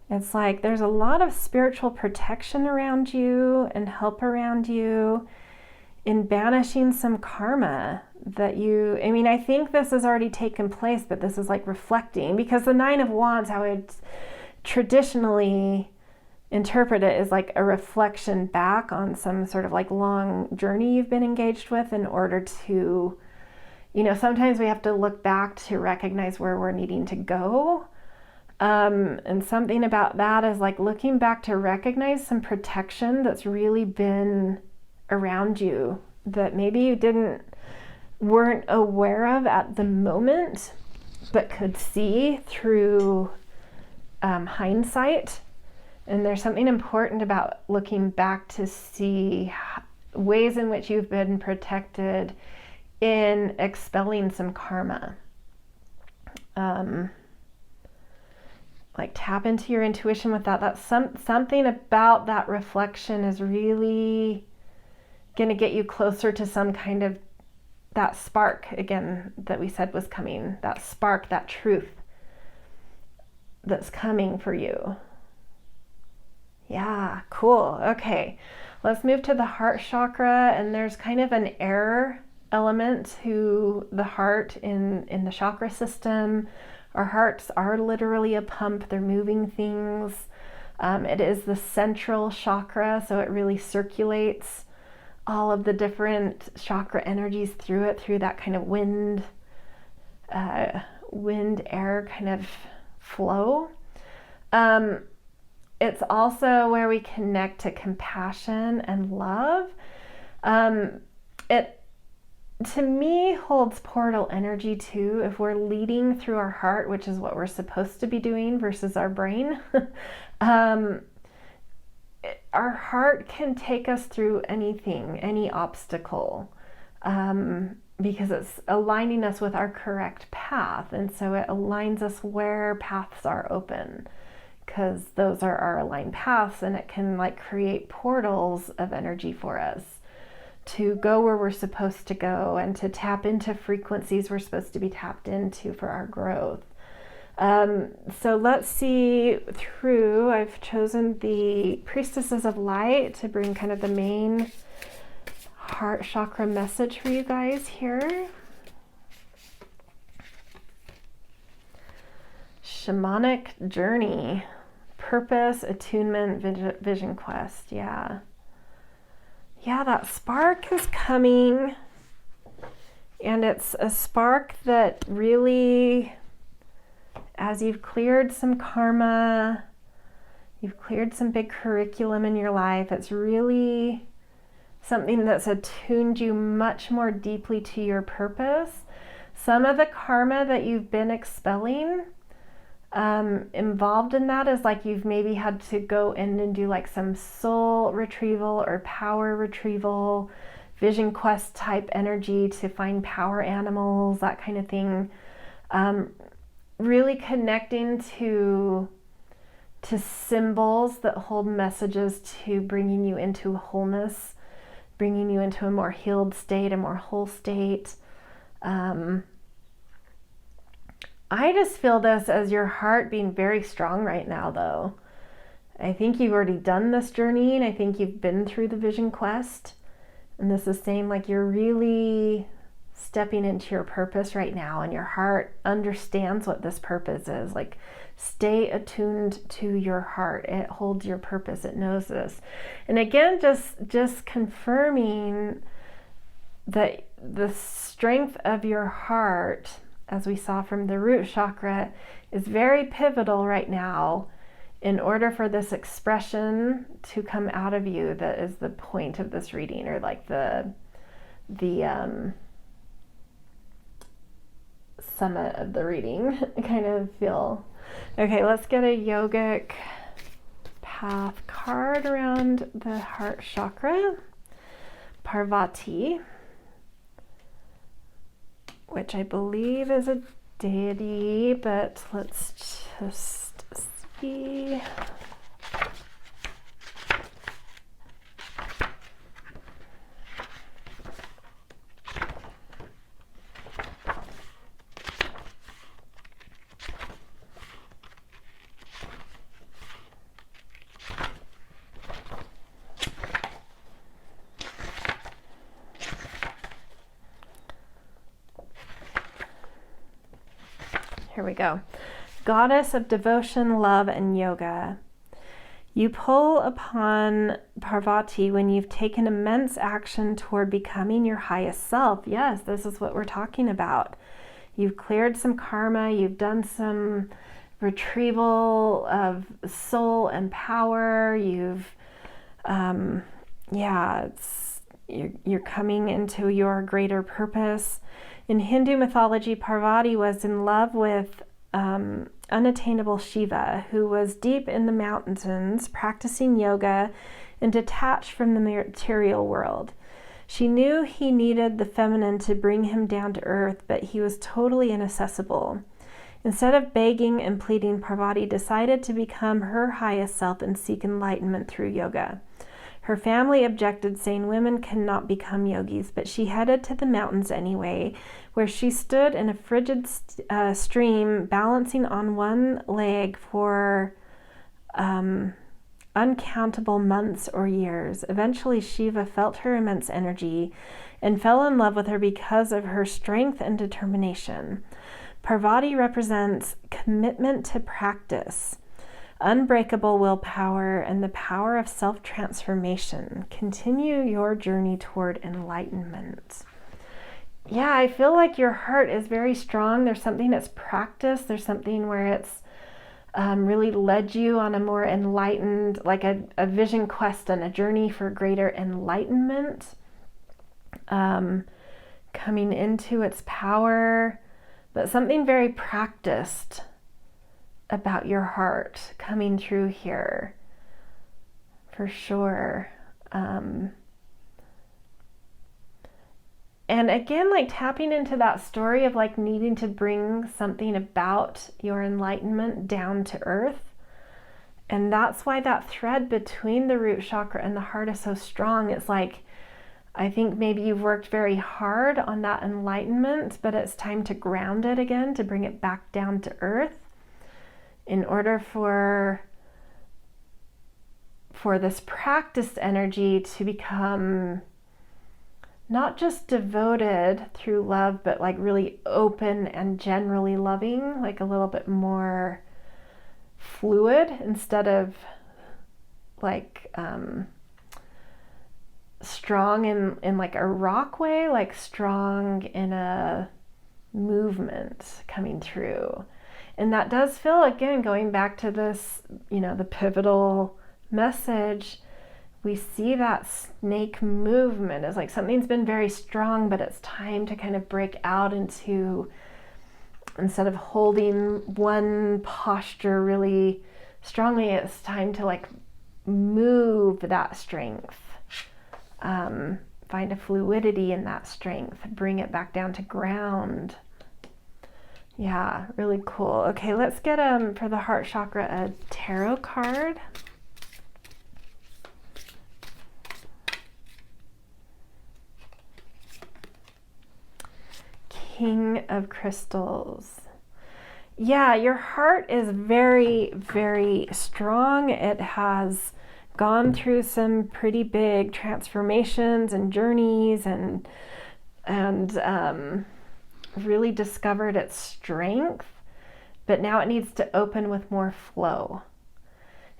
S1: It's like there's a lot of spiritual protection around you and help around you. in banishing some karma that you, I mean, I think this has already taken place, but this is like reflecting, because the Nine of Wands, how it's traditionally interpret it as like a reflection back on some sort of like long journey you've been engaged with in order to, you know, sometimes we have to look back to recognize where we're needing to go. And something about that is like looking back to recognize some protection that's really been around you that maybe you weren't aware of at the moment, but could see through hindsight. And there's something important about looking back to see ways in which you've been protected in expelling some karma. Like tap into your intuition with that. That's something about that reflection is really going to get you closer to some kind of that spark again that we said was coming. That spark, that truth that's coming for you. Yeah, cool. Okay, let's move to the heart chakra, and there's kind of an air element to the heart in the chakra system. Our hearts are literally a pump. They're moving things. It is the central chakra, so it really circulates all of the different chakra energies through it, through that kind of wind air kind of flow. It's also where we connect to compassion and love. It to me holds portal energy too. If we're leading through our heart, which is what we're supposed to be doing versus our brain, our heart can take us through anything, any obstacle, because it's aligning us with our correct path. And so it aligns us where paths are open, because those are our aligned paths, and it can like create portals of energy for us to go where we're supposed to go and to tap into frequencies we're supposed to be tapped into for our growth. So let's see through, I've chosen the Priestesses of Light to bring kind of the main heart chakra message for you guys here. Shamanic journey, purpose, attunement, vision quest. Yeah, that spark is coming, and it's a spark that really, as you've cleared some karma, you've cleared some big curriculum in your life, it's really something that's attuned you much more deeply to your purpose. Some of the karma that you've been expelling involved in that is like you've maybe had to go in and do like some soul retrieval or power retrieval, vision quest type energy to find power animals, that kind of thing. Really connecting to symbols that hold messages to bringing you into wholeness, bringing you into a more healed state, a more whole state. I just feel this as your heart being very strong right now, though. I think you've already done this journey, and I think you've been through the vision quest. And this is saying like you're really stepping into your purpose right now, and your heart understands what this purpose is. Like, stay attuned to your heart. It holds your purpose. It knows this. And again, just confirming that the strength of your heart, as we saw from the root chakra, is very pivotal right now in order for this expression to come out of you. That is the point of this reading, or like the summit of the reading. I kind of feel. Okay, let's get a Yogic Path card around the heart chakra. Parvati, which I believe is a deity, but let's just see. Here we go. Goddess of devotion, love, and yoga. You pull upon Parvati when you've taken immense action toward becoming your highest self. Yes, this is what we're talking about. You've cleared some karma, you've done some retrieval of soul and power, you've, you're coming into your greater purpose. In Hindu mythology, Parvati was in love with unattainable Shiva, who was deep in the mountains practicing yoga and detached from the material world. She knew he needed the feminine to bring him down to earth, but he was totally inaccessible. Instead of begging and pleading, Parvati decided to become her highest self and seek enlightenment through yoga. Her family objected, saying women cannot become yogis, but she headed to the mountains anyway, where she stood in a frigid stream, balancing on one leg for uncountable months or years. Eventually, Shiva felt her immense energy and fell in love with her because of her strength and determination. Parvati represents commitment to practice, unbreakable willpower, and the power of self-transformation. Continue your journey toward enlightenment. Yeah, I feel like your heart is very strong. There's something that's practiced. There's something where it's really led you on a more enlightened, like a vision quest and a journey for greater enlightenment, coming into its power, but something very practiced about your heart coming through here, for sure. And again, like tapping into that story of like needing to bring something about your enlightenment down to earth. And that's why that thread between the root chakra and the heart is so strong. It's like, I think maybe you've worked very hard on that enlightenment, but it's time to ground it again, to bring it back down to earth in order for this practiced energy to become not just devoted through love, but like really open and generally loving, like a little bit more fluid instead of like strong in like a rock way, like strong in a movement coming through. And that does feel, again, going back to this, the pivotal message, we see that snake movement as like something's been very strong, but it's time to kind of break out into, instead of holding one posture really strongly, it's time to like move that strength, find a fluidity in that strength, bring it back down to ground. Yeah, really cool. Okay, let's get for the heart chakra a tarot card. King of Crystals. Yeah, your heart is very, very strong. It has gone through some pretty big transformations and journeys and really discovered its strength, but now it needs to open with more flow.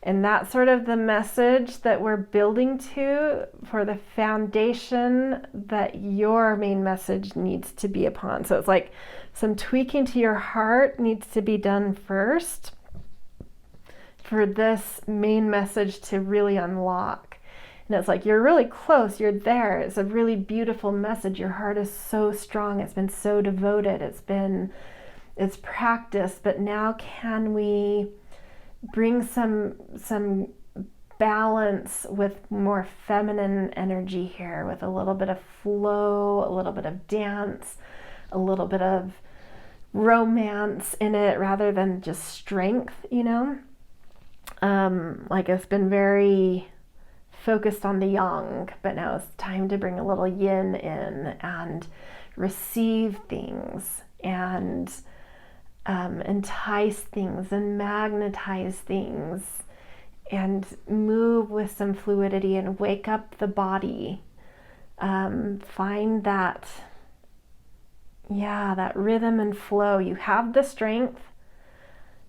S1: And that's sort of the message that we're building to for the foundation that your main message needs to be upon. So it's like some tweaking to your heart needs to be done first for this main message to really unlock. And it's like, you're really close, you're there. It's a really beautiful message. Your heart is so strong. It's been so devoted. It's practiced, but now can we bring some balance with more feminine energy here, with a little bit of flow, a little bit of dance, a little bit of romance in it rather than just strength, like it's been very focused on the yang, but now it's time to bring a little yin in and receive things and entice things and magnetize things and move with some fluidity and wake up the body. Find that Yeah, that rhythm and flow. You have the strength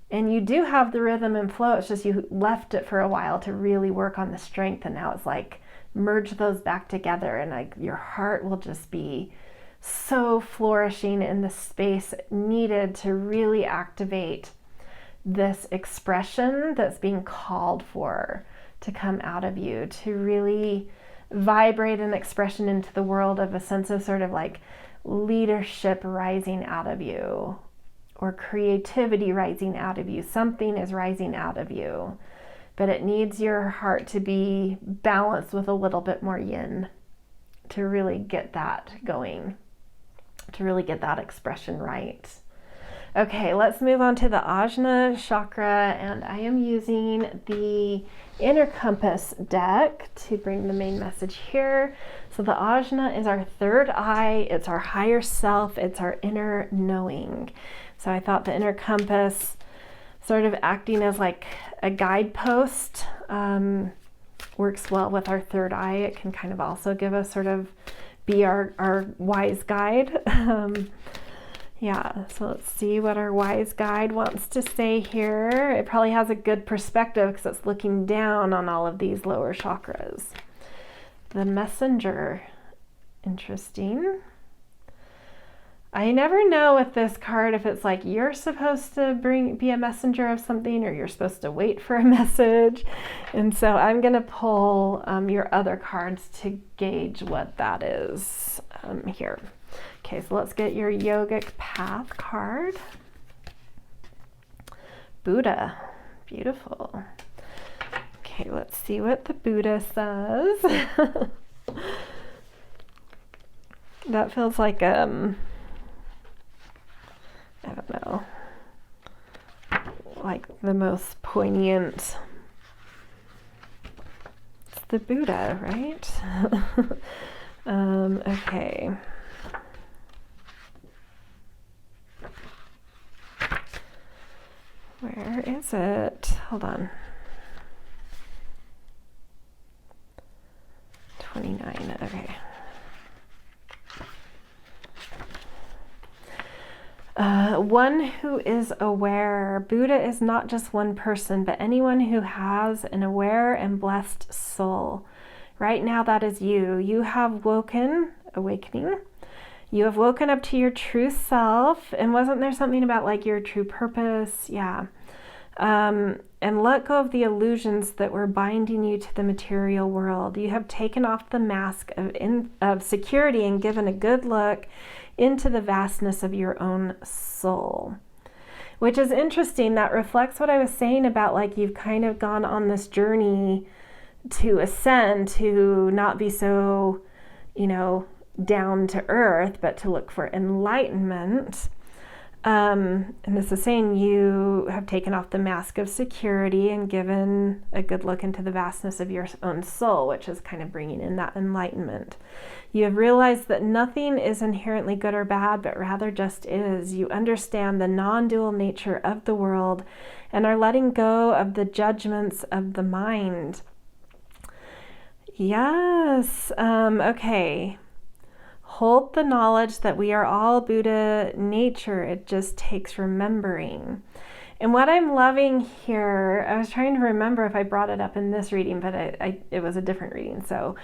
S1: and you do have the rhythm and flow. It's just you left it for a while to really work on the strength, and now it's like merge those back together, and like your heart will just be so flourishing in the space needed to really activate this expression that's being called for to come out of you, to really vibrate an expression into the world of a sense of sort of like leadership rising out of you, or creativity rising out of you. Something is rising out of you, but it needs your heart to be balanced with a little bit more yin to really get that going, to really get that expression right. Okay, let's move on to the Ajna chakra, and I am using the Inner Compass deck to bring the main message here. So the Ajna is our third eye, it's our higher self, it's our inner knowing. So I thought the Inner Compass, sort of acting as like a guidepost, works well with our third eye. It can kind of also give us sort of be our wise guide. Yeah, so let's see what our wise guide wants to say here. It probably has a good perspective because it's looking down on all of these lower chakras. The Messenger, interesting. I never know with this card if it's like you're supposed to be a messenger of something, or you're supposed to wait for a message. And so I'm going to pull your other cards to gauge what that is here. Okay, so let's get your Yogic Path card. Buddha, beautiful. Okay, let's see what the Buddha says. That feels like I don't know, like the most poignant. It's the Buddha, right? Okay. Where is it? Hold on. 29, okay. One who is aware. Buddha is not just one person, but anyone who has an aware and blessed soul. Right now, that is you. You have awakening. You have woken up to your true self. And wasn't there something about like your true purpose? Yeah. And let go of the illusions that were binding you to the material world. You have taken off the mask of security and given a good look into the vastness of your own soul, which is interesting. That reflects what I was saying about like you've kind of gone on this journey to ascend, to not be so, down to earth, but to look for enlightenment. And this is saying you have taken off the mask of security and given a good look into the vastness of your own soul, which is kind of bringing in that enlightenment. You have realized that nothing is inherently good or bad, but rather just is. You understand the non-dual nature of the world and are letting go of the judgments of the mind. Yes. Okay. Hold the knowledge that we are all Buddha nature. It just takes remembering. And what I'm loving here, I was trying to remember if I brought it up in this reading, but it was a different reading. So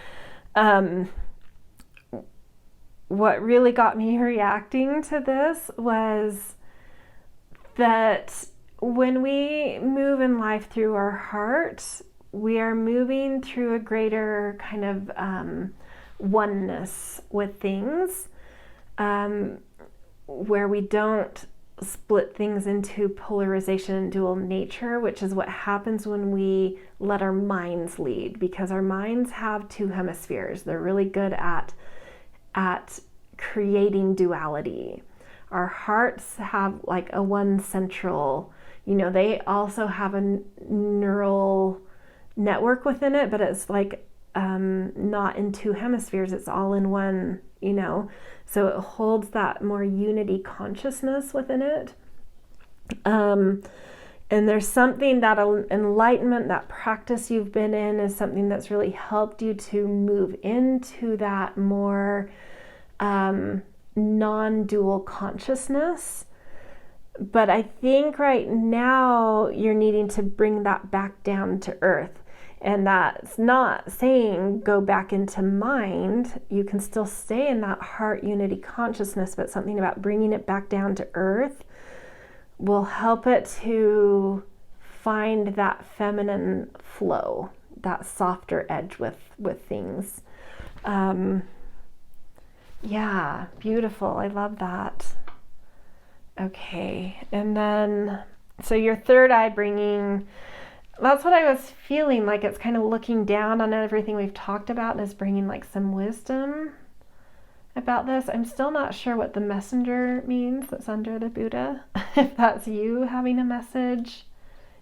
S1: what really got me reacting to this was that when we move in life through our heart, we are moving through a greater kind of oneness with things, where we don't split things into polarization and dual nature, which is what happens when we let our minds lead, because our minds have two hemispheres. They're really good at creating duality. Our hearts have like a one central, they also have a neural network within it, but it's like not in two hemispheres, it's all in one, so it holds that more unity consciousness within it. And there's something that enlightenment, that practice you've been in, is something that's really helped you to move into that more non-dual consciousness. But I think right now you're needing to bring that back down to earth. And that's not saying go back into mind. You can still stay in that heart unity consciousness, but something about bringing it back down to earth will help it to find that feminine flow, that softer edge with things. Yeah, beautiful. I love that. Okay, and then, so your third eye bringing, that's what I was feeling like. It's kind of looking down on everything we've talked about and is bringing like some wisdom about this. I'm still not sure what the messenger means that's under the Buddha. If that's you having a message,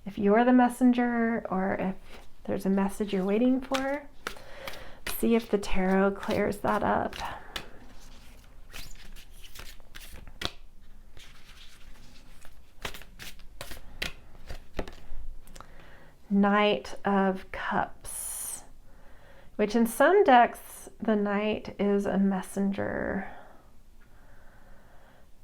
S1: if you're the messenger, or if there's a message you're waiting for. See if the tarot clears that up. Knight of Cups, which in some decks, the Knight is a messenger.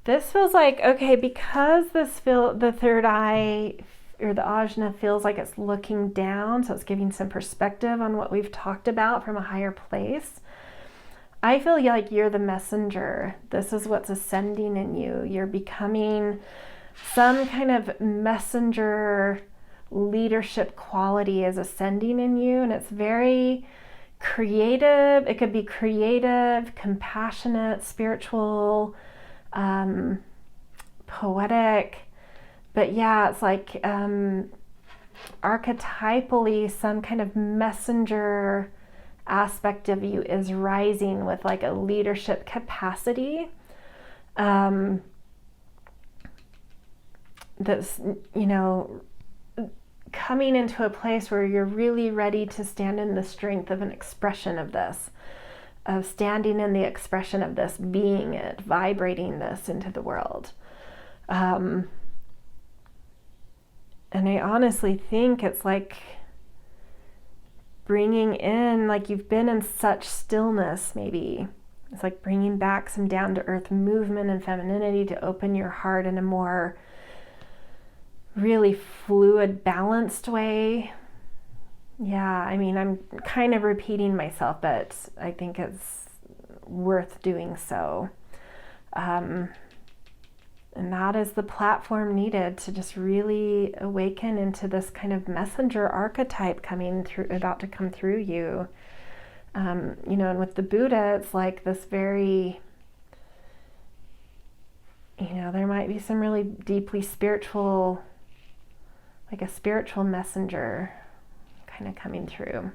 S1: This feels like, okay, because the third eye or the ajna feels like it's looking down, so it's giving some perspective on what we've talked about from a higher place. I feel like you're the messenger. This is what's ascending in you. You're becoming some kind of messenger. Leadership quality is ascending in you, and it's very creative. It could be creative, compassionate, spiritual, poetic, but yeah, it's like archetypally some kind of messenger aspect of you is rising with like a leadership capacity that's, you know, coming into a place where you're really ready to stand in the strength of an expression of this, of standing in the expression of this, being it, vibrating this into the world. And I honestly think it's like bringing in, like you've been in such stillness, maybe. It's like bringing back some down to earth movement and femininity to open your heart in a more really fluid, balanced way. Yeah, I mean, I'm kind of repeating myself, but I think it's worth doing so. And that is the platform needed to just really awaken into this kind of messenger archetype coming through, about to come through you. You know, and with the Buddha, it's like this very, you know, there might be some really deeply spiritual, like a spiritual messenger kind of coming through.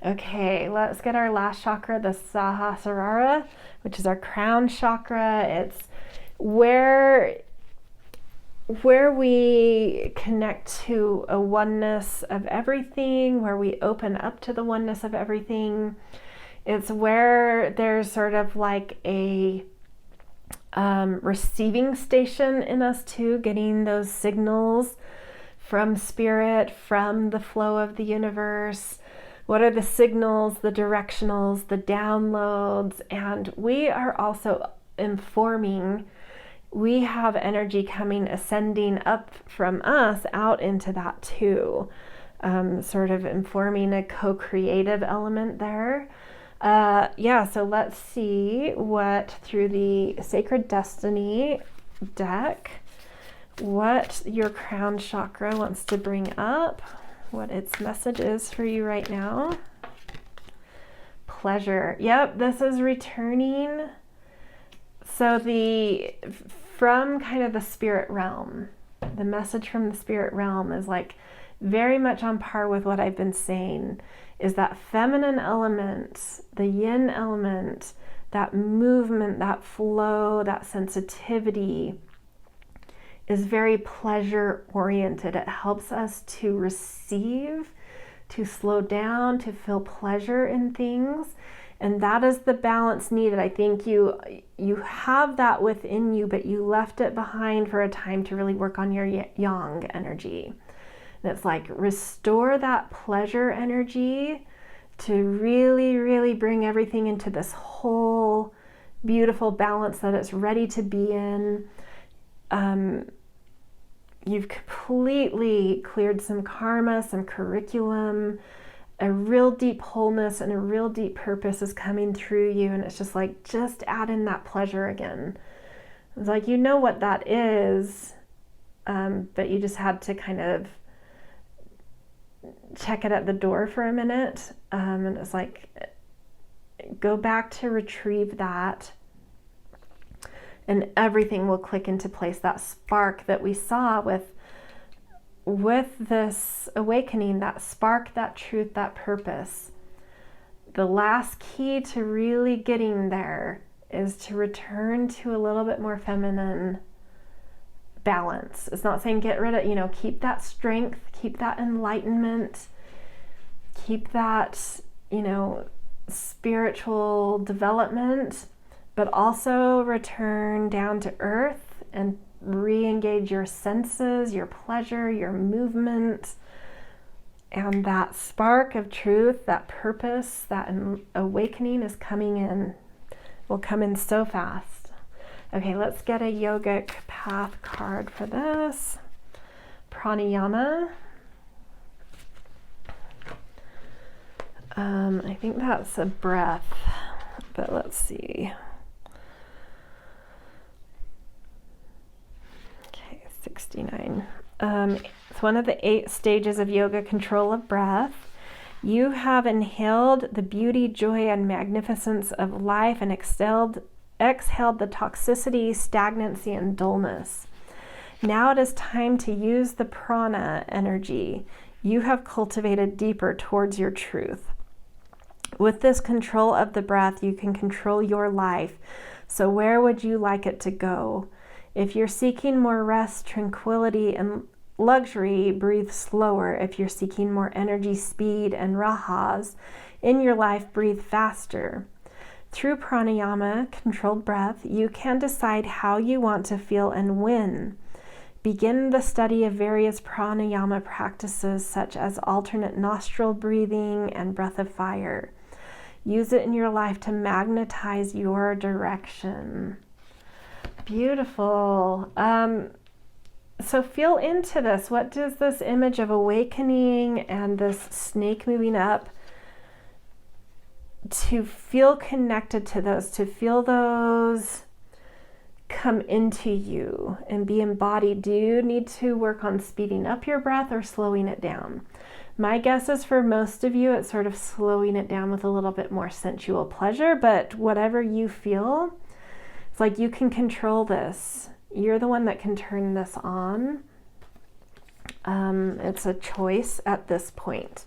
S1: Okay, let's get our last chakra, the Sahasrara, which is our crown chakra. It's where we connect to a oneness of everything, where we open up to the oneness of everything. It's where there's sort of like a receiving station in us too, getting those signals from spirit, from the flow of the universe. What are the signals, the directionals, the downloads? And we are also informing. We have energy coming, ascending up from us out into that too. Sort of informing a co-creative element there. Yeah, so let's see what through the Sacred Destiny deck, what your crown chakra wants to bring up, what its message is for you right now. Pleasure. Yep, this is returning. So from kind of the spirit realm, the message from the spirit realm is like very much on par with what I've been saying, is that feminine element, the yin element, that movement, that flow, that sensitivity is very pleasure oriented. It helps us to receive, to slow down, to feel pleasure in things. And that is the balance needed. I think you have that within you, but you left it behind for a time to really work on your yang energy. And it's like restore that pleasure energy to really, really bring everything into this whole beautiful balance that it's ready to be in. You've completely cleared some karma, some curriculum, a real deep wholeness and a real deep purpose is coming through you. And it's just like, just add in that pleasure again. It's like, you know what that is, but you just had to kind of check it at the door for a minute. And it's like, go back to retrieve that, and everything will click into place. That spark that we saw with this awakening, that spark, that truth, that purpose. The last key to really getting there is to return to a little bit more feminine balance. It's not saying get rid of, keep that strength, keep that enlightenment, keep that, spiritual development, but also return down to earth and re-engage your senses, your pleasure, your movement, and that spark of truth, that purpose, that awakening is coming in. Will come in so fast. Okay, let's get a Yogic Path card for this. Pranayama. I think that's a breath, but let's see. Okay, 69. It's one of the 8 stages of yoga control of breath. You have inhaled the beauty, joy, and magnificence of life and exhaled the toxicity, stagnancy, and dullness. Now it is time to use the prana energy you have cultivated deeper towards your truth. With this control of the breath, you can control your life. So where would you like it to go? If you're seeking more rest, tranquility, and luxury, breathe slower. If you're seeking more energy, speed, and rahas in your life, breathe faster. Through pranayama, controlled breath, you can decide how you want to feel and when. Begin the study of various pranayama practices such as alternate nostril breathing and breath of fire. Use it in your life to magnetize your direction. Beautiful. So feel into this. What does this image of awakening and this snake moving up, to feel connected to those, to feel those come into you and be embodied? Do you need to work on speeding up your breath or slowing it down? My guess is for most of you, it's sort of slowing it down with a little bit more sensual pleasure, but whatever you feel, it's like you can control this. You're the one that can turn this on. It's a choice at this point.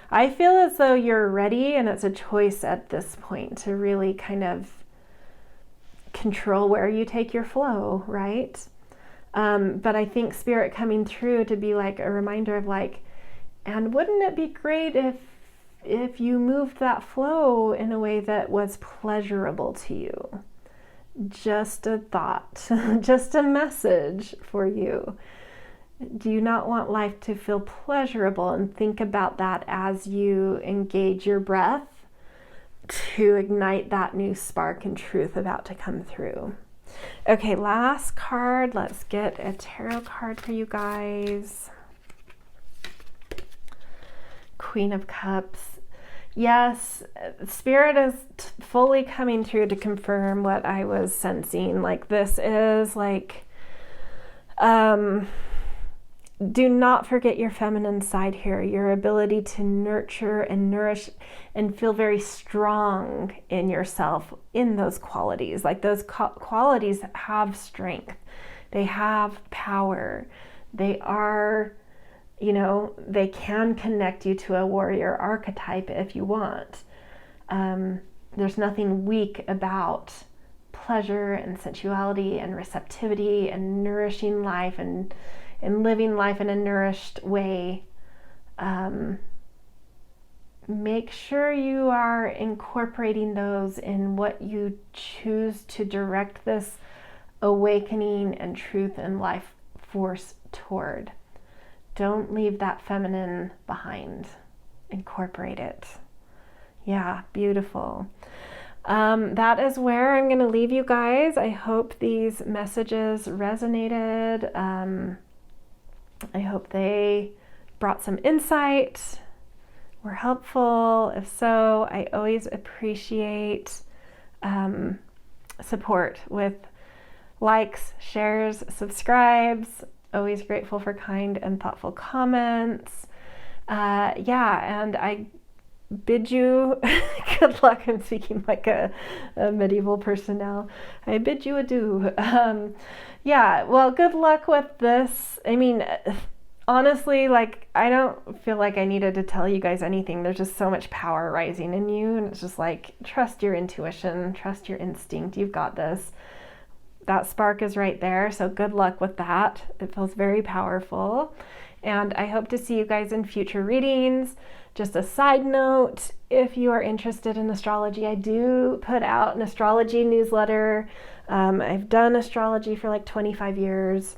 S1: I feel as though you're ready, and it's a choice at this point to really kind of control where you take your flow, right? But I think Spirit coming through to be like a reminder of like, and wouldn't it be great if you moved that flow in a way that was pleasurable to you? Just a thought, just a message for you. Do you not want life to feel pleasurable? And think about that as you engage your breath to ignite that new spark and truth about to come through. Okay, last card. Let's get a tarot card for you guys. Queen of Cups. Yes, Spirit is fully coming through to confirm what I was sensing. Like, this is like, do not forget your feminine side here, your ability to nurture and nourish and feel very strong in yourself in those qualities. Like, those qualities have strength. They have power. They are, they can connect you to a warrior archetype if you want. There's nothing weak about pleasure and sensuality and receptivity and nourishing life and living life in a nourished way. Make sure you are incorporating those in what you choose to direct this awakening and truth and life force toward. Don't leave that feminine behind. Incorporate it. Yeah, beautiful. That is where I'm going to leave you guys. I hope these messages resonated. I hope they brought some insight, were helpful. If so, I always appreciate support with likes, shares, subscribes. Always grateful for kind and thoughtful comments. And I bid you good luck. I'm speaking like a medieval person now. I bid you adieu. Well, good luck with this. I mean, honestly, like, I don't feel like I needed to tell you guys anything. There's just so much power rising in you, and it's just like, trust your intuition, trust your instinct. You've got this. That spark is right there, so good luck with that. It feels very powerful, and I hope to see you guys in future readings. Just a side note, if you are interested in astrology, I do put out an astrology newsletter. I've done astrology for like 25 years.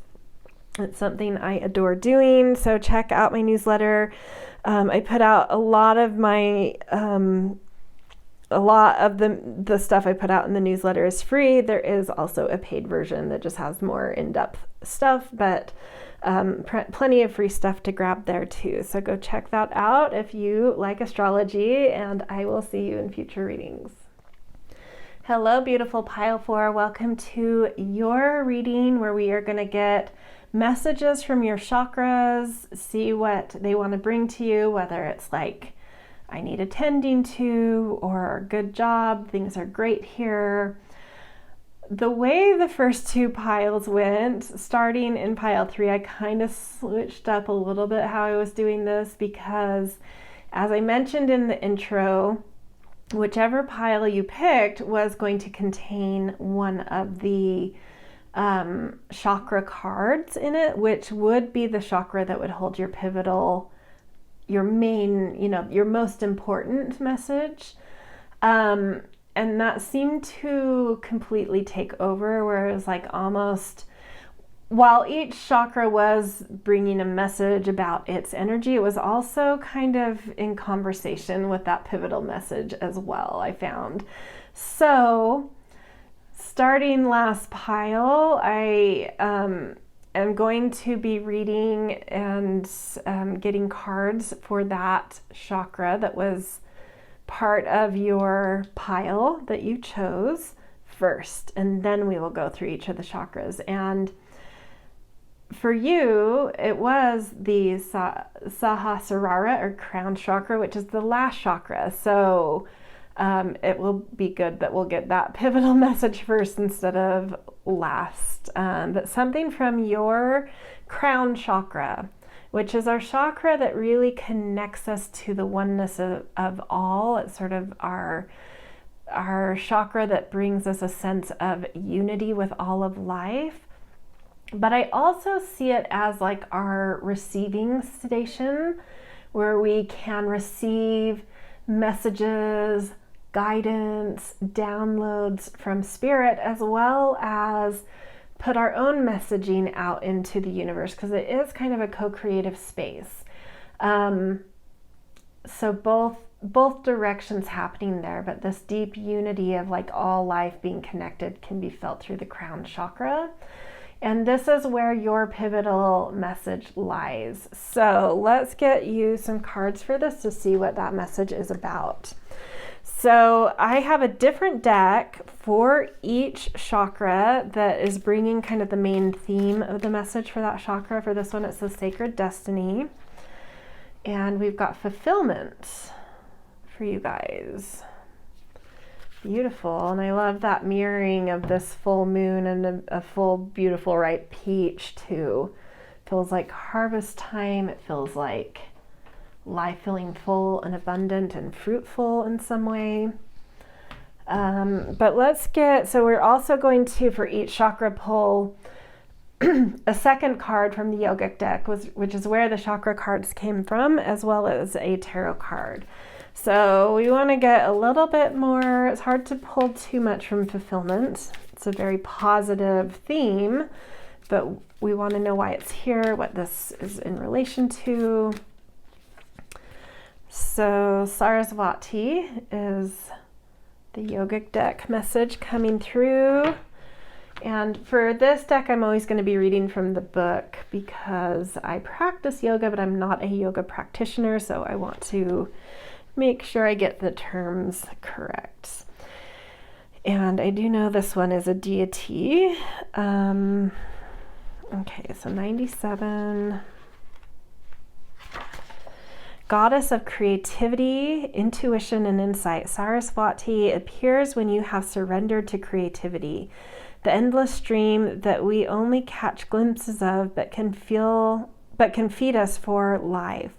S1: It's something I adore doing, so check out my newsletter. I put out a lot of my the stuff I put out in the newsletter is free. There is also a paid version that just has more in-depth stuff, but plenty of free stuff to grab there too. So go check that out if you like astrology, and I will see you in future readings. Hello, beautiful pile 4. Welcome to your reading, where we are going to get messages from your chakras, see what they want to bring to you, whether it's like, I need attending to, or good job, things are great here. The way the first two piles went, starting in pile 3, I kind of switched up a little bit how I was doing this, because as I mentioned in the intro, whichever pile you picked was going to contain one of the chakra cards in it, which would be the chakra that would hold your pivotal, your main, your most important message. And that seemed to completely take over, where it was like almost, while each chakra was bringing a message about its energy, it was also kind of in conversation with that pivotal message as well, I found. So starting last pile, I am going to be reading and getting cards for that chakra that was part of your pile that you chose first, and then we will go through each of the chakras. And for you, it was the Sahasrara, or crown chakra, which is the last chakra. So it will be good that we'll get that pivotal message first instead of last. But something from your crown chakra, which is our chakra that really connects us to the oneness of all. It's sort of our chakra that brings us a sense of unity with all of life. But I also see it as like our receiving station, where we can receive messages, guidance, downloads from spirit, as well as put our own messaging out into the universe, because it is kind of a co-creative space. So both directions happening there, but this deep unity of like all life being connected can be felt through the crown chakra. And this is where your pivotal message lies. So let's get you some cards for this to see what that message is about. So I have a different deck for each chakra that is bringing kind of the main theme of the message for that chakra. For this one, it's the Sacred Destiny. And we've got fulfillment for you guys. Beautiful. And I love that mirroring of this full moon and a full, beautiful, ripe peach too. Feels like harvest time. It feels like life feeling full and abundant and fruitful in some way. But so we're also going to, for each chakra, pull a second card from the Yogic deck, which is where the chakra cards came from, as well as a tarot card. So we want to get a little bit more. It's hard to pull too much from fulfillment. It's a very positive theme, but we want to know why it's here, what this is in relation to. So Saraswati is the yogic deck message coming through. And for this deck, I'm always going to be reading from the book because I practice yoga, but I'm not a yoga practitioner, so I want to make sure I get the terms correct. And I do know this one is a deity. Okay, so 97. Goddess of creativity, intuition, and insight, Saraswati appears when you have surrendered to creativity, the endless stream that we only catch glimpses of but can feed us for life.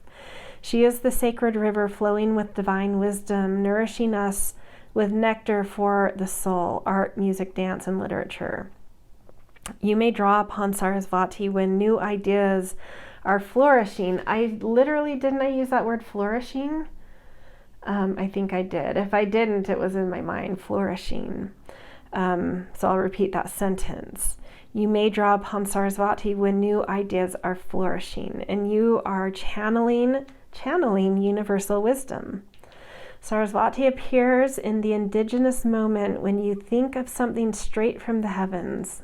S1: She is the sacred river flowing with divine wisdom, nourishing us with nectar for the soul, art, music, dance, and literature. You may draw upon Saraswati when new ideas are flourishing. Didn't I use that word flourishing? I think I did. If I didn't, it was in my mind, flourishing. So I'll repeat that sentence. You may draw upon Saraswati when new ideas are flourishing, and you are channeling universal wisdom. Saraswati appears in the indigenous moment when you think of something straight from the heavens.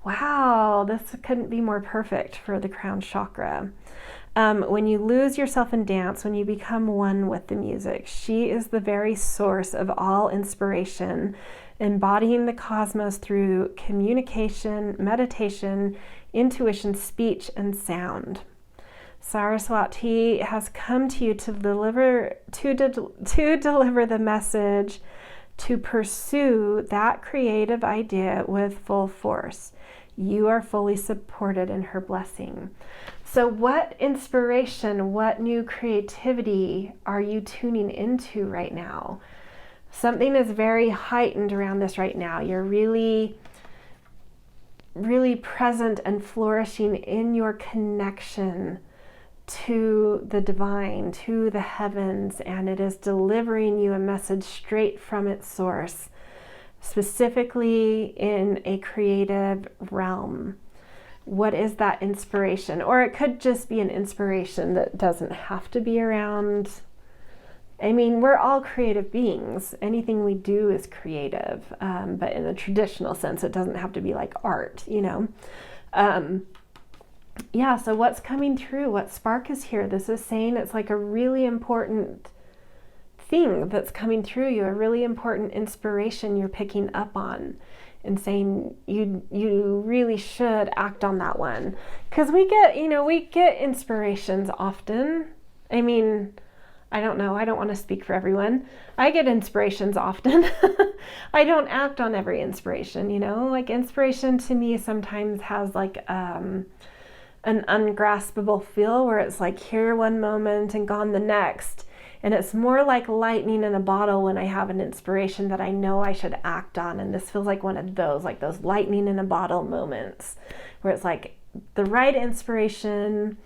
S1: Wow, this couldn't be more perfect for the crown chakra. When you lose yourself in dance, when you become one with the music, she is the very source of all inspiration, embodying the cosmos through communication, meditation, intuition, speech, and sound. Saraswati has come to you to deliver the message to pursue that creative idea with full force. You are fully supported in her blessing. So what inspiration, what new creativity are you tuning into right now? Something is very heightened around this right now. You're really, really present and flourishing in your connection to the divine, to the heavens, and it is delivering you a message straight from its source, specifically in a creative realm. What is that inspiration? Or it could just be an inspiration that doesn't have to be around. I mean, we're all creative beings. Anything we do is creative, but in a traditional sense, it doesn't have to be like art, you know? Yeah, so what's coming through? What spark is here? This is saying it's like a really important thing that's coming through you, a really important inspiration you're picking up on and saying you really should act on that one. Because we get inspirations often. I mean, I don't know. I don't want to speak for everyone. I get inspirations often. I don't act on every inspiration, you know? Like inspiration to me sometimes has like an ungraspable feel where it's like here one moment and gone the next. And it's more like lightning in a bottle when I have an inspiration that I know I should act on. And this feels like one of those, like those lightning in a bottle moments where it's like the right inspiration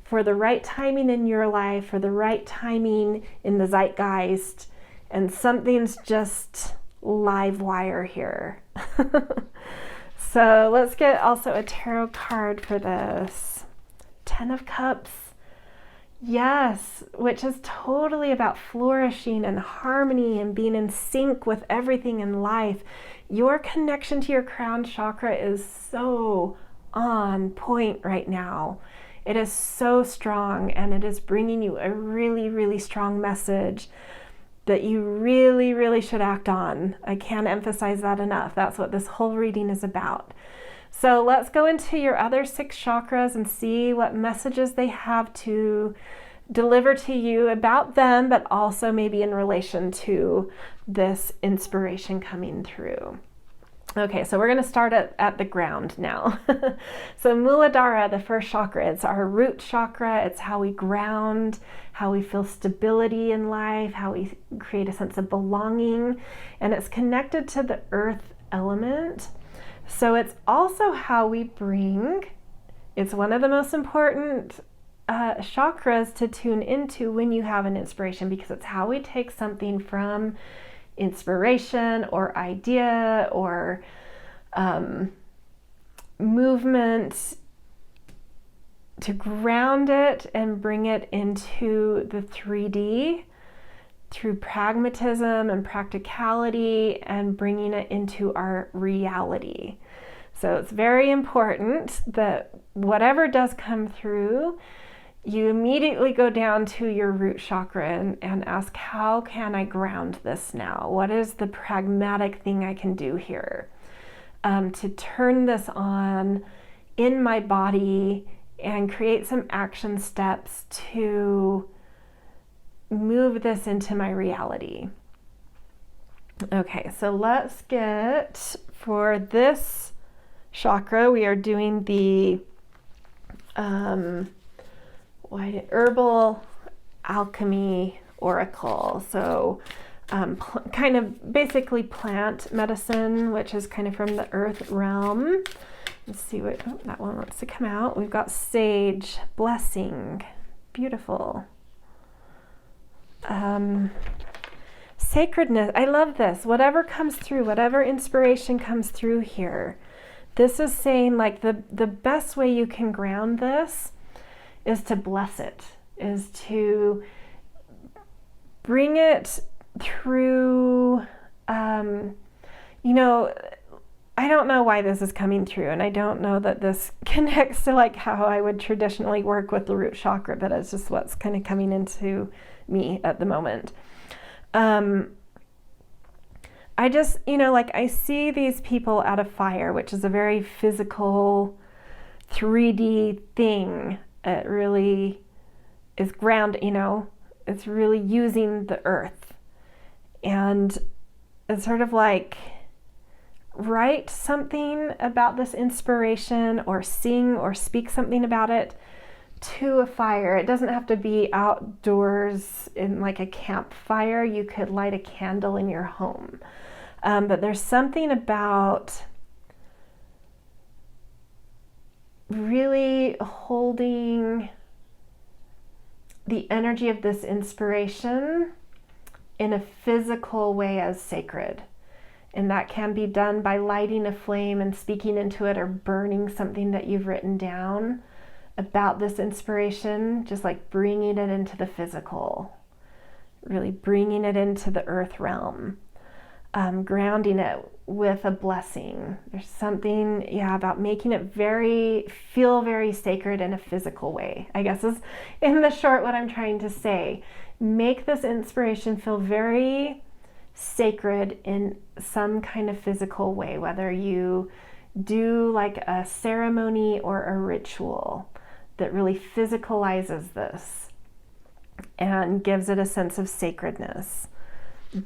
S1: for the right timing in your life, for the right timing in the zeitgeist. And something's just live wire here. So let's get also a tarot card for this. 10 of Cups. Yes, which is totally about flourishing and harmony and being in sync with everything in life. Your connection to your crown chakra is so on point right now. It is so strong, and it is bringing you a really, really strong message that you really, really should act on. I can't emphasize that enough. That's what this whole reading is about. So let's go into your other 6 chakras and see what messages they have to deliver to you about them, but also maybe in relation to this inspiration coming through. Okay, so we're going to start at the ground now. So Muladhara, the first chakra, it's our root chakra. It's how we ground, how we feel stability in life, how we create a sense of belonging, and it's connected to the earth element. So it's also how we it's one of the most important chakras to tune into when you have an inspiration, because it's how we take something from inspiration or idea or movement to ground it and bring it into the 3D through pragmatism and practicality and bringing it into our reality. So it's very important that whatever does come through, you immediately go down to your root chakra and ask, how can I ground this now? What is the pragmatic thing I can do here to turn this on in my body and create some action steps to move this into my reality? Okay, so let's get, for this chakra, we are doing the Herbal Alchemy Oracle. So kind of basically plant medicine, which is kind of from the earth realm. Let's see what, that one wants to come out. We've got sage, blessing, beautiful. Sacredness, I love this. Whatever comes through, whatever inspiration comes through here, this is saying like the best way you can ground this is to bless it, is to bring it through, you know, I don't know why this is coming through, and I don't know that this connects to like how I would traditionally work with the root chakra, but it's just what's kind of coming into me at the moment. I just, you know, like I see these people at a fire, which is a very physical 3D thing. It really is ground, you know, it's really using the earth. And it's sort of like, write something about this inspiration or sing or speak something about it to a fire. It doesn't have to be outdoors in like a campfire. You could light a candle in your home. But there's something about really holding the energy of this inspiration in a physical way as sacred. And that can be done by lighting a flame and speaking into it, or burning something that you've written down about this inspiration, just like bringing it into the physical, really bringing it into the earth realm, grounding it with a blessing. There's something, yeah, about making it feel very sacred in a physical way, I guess is in the short what I'm trying to say. Make this inspiration feel very sacred in some kind of physical way, whether you do like a ceremony or a ritual that really physicalizes this and gives it a sense of sacredness.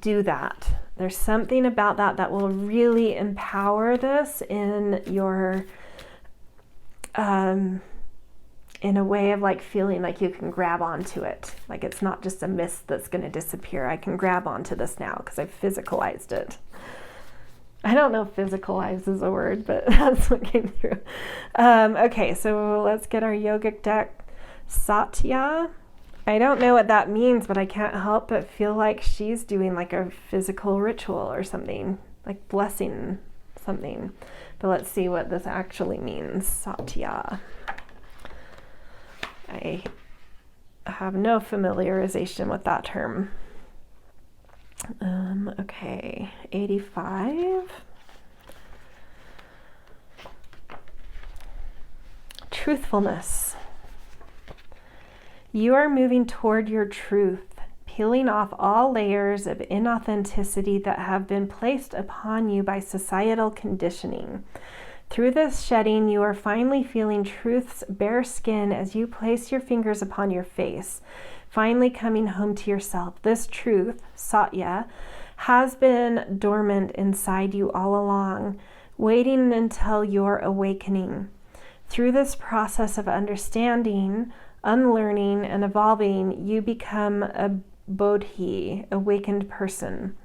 S1: Do that. There's something about that will really empower this in your in a way of like feeling like you can grab onto it. Like it's not just a mist that's going to disappear. I can grab onto this now because I've physicalized it. I don't know if physicalize is a word, but that's what came through. Okay, so let's get our yogic deck. Satya. I don't know what that means, but I can't help but feel like she's doing like a physical ritual or something, like blessing something. But let's see what this actually means. Satya. I have no familiarization with that term. Okay, 85. Truthfulness. You are moving toward your truth, peeling off all layers of inauthenticity that have been placed upon you by societal conditioning. Through this shedding, you are finally feeling truth's bare skin as you place your fingers upon your face, finally coming home to yourself. This truth, Satya, has been dormant inside you all along, waiting until your awakening. Through this process of understanding, unlearning, and evolving, you become a bodhi, awakened person.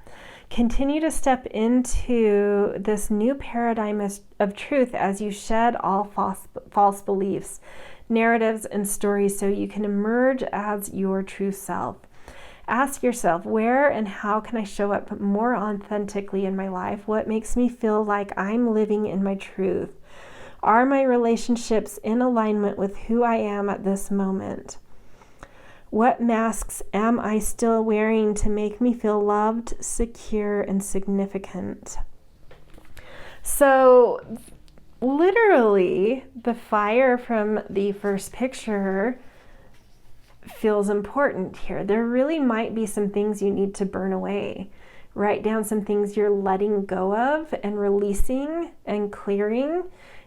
S1: Continue to step into this new paradigm of truth as you shed all false beliefs, narratives, and stories so you can emerge as your true self. Ask yourself, where and how can I show up more authentically in my life? What makes me feel like I'm living in my truth? Are my relationships in alignment with who I am at this moment? What masks am I still wearing to make me feel loved, secure, and significant? So literally, the fire from the first picture feels important here. There really might be some things you need to burn away. Write down some things you're letting go of and releasing and clearing,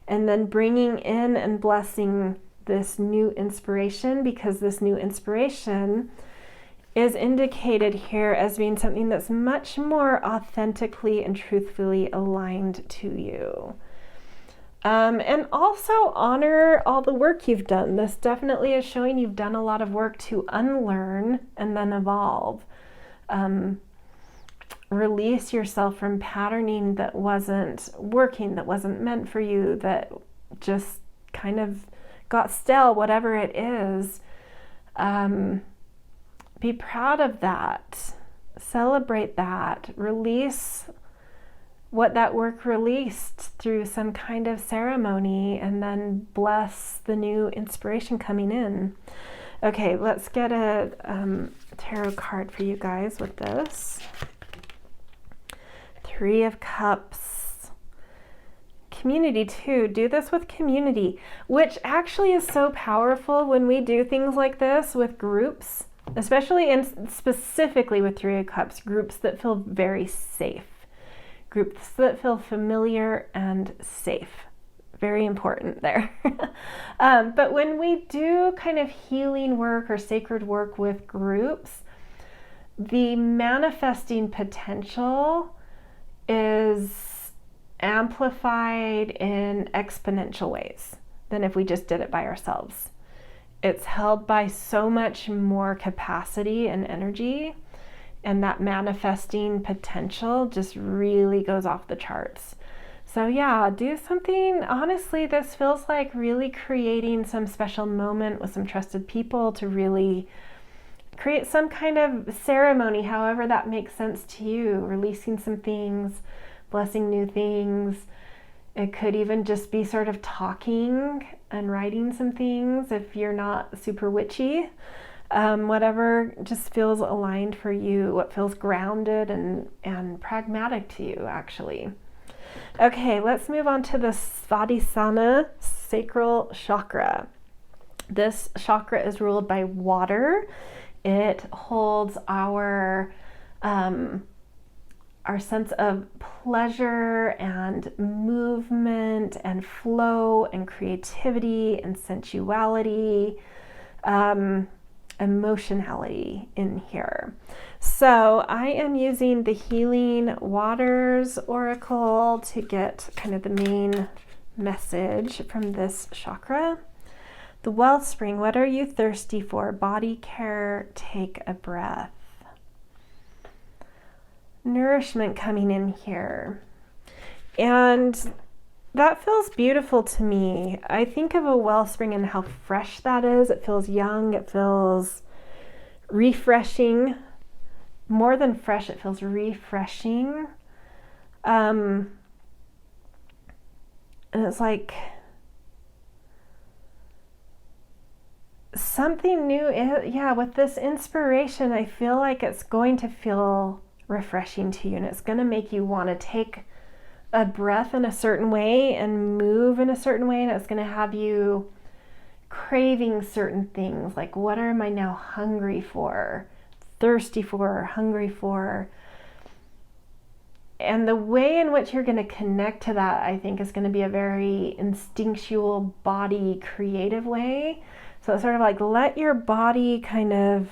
S1: and then bringing in and blessing this new inspiration, because this new inspiration is indicated here as being something that's much more authentically and truthfully aligned to you. And also honor all the work you've done. This definitely is showing you've done a lot of work to unlearn and then evolve. Release yourself from patterning that wasn't working, that wasn't meant for you, that just kind of got stale, whatever it is. Be proud of that. Celebrate that. Release what that work released through some kind of ceremony, and then bless the new inspiration coming in. Okay, let's get a tarot card for you guys with this. 3 of Cups. Community too. Do this with community, which actually is so powerful when we do things like this with groups, especially and specifically with 3 of Cups, groups that feel very safe. Groups that feel familiar and safe. Very important there. But when we do kind of healing work or sacred work with groups, the manifesting potential is amplified in exponential ways than if we just did it by ourselves. It's held by so much more capacity and energy, and that manifesting potential just really goes off the charts. So yeah, do something. Honestly, this feels like really creating some special moment with some trusted people to really create some kind of ceremony, however that makes sense to you. Releasing some things, blessing new things. It could even just be sort of talking and writing some things if you're not super witchy. Whatever just feels aligned for you, what feels grounded and pragmatic to you, actually. Okay, let's move on to the Svadhisthana sacral chakra. This chakra is ruled by water. It holds our sense of pleasure and movement and flow and creativity and sensuality, emotionality in here. So I am using the Healing Waters Oracle to get kind of the main message from this chakra. The wellspring, what are you thirsty for? Body care, take a breath. Nourishment coming in here. And that feels beautiful to me. I think of a wellspring and how fresh that is. It feels young. It feels refreshing. More than fresh, it feels refreshing. And it's like something new. Yeah, with this inspiration, I feel like it's going to feel refreshing to you, and it's going to make you want to take a breath in a certain way and move in a certain way, and it's going to have you craving certain things, like what am I now hungry for, thirsty for, hungry for. And the way in which you're going to connect to that, I think, is going to be a very instinctual body creative way. So it's sort of like let your body kind of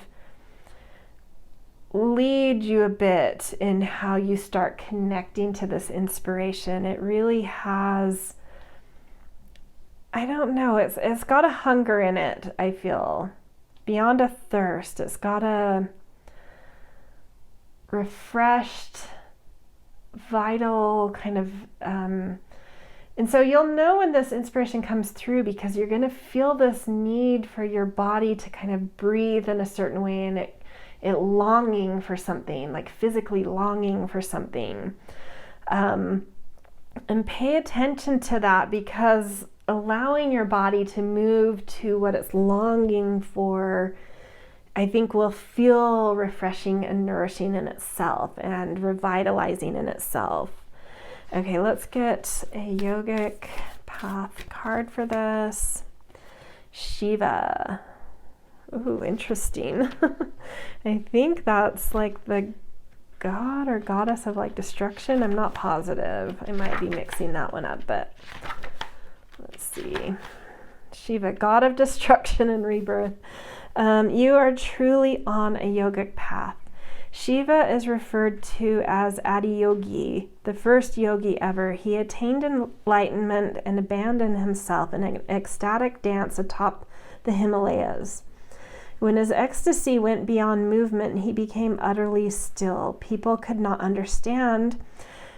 S1: lead you a bit in how you start connecting to this inspiration. It really has, I don't know, it's got a hunger in it, I feel, beyond a thirst. It's got a refreshed, vital kind of, and so you'll know when this inspiration comes through, because you're going to feel this need for your body to kind of breathe in a certain way, and it longing for something, like physically longing for something. And pay attention to that, because allowing your body to move to what it's longing for I think will feel refreshing and nourishing in itself and revitalizing in itself. Okay, let's get a Yogic Path card for this. Shiva. Ooh, interesting. I think that's like the god or goddess of like destruction. I'm not positive. I might be mixing that one up, but let's see. Shiva, god of destruction and rebirth. You are truly on a yogic path. Shiva is referred to as Adiyogi, the first yogi ever. He attained enlightenment and abandoned himself in an ecstatic dance atop the Himalayas. When his ecstasy went beyond movement, he became utterly still. People could not understand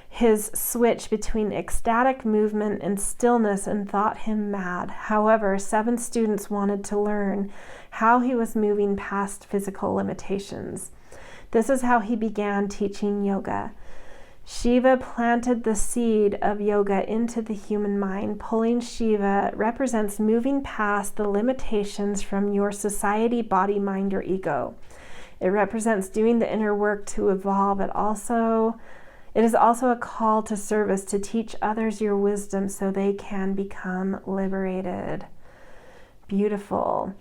S1: his switch between ecstatic movement and stillness and thought him mad. However, 7 students wanted to learn how he was moving past physical limitations. This is how he began teaching yoga. Shiva planted the seed of yoga into the human mind. Pulling Shiva represents moving past the limitations from your society, body, mind, or ego. It represents doing the inner work to evolve. It is also a call to service, to teach others your wisdom so they can become liberated. Beautiful.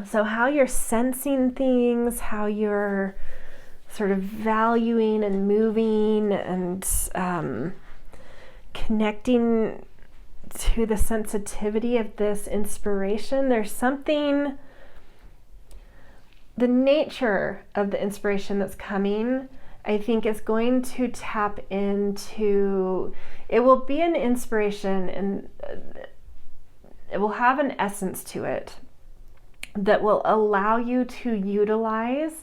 S1: So how you're sensing things, how you're sort of valuing and moving and connecting to the sensitivity of this inspiration. There's something, the nature of the inspiration that's coming, I think is going to tap into, it will be an inspiration and it will have an essence to it that will allow you to utilize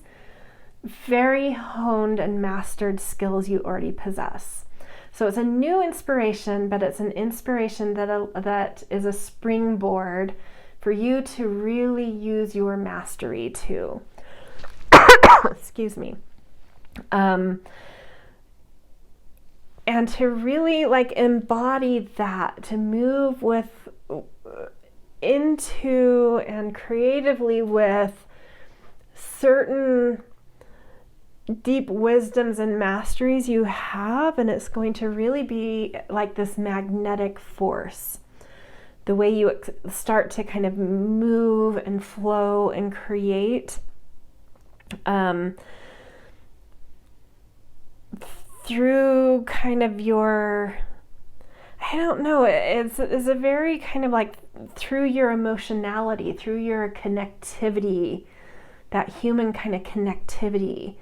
S1: very honed and mastered skills you already possess. So it's a new inspiration, but it's an inspiration that is a springboard for you to really use your mastery too. Excuse me. And to really like embody that, to move into and creatively with certain deep wisdoms and masteries you have, and it's going to really be like this magnetic force. The way you start to kind of move and flow and create through kind of your, I don't know, it's a very kind of like through your emotionality, through your connectivity, that human kind of connectivity.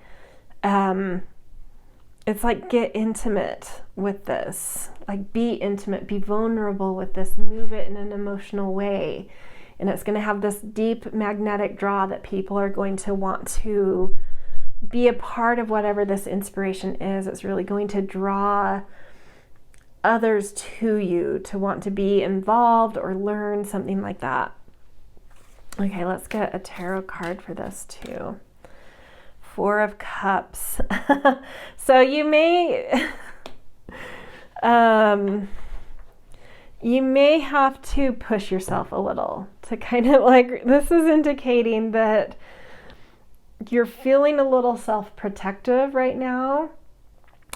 S1: It's like, get intimate with this, like be intimate, be vulnerable with this, move it in an emotional way. And it's going to have this deep magnetic draw that people are going to want to be a part of whatever this inspiration is. It's really going to draw others to you to want to be involved or learn something like that. Okay, let's get a tarot card for this too. 4 of Cups. So you may have to push yourself a little to kind of like, this is indicating that you're feeling a little self-protective right now.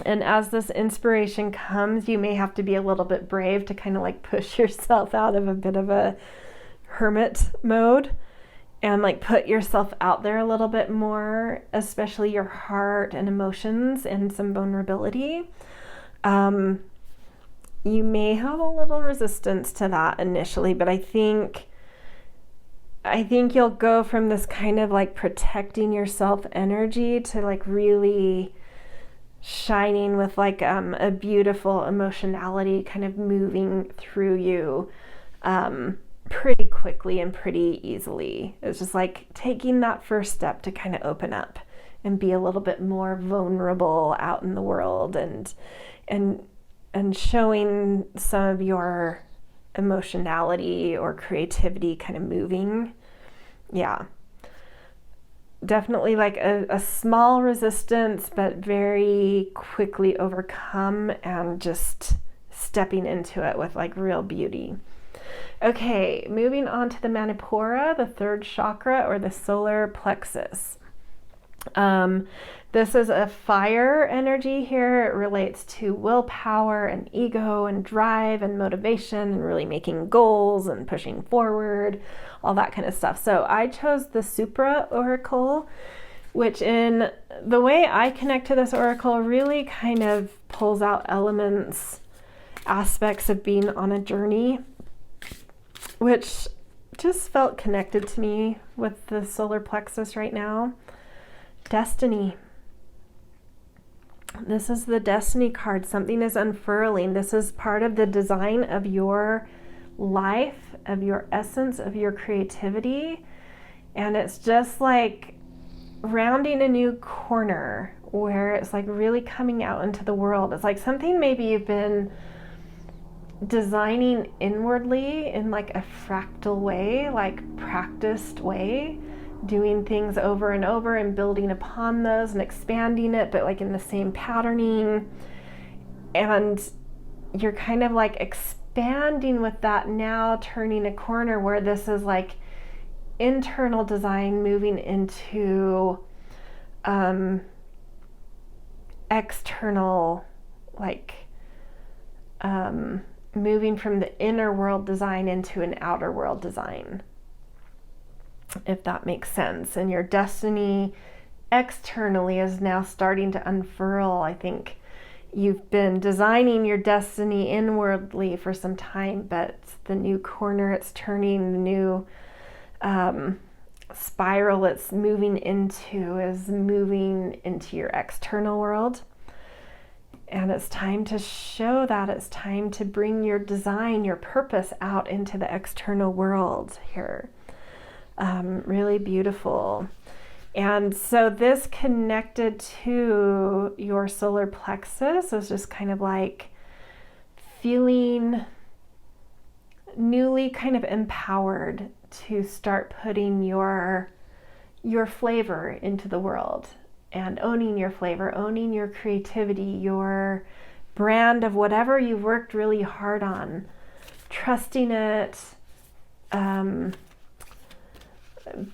S1: And as this inspiration comes, you may have to be a little bit brave to kind of like push yourself out of a bit of a hermit mode and like put yourself out there a little bit more, especially your heart and emotions and some vulnerability. You may have a little resistance to that initially, but I think you'll go from this kind of like protecting yourself energy to like really shining with like a beautiful emotionality kind of moving through you pretty quickly and pretty easily. It's just like taking that first step to kind of open up and be a little bit more vulnerable out in the world and showing some of your emotionality or creativity kind of moving. Yeah. Definitely like a small resistance, but very quickly overcome and just stepping into it with like real beauty. Okay, moving on to the Manipura, the third chakra, or the solar plexus. This is a fire energy here. It relates to willpower and ego and drive and motivation and really making goals and pushing forward, all that kind of stuff. So I chose the Supra Oracle, which in the way I connect to this oracle really kind of pulls out elements, aspects of being on a journey, which just felt connected to me with the solar plexus right now. Destiny. This is the destiny card. Something is unfurling. This is part of the design of your life, of your essence, of your creativity. And it's just like rounding a new corner where it's like really coming out into the world. It's like something maybe you've been designing inwardly in like a fractal way, like practiced way, doing things over and over and building upon those and expanding it, but like in the same patterning. And you're kind of like expanding with that now, turning a corner where this is like internal design moving into external, like moving from the inner world design into an outer world design, if that makes sense. And your destiny externally is now starting to unfurl. I think you've been designing your destiny inwardly for some time, but the new corner it's turning, the new spiral it's moving into is moving into your external world. And it's time to show that. It's time to bring your design, your purpose out into the external world here. Really beautiful. And so this connected to your solar plexus is just kind of like feeling newly kind of empowered to start putting your flavor into the world and owning your flavor, owning your creativity, your brand of whatever you've worked really hard on, trusting it,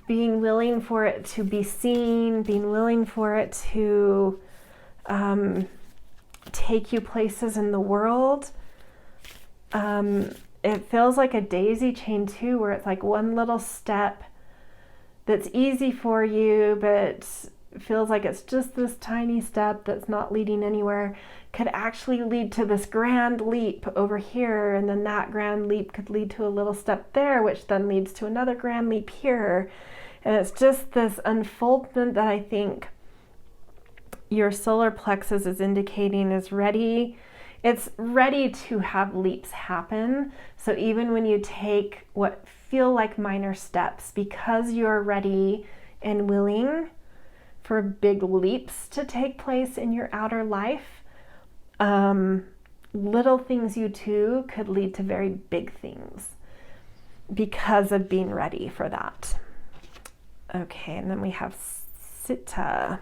S1: being willing for it to be seen, being willing for it to take you places in the world. It feels like a daisy chain too, where it's like one little step that's easy for you, but feels like it's just this tiny step that's not leading anywhere, could actually lead to this grand leap over here, and then that grand leap could lead to a little step there, which then leads to another grand leap here. And it's just this unfoldment that I think your solar plexus is indicating is ready. It's ready to have leaps happen. So even when you take what feel like minor steps, because you're ready and willing for big leaps to take place in your outer life, little things you do could lead to very big things because of being ready for that. Okay, and then we have Sita.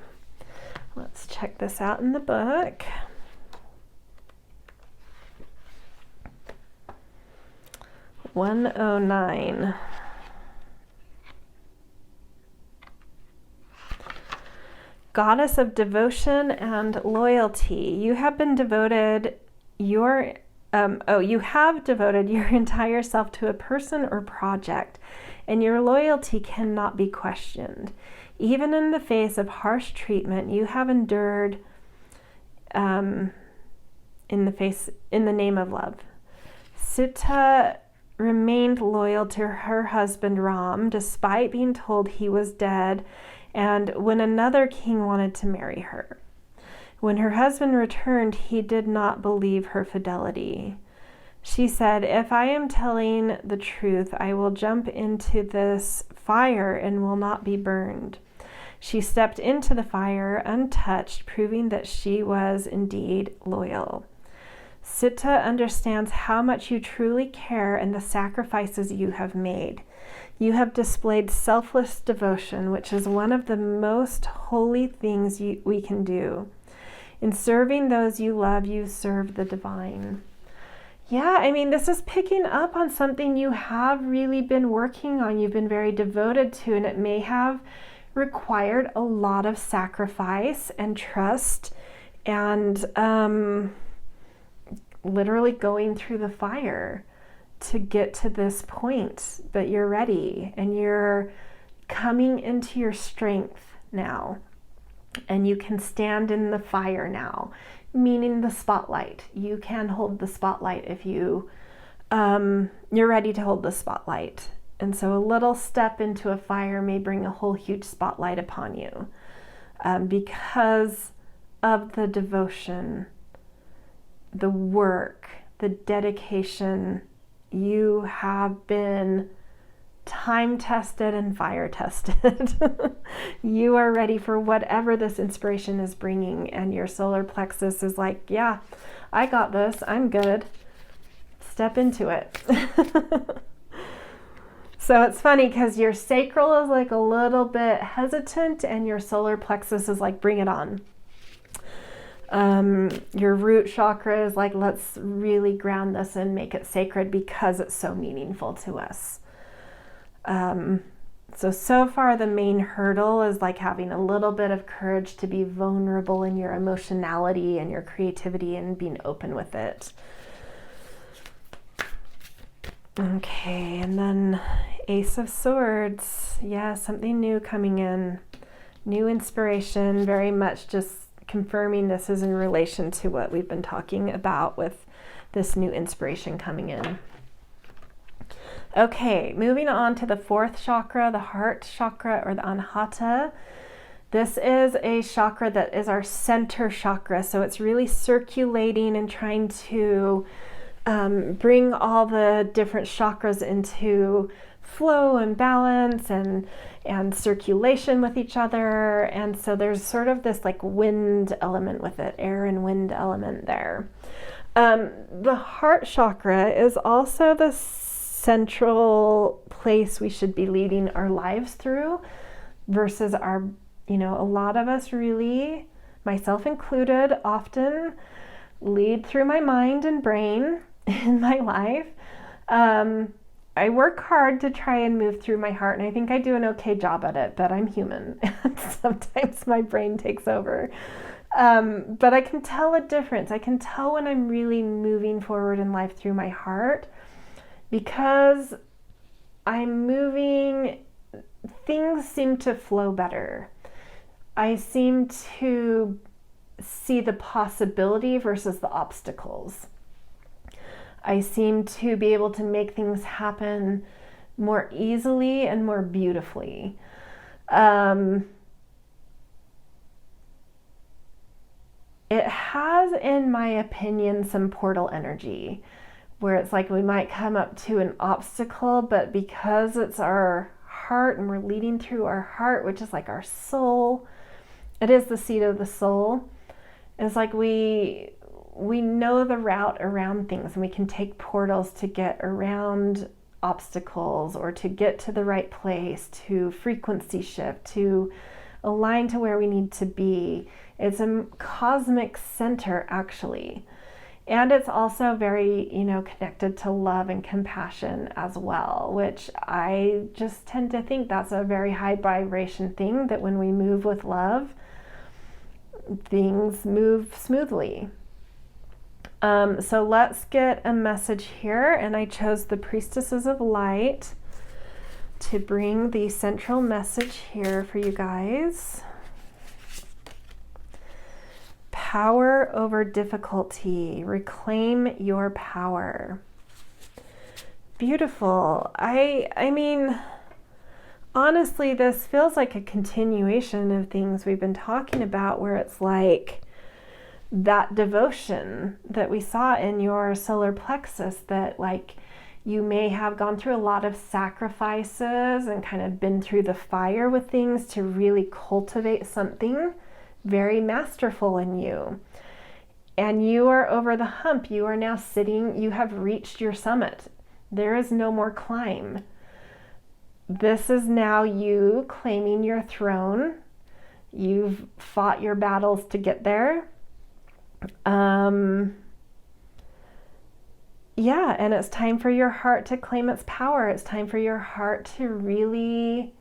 S1: Let's check this out in the book. (109). Goddess of devotion and loyalty. You have been devoted you have devoted your entire self to a person or project, and your loyalty cannot be questioned. Even in the face of harsh treatment, you have endured in the name of love. Sita remained loyal to her husband Ram despite being told he was dead, and when another king wanted to marry her. When her husband returned, he did not believe her fidelity. She said, "If I am telling the truth, I will jump into this fire and will not be burned." She stepped into the fire untouched, proving that she was indeed loyal. Sita understands how much you truly care and the sacrifices you have made. You have displayed selfless devotion, which is one of the most holy things we can do. In serving those you love, you serve the divine. yeah, I mean, this is picking up on something you have really been working on, you've been very devoted to, and it may have required a lot of sacrifice and trust and literally going through the fire to get to this point. But you're ready and you're coming into your strength now, and you can stand in the fire now, meaning the spotlight. You can hold the spotlight if you're ready to hold the spotlight. And so a little step into a fire may bring a whole huge spotlight upon you, because of the devotion, the work, the dedication. You have been time tested and fire tested. You are ready for whatever this inspiration is bringing, and your solar plexus is like, yeah, I got this, I'm good. Step into it. So it's funny because your sacral is like a little bit hesitant and your solar plexus is like, bring it on. Your root chakra is like, let's really ground this and make it sacred because it's so meaningful to us. So far the main hurdle is like having a little bit of courage to be vulnerable in your emotionality and your creativity and being open with it. Okay, and then Ace of Swords. Yeah, something new coming in. New inspiration, very much just confirming this is in relation to what we've been talking about with this new inspiration coming in. Okay, moving on to the fourth chakra, the heart chakra, or the Anahata. This is a chakra that is our center chakra, so it's really circulating and trying to bring all the different chakras into flow and balance and circulation with each other. And so there's sort of this like wind element with it, air and wind element there. The heart chakra is also the central place we should be leading our lives through, versus our, a lot of us really, myself included, often lead through my mind and brain in my life. I work hard to try and move through my heart, and I think I do an okay job at it, but I'm human and sometimes my brain takes over. But I can tell a difference. I can tell when I'm really moving forward in life through my heart, because I'm moving, things seem to flow better. I seem to see the possibility versus the obstacles. I seem to be able to make things happen more easily and more beautifully. It has, in my opinion, some portal energy, where it's like we might come up to an obstacle, but because it's our heart and we're leading through our heart, which is like our soul, it is the seat of the soul. It's like we know the route around things, and we can take portals to get around obstacles or to get to the right place, to frequency shift, to align to where we need to be. It's a cosmic center, actually. And it's also very, connected to love and compassion as well, which I just tend to think that's a very high vibration thing, that when we move with love, things move smoothly. So let's get a message here, and I chose the Priestesses of Light to bring the central message here for you guys. Power over difficulty. Reclaim your power. Beautiful. I mean, honestly, this feels like a continuation of things we've been talking about, where it's like that devotion that we saw in your solar plexus, that like you may have gone through a lot of sacrifices and kind of been through the fire with things to really cultivate something very masterful in you. And you are over the hump. You are now sitting, you have reached your summit. There is no more climb. This is now you claiming your throne. You've fought your battles yeah, and it's time for your heart to claim its power. It's time for your heart to really,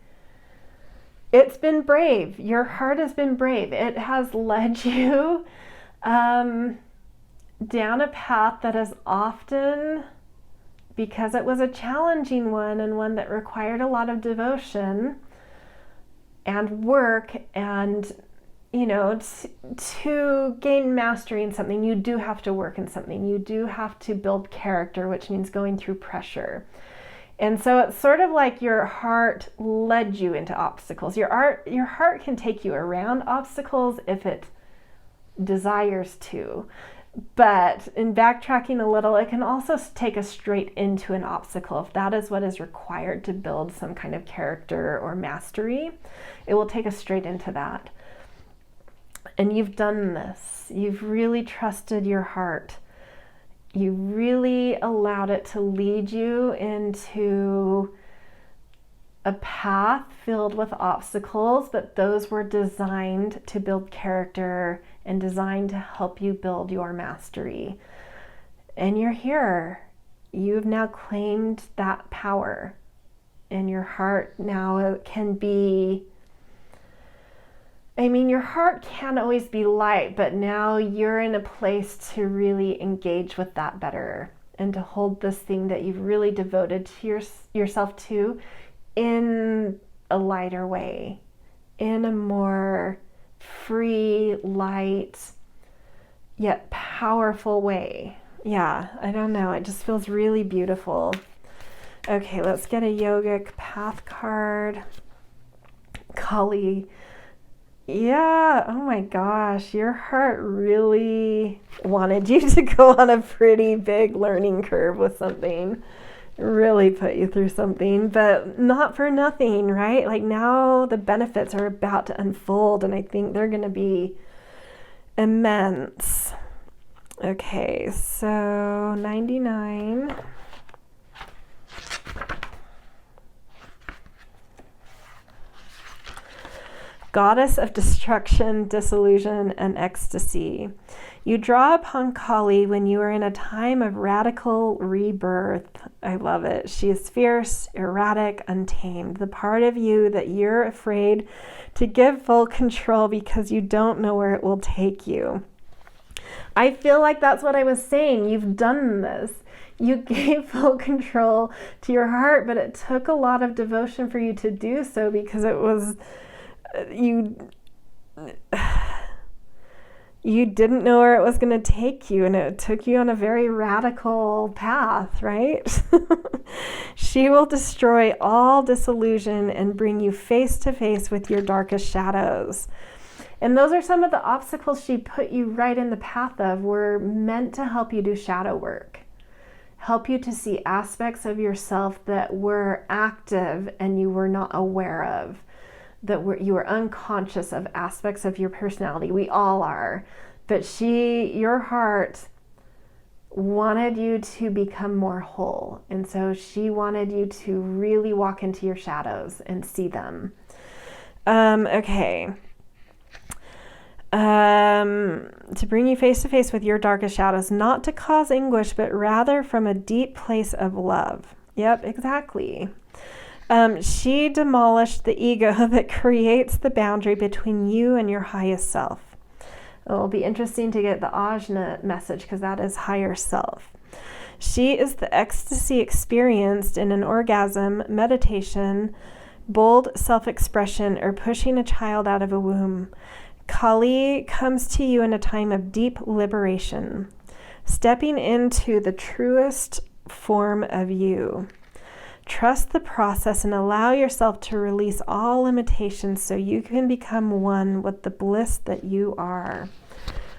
S1: it's been brave. Your heart has been brave. It has led you down a path that is often, because it was a challenging one and one that required a lot of devotion and work, and to gain mastery in something, you do have to work in something. You do have to build character, which means going through pressure. And so it's sort of like your heart led you into obstacles. Your heart can take you around obstacles if it desires to. But in backtracking a little, it can also take us straight into an obstacle. If that is what is required to build some kind of character or mastery, it will take us straight into that. And you've done this. You've really trusted your heart. You really allowed it to lead you into a path filled with obstacles, but those were designed to build character and designed to help you build your mastery. And you're here. You've now claimed that power. And your heart now can be, your heart can always be light, but now you're in a place to really engage with that better and to hold this thing that you've really devoted to yourself to in a lighter way, in a more free, light, yet powerful way. Yeah, I don't know. It just feels really beautiful. Okay, let's get a Yogic Path card. Kali. Yeah, oh my gosh, your heart really wanted you to go on a pretty big learning curve with something. Really put you through something, but not for nothing, right? Like now the benefits are about to unfold, and I think they're going to be immense. Okay, so 99. Goddess of destruction, disillusion, and ecstasy. You draw upon Kali when you are in a time of radical rebirth. I love it. She is fierce, erratic, untamed. The part of you that you're afraid to give full control because you don't know where it will take you. I feel like that's what I was saying. You've done this. You gave full control to your heart, but it took a lot of devotion for you to do so because it was... You didn't know where it was going to take you, and it took you on a very radical path, right? She will destroy all disillusion and bring you face to face with your darkest shadows. And those are some of the obstacles she put you right in the path of, were meant to help you do shadow work, help you to see aspects of yourself that were active and you were not aware of. That you are unconscious of aspects of your personality. We all are. But your heart wanted you to become more whole. And so she wanted you to really walk into your shadows and see them. Okay. To bring you face to face with your darkest shadows, not to cause anguish, but rather from a deep place of love. Yep, exactly. She demolished the ego that creates the boundary between you and your highest self. It'll be interesting to get the Ajna message because that is higher self. She is the ecstasy experienced in an orgasm, meditation, bold self-expression, or pushing a child out of a womb. Kali comes to you in a time of deep liberation, stepping into the truest form of you. Trust the process and allow yourself to release all limitations so you can become one with the bliss that you are.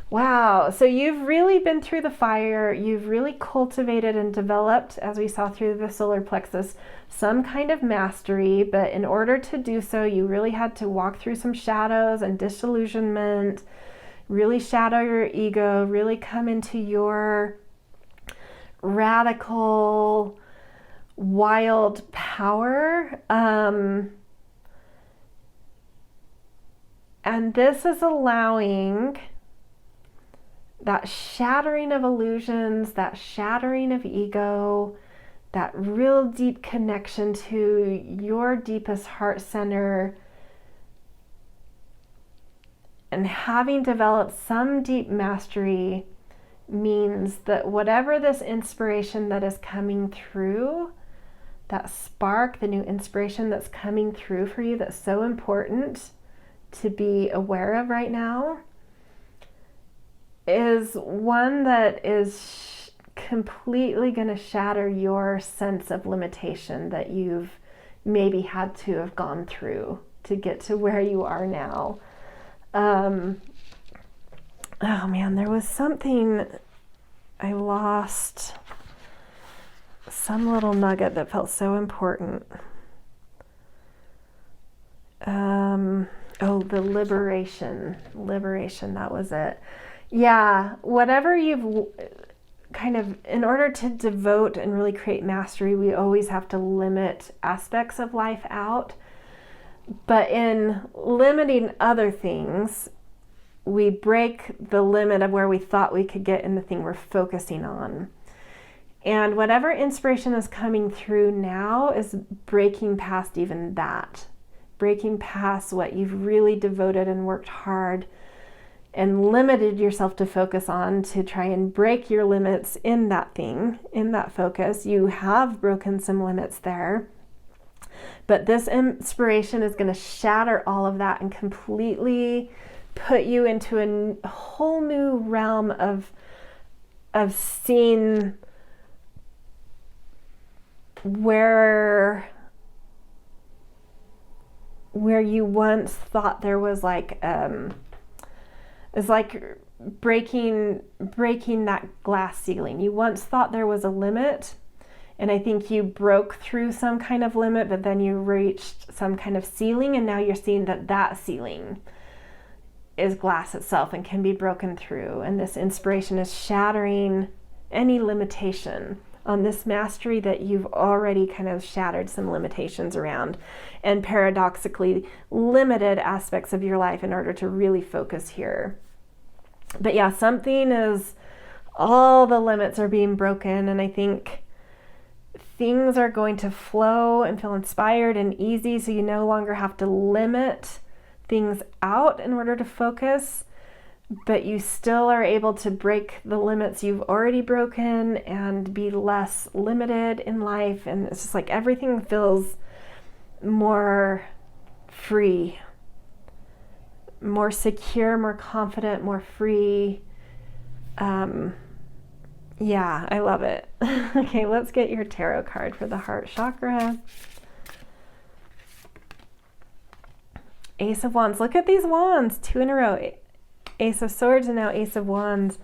S1: Wow. So you've really been through the fire. You've really cultivated and developed, as we saw through the solar plexus, some kind of mastery. But in order to do so, you really had to walk through some shadows and disillusionment, really shadow your ego, really come into your radical, wild power. And this is allowing that shattering of illusions, that shattering of ego, that real deep connection to your deepest heart center, and having developed some deep mastery means that whatever this inspiration that is coming through, that spark, the new inspiration that's coming through for you that's so important to be aware of right now, is one that is completely going to shatter your sense of limitation that you've maybe had to have gone through to get to where you are now. Oh man, there was something I lost, some little nugget that felt so important. The liberation, that was it. Yeah, whatever you've kind of, in order to devote and really create mastery, we always have to limit aspects of life out. But in limiting other things, we break the limit of where we thought we could get in the thing we're focusing on. And whatever inspiration is coming through now is breaking past even that, breaking past what you've really devoted and worked hard and limited yourself to focus on, to try and break your limits in that thing, in that focus. You have broken some limits there. But this inspiration is going to shatter all of that and completely put you into a whole new realm of seeing where you once thought there was it's like breaking that glass ceiling. You once thought there was a limit, and I think you broke through some kind of limit, but then you reached some kind of ceiling, and now you're seeing that ceiling is glass itself and can be broken through. And this inspiration is shattering any limitation on this mastery that you've already kind of shattered some limitations around, and paradoxically limited aspects of your life in order to really focus here. But yeah, all the limits are being broken, and I think things are going to flow and feel inspired and easy, so you no longer have to limit things out in order to focus, but you still are able to break the limits you've already broken and be less limited in life. And it's just like everything feels more free, more secure, more confident, more free. Yeah, I love it. Okay, let's get your tarot card for the heart chakra. Ace of Wands. Look at these wands, 2 in a row. Ace of Swords and now Ace of Wands.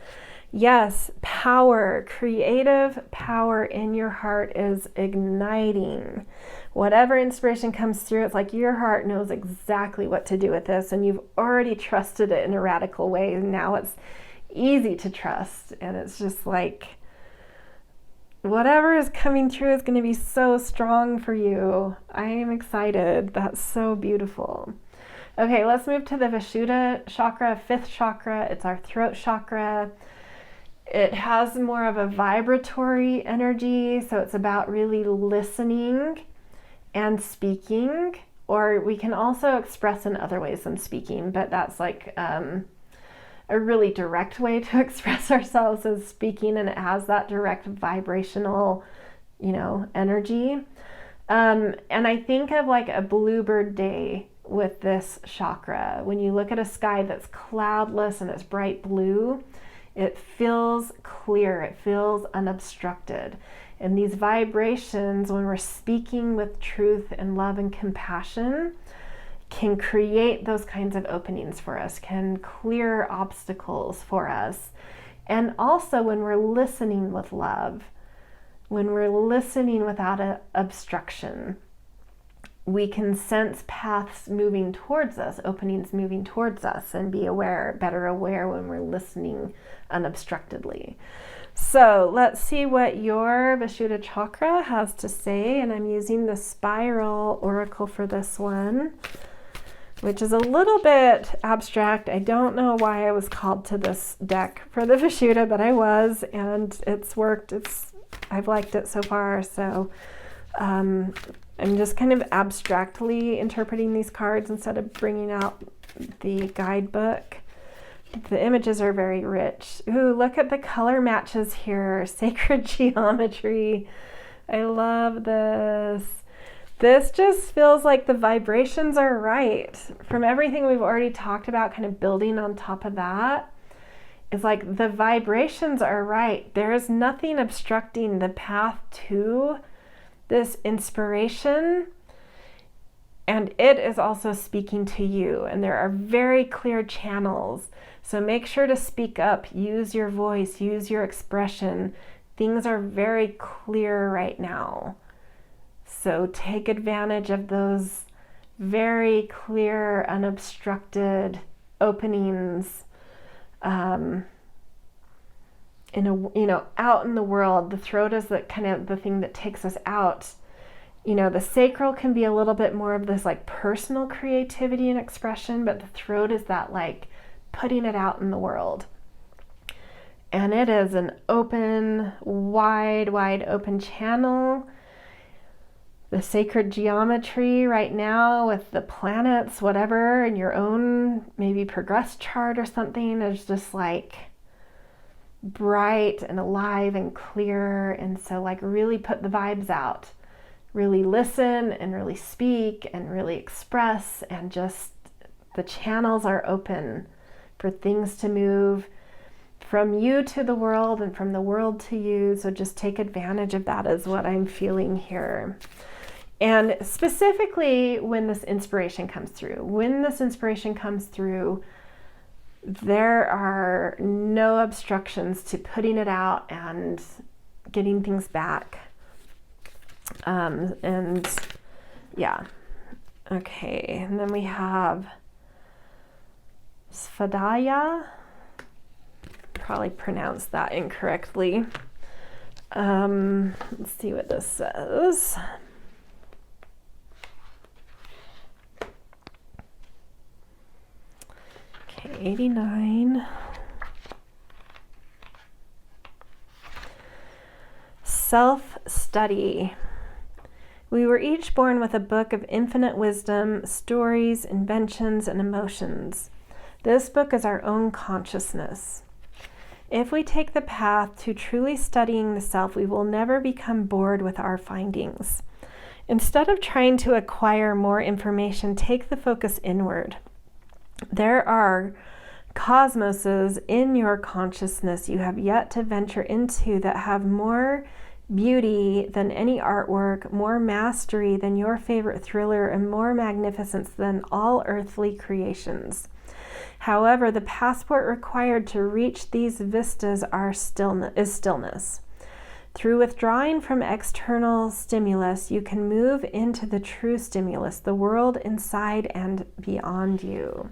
S1: Yes, power, creative power in your heart is igniting. Whatever inspiration comes through, it's like your heart knows exactly what to do with this, and you've already trusted it in a radical way. Now it's easy to trust, and it's just like whatever is coming through is going to be so strong for you. I am excited. That's so beautiful. Okay, let's move to the Vishuddha chakra, 5th chakra. It's our throat chakra. It has more of a vibratory energy, so it's about really listening and speaking, or we can also express in other ways than speaking, but that's like a really direct way to express ourselves is speaking, and it has that direct vibrational, energy. And I think of like a bluebird day with this chakra. When you look at a sky that's cloudless and it's bright blue, it feels clear, it feels unobstructed. And these vibrations, when we're speaking with truth and love and compassion, can create those kinds of openings for us, can clear obstacles for us. And also when we're listening with love, when we're listening without an obstruction, we can sense paths moving towards us, openings moving towards us, and be aware, better aware when we're listening unobstructedly. So let's see what your Vishuddha chakra has to say, and I'm using the Spiral Oracle for this one. which is a little bit abstract. I don't know why I was called to this deck for the Vishuddha, but I was, and it's worked. I've liked it so far. So I'm just kind of abstractly interpreting these cards instead of bringing out the guidebook. The images are very rich. Ooh, look at the color matches here. Sacred geometry. I love this. This just feels like the vibrations are right. From everything we've already talked about, kind of building on top of that, it's like the vibrations are right. There is nothing obstructing the path to this inspiration. And it is also speaking to you. And there are very clear channels. So make sure to speak up, use your voice, use your expression. Things are very clear right now. So take advantage of those very clear, unobstructed openings out in the world. The throat is the kind of the thing that takes us out. The sacral can be a little bit more of this like personal creativity and expression, but the throat is that like putting it out in the world. And it is an open, wide open channel. The sacred geometry right now with the planets, whatever, in your own maybe progress chart or something is just like bright and alive and clear. And so like really put the vibes out. Really listen and really speak and really express, and just the channels are open for things to move from you to the world and from the world to you. So just take advantage of that is what I'm feeling here. And specifically when this inspiration comes through, there are no obstructions to putting it out and getting things back. And yeah. Okay. And then we have Svadhyaya. Probably pronounced that incorrectly. Let's see what this says. Okay, 89. Self-study. We were each born with a book of infinite wisdom, stories, inventions, and emotions. This book is our own consciousness. If we take the path to truly studying the self, we will never become bored with our findings. Instead of trying to acquire more information, take the focus inward. There are cosmoses in your consciousness you have yet to venture into that have more beauty than any artwork, more mastery than your favorite thriller, and more magnificence than all earthly creations. However, the passport required to reach these vistas is stillness. Through withdrawing from external stimulus, you can move into the true stimulus, the world inside and beyond you.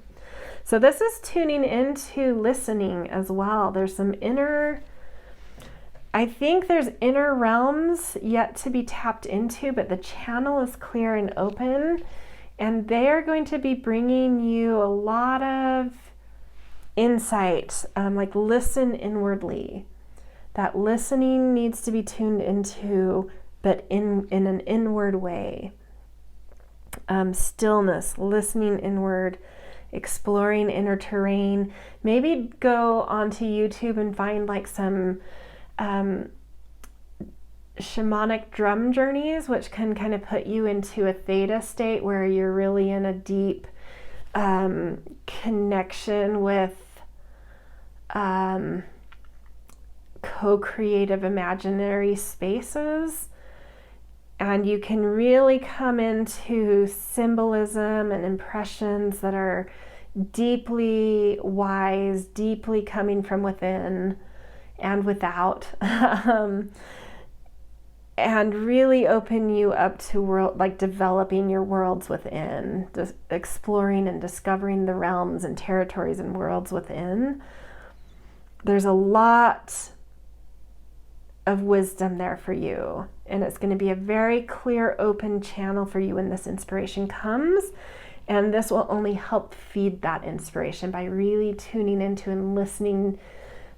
S1: So this is tuning into listening as well. There's some I think there's inner realms yet to be tapped into, but the channel is clear and open, and they are going to be bringing you a lot of insight, like listen inwardly. That listening needs to be tuned into, but in an inward way. Stillness, listening inward, exploring inner terrain. Maybe go onto YouTube and find like some shamanic drum journeys, which can kind of put you into a theta state where you're really in a deep connection with co-creative imaginary spaces, and you can really come into symbolism and impressions that are deeply wise, deeply coming from within and without, and really open you up to world, like developing your worlds within, just exploring and discovering the realms and territories and worlds within. There's a lot of wisdom there for you, and it's going to be a very clear, open channel for you when this inspiration comes. And this will only help feed that inspiration by really tuning into and listening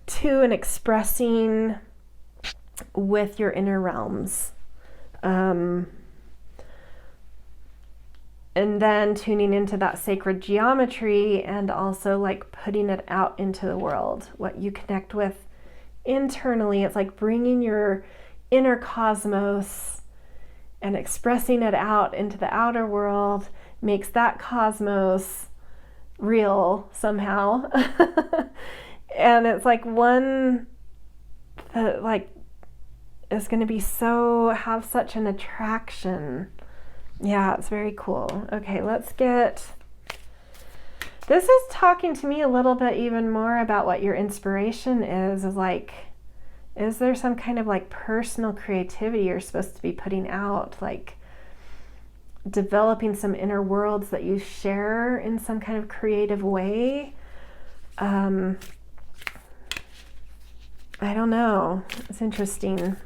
S1: to and expressing with your inner realms. And then tuning into that sacred geometry and also like putting it out into the world. What you connect with internally, it's like bringing your inner cosmos and expressing it out into the outer world makes that cosmos real somehow. And it's like one that like is going to be have such an attraction. Yeah, it's very cool. Okay, let's get, this is talking to me a little bit even more about what your inspiration is like, is there some kind of like personal creativity you're supposed to be putting out, like developing some inner worlds that you share in some kind of creative way? I don't know. It's interesting.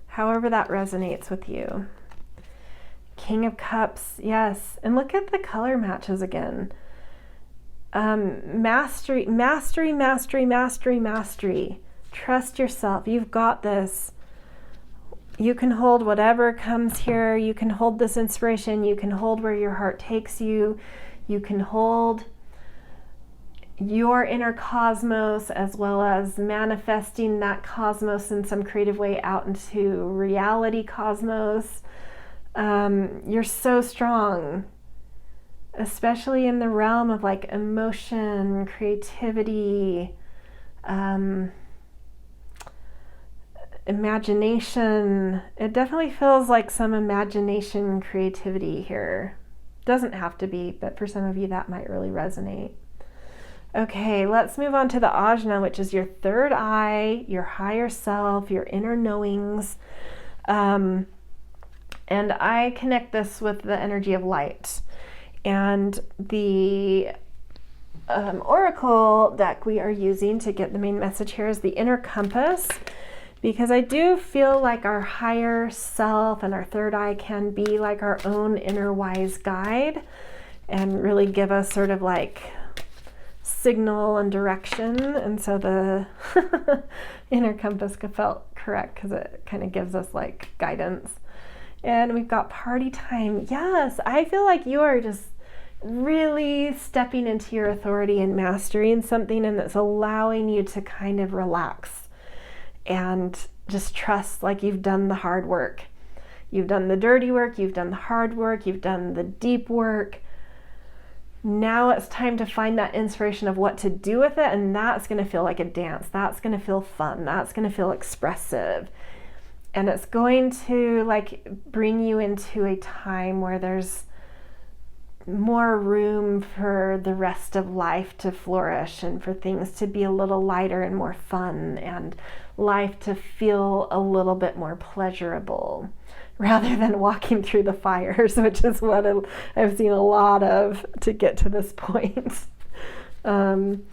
S1: However that resonates with you. King of Cups, yes. And look at the color matches again. Mastery, mastery, mastery, mastery, mastery. Trust yourself. You've got this. You can hold whatever comes here. You can hold this inspiration. You can hold where your heart takes you. You can hold your inner cosmos as well as manifesting that cosmos in some creative way out into reality cosmos. You're so strong, especially in the realm of like emotion, creativity, imagination. It definitely feels like some imagination creativity here. Doesn't have to be, but for some of you that might really resonate. Okay, let's move on to the Ajna, which is your third eye, your higher self, your inner knowings. And I connect this with the energy of light. And the Oracle deck we are using to get the main message here is the inner compass, because I do feel like our higher self and our third eye can be like our own inner wise guide and really give us sort of like signal and direction. And so the inner compass felt correct because it kind of gives us like guidance. And we've got party time. Yes, I feel like you are just really stepping into your authority and mastering something, and that's allowing you to kind of relax and just trust like you've done the hard work. You've done the dirty work, you've done the hard work, you've done the deep work. Now it's time to find that inspiration of what to do with it, and that's going to feel like a dance. That's going to feel fun. That's going to feel expressive. And it's going to like bring you into a time where there's more room for the rest of life to flourish and for things to be a little lighter and more fun and life to feel a little bit more pleasurable rather than walking through the fires, which is what I've seen a lot of to get to this point. And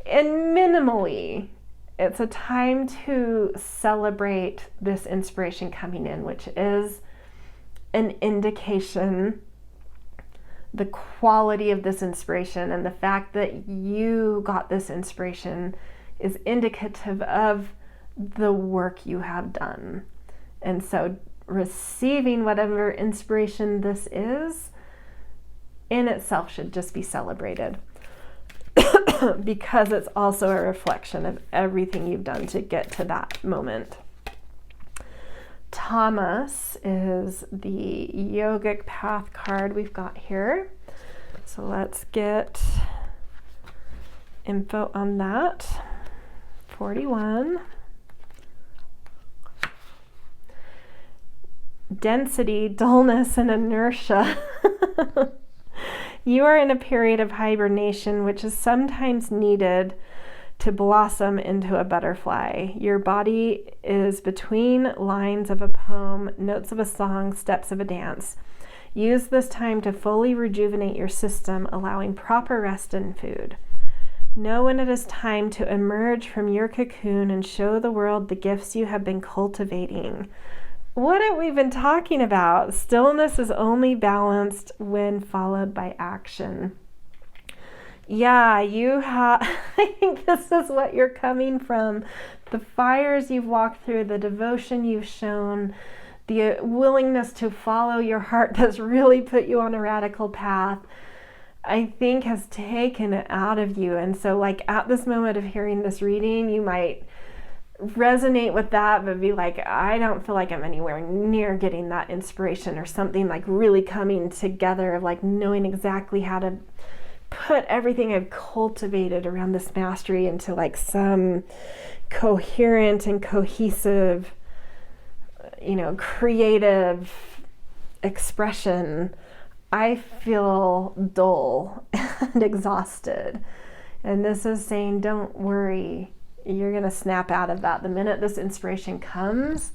S1: minimally, it's a time to celebrate this inspiration coming in, which is an indication, the quality of this inspiration and the fact that you got this inspiration is indicative of the work you have done. And so receiving whatever inspiration this is in itself should just be celebrated. Because it's also a reflection of everything you've done to get to that moment. Thomas is the Yogic Path card we've got here. So let's get info on that. 41. Density, dullness, and inertia. You are in a period of hibernation, which is sometimes needed to blossom into a butterfly. Your body is between lines of a poem, notes of a song, steps of a dance. Use this time to fully rejuvenate your system, allowing proper rest and food. Know when it is time to emerge from your cocoon and show the world the gifts you have been cultivating. what have we been talking about? Stillness is only balanced when followed by action. Yeah, you have, I think this is what you're coming from. The fires you've walked through, the devotion you've shown, the willingness to follow your heart that's really put you on a radical path, I think has taken it out of you. And so like at this moment of hearing this reading, you might resonate with that, but be like, I don't feel like I'm anywhere near getting that inspiration, or something like really coming together of like knowing exactly how to put everything I've cultivated around this mastery into like some coherent and cohesive, creative expression. I feel dull and exhausted. And this is saying, don't worry, you're going to snap out of that. The minute this inspiration comes,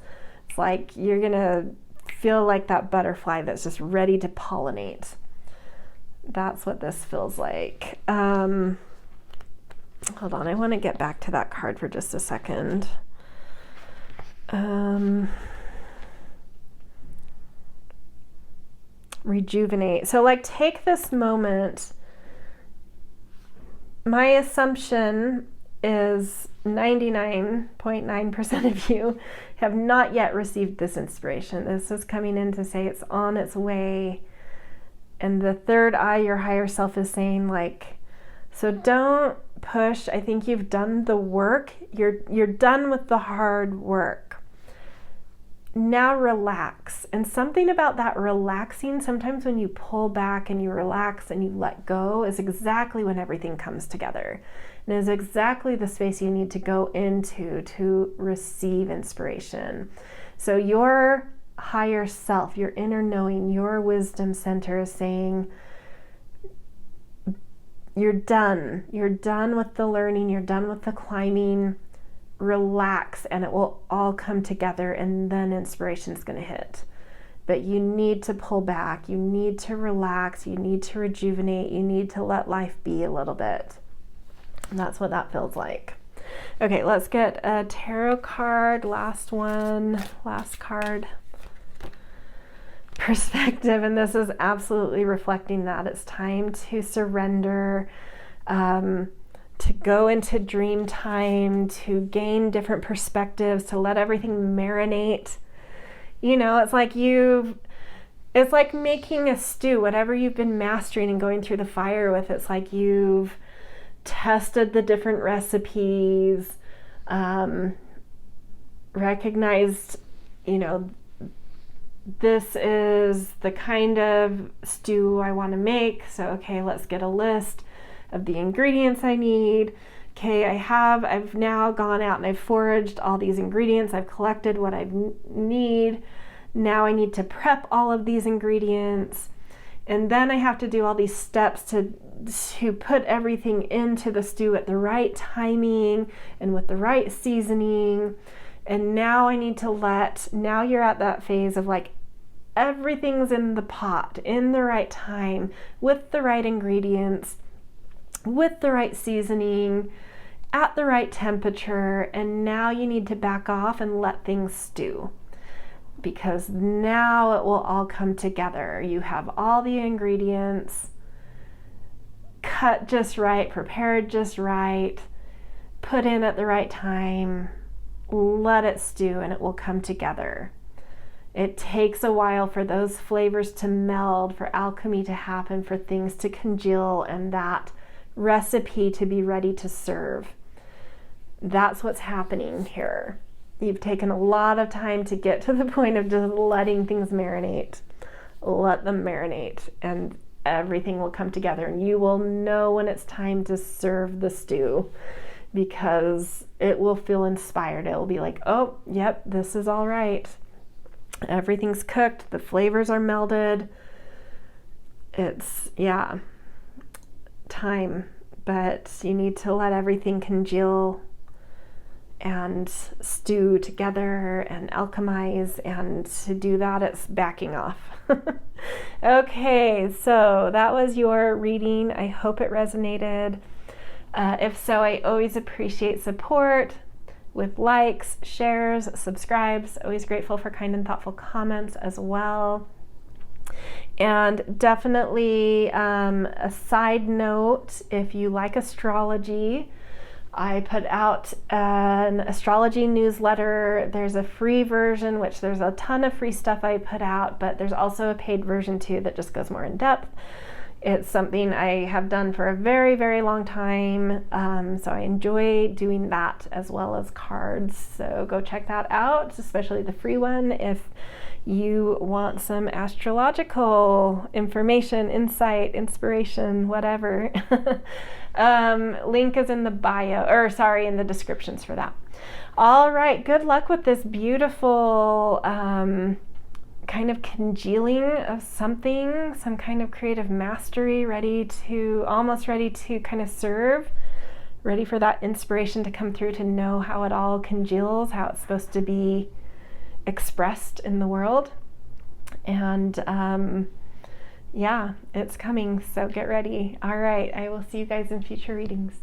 S1: it's like you're going to feel like that butterfly that's just ready to pollinate. That's what this feels like. Hold on, I want to get back to that card for just a second. Rejuvenate. So like take this moment. My assumption is 99.9% of you have not yet received this inspiration. This is coming in to say it's on its way. And the third eye, your higher self, is saying like, so don't push. I think you've done the work. You're done with the hard work. Now relax. And something about that relaxing, sometimes when you pull back and you relax and you let go, is exactly when everything comes together. And is exactly the space you need to go into to receive inspiration. So your higher self, your inner knowing, your wisdom center is saying, you're done with the learning, you're done with the climbing, relax, and it will all come together, and then inspiration is going to hit. But you need to pull back, you need to relax, you need to rejuvenate, you need to let life be a little bit. And that's what that feels like. Okay, let's get a tarot card, last card. Perspective, and this is absolutely reflecting that it's time to surrender, to go into dream time, to gain different perspectives, to let everything marinate. It's like making a stew. Whatever you've been mastering and going through the fire with, it's like you've tested the different recipes, recognized, this is the kind of stew I want to make. So, okay, let's get a list of the ingredients I need. Okay, I've now gone out and I've foraged all these ingredients. I've collected what I need. Now I need to prep all of these ingredients. And then I have to do all these steps to put everything into the stew at the right timing and with the right seasoning. And now I need to now you're at that phase of like, everything's in the pot in the right time, with the right ingredients, with the right seasoning, at the right temperature. And now you need to back off and let things stew, because now it will all come together. You have all the ingredients cut just right, prepared just right, put in at the right time. Let it stew and it will come together. It takes a while for those flavors to meld, for alchemy to happen, for things to congeal, and that recipe to be ready to serve. That's what's happening here. You've taken a lot of time to get to the point of just letting things marinate. Let them marinate, and everything will come together, and you will know when it's time to serve the stew, because it will feel inspired. It will be like, oh, yep, this is all right. Everything's cooked. The flavors are melded. It's, time. But you need to let everything congeal and stew together and alchemize. And to do that, it's backing off. Okay, so that was your reading. I hope it resonated. If so, I always appreciate support. with likes, shares, subscribes. Always grateful for kind and thoughtful comments as well. And definitely a side note, if you like astrology, I put out an astrology newsletter. There's a free version, which there's a ton of free stuff I put out, but there's also a paid version too that just goes more in depth. It's something I have done for a very, very long time, so I enjoy doing that as well as cards. So go check that out, especially the free one, if you want some astrological information, insight, inspiration, whatever. Link is in the bio, or sorry, in the descriptions for that. All right, good luck with this beautiful kind of congealing of something, some kind of creative mastery, almost ready to kind of serve, ready for that inspiration to come through, to know how it all congeals, how it's supposed to be expressed in the world. And yeah, it's coming, so get ready. All right, I will see you guys in future readings.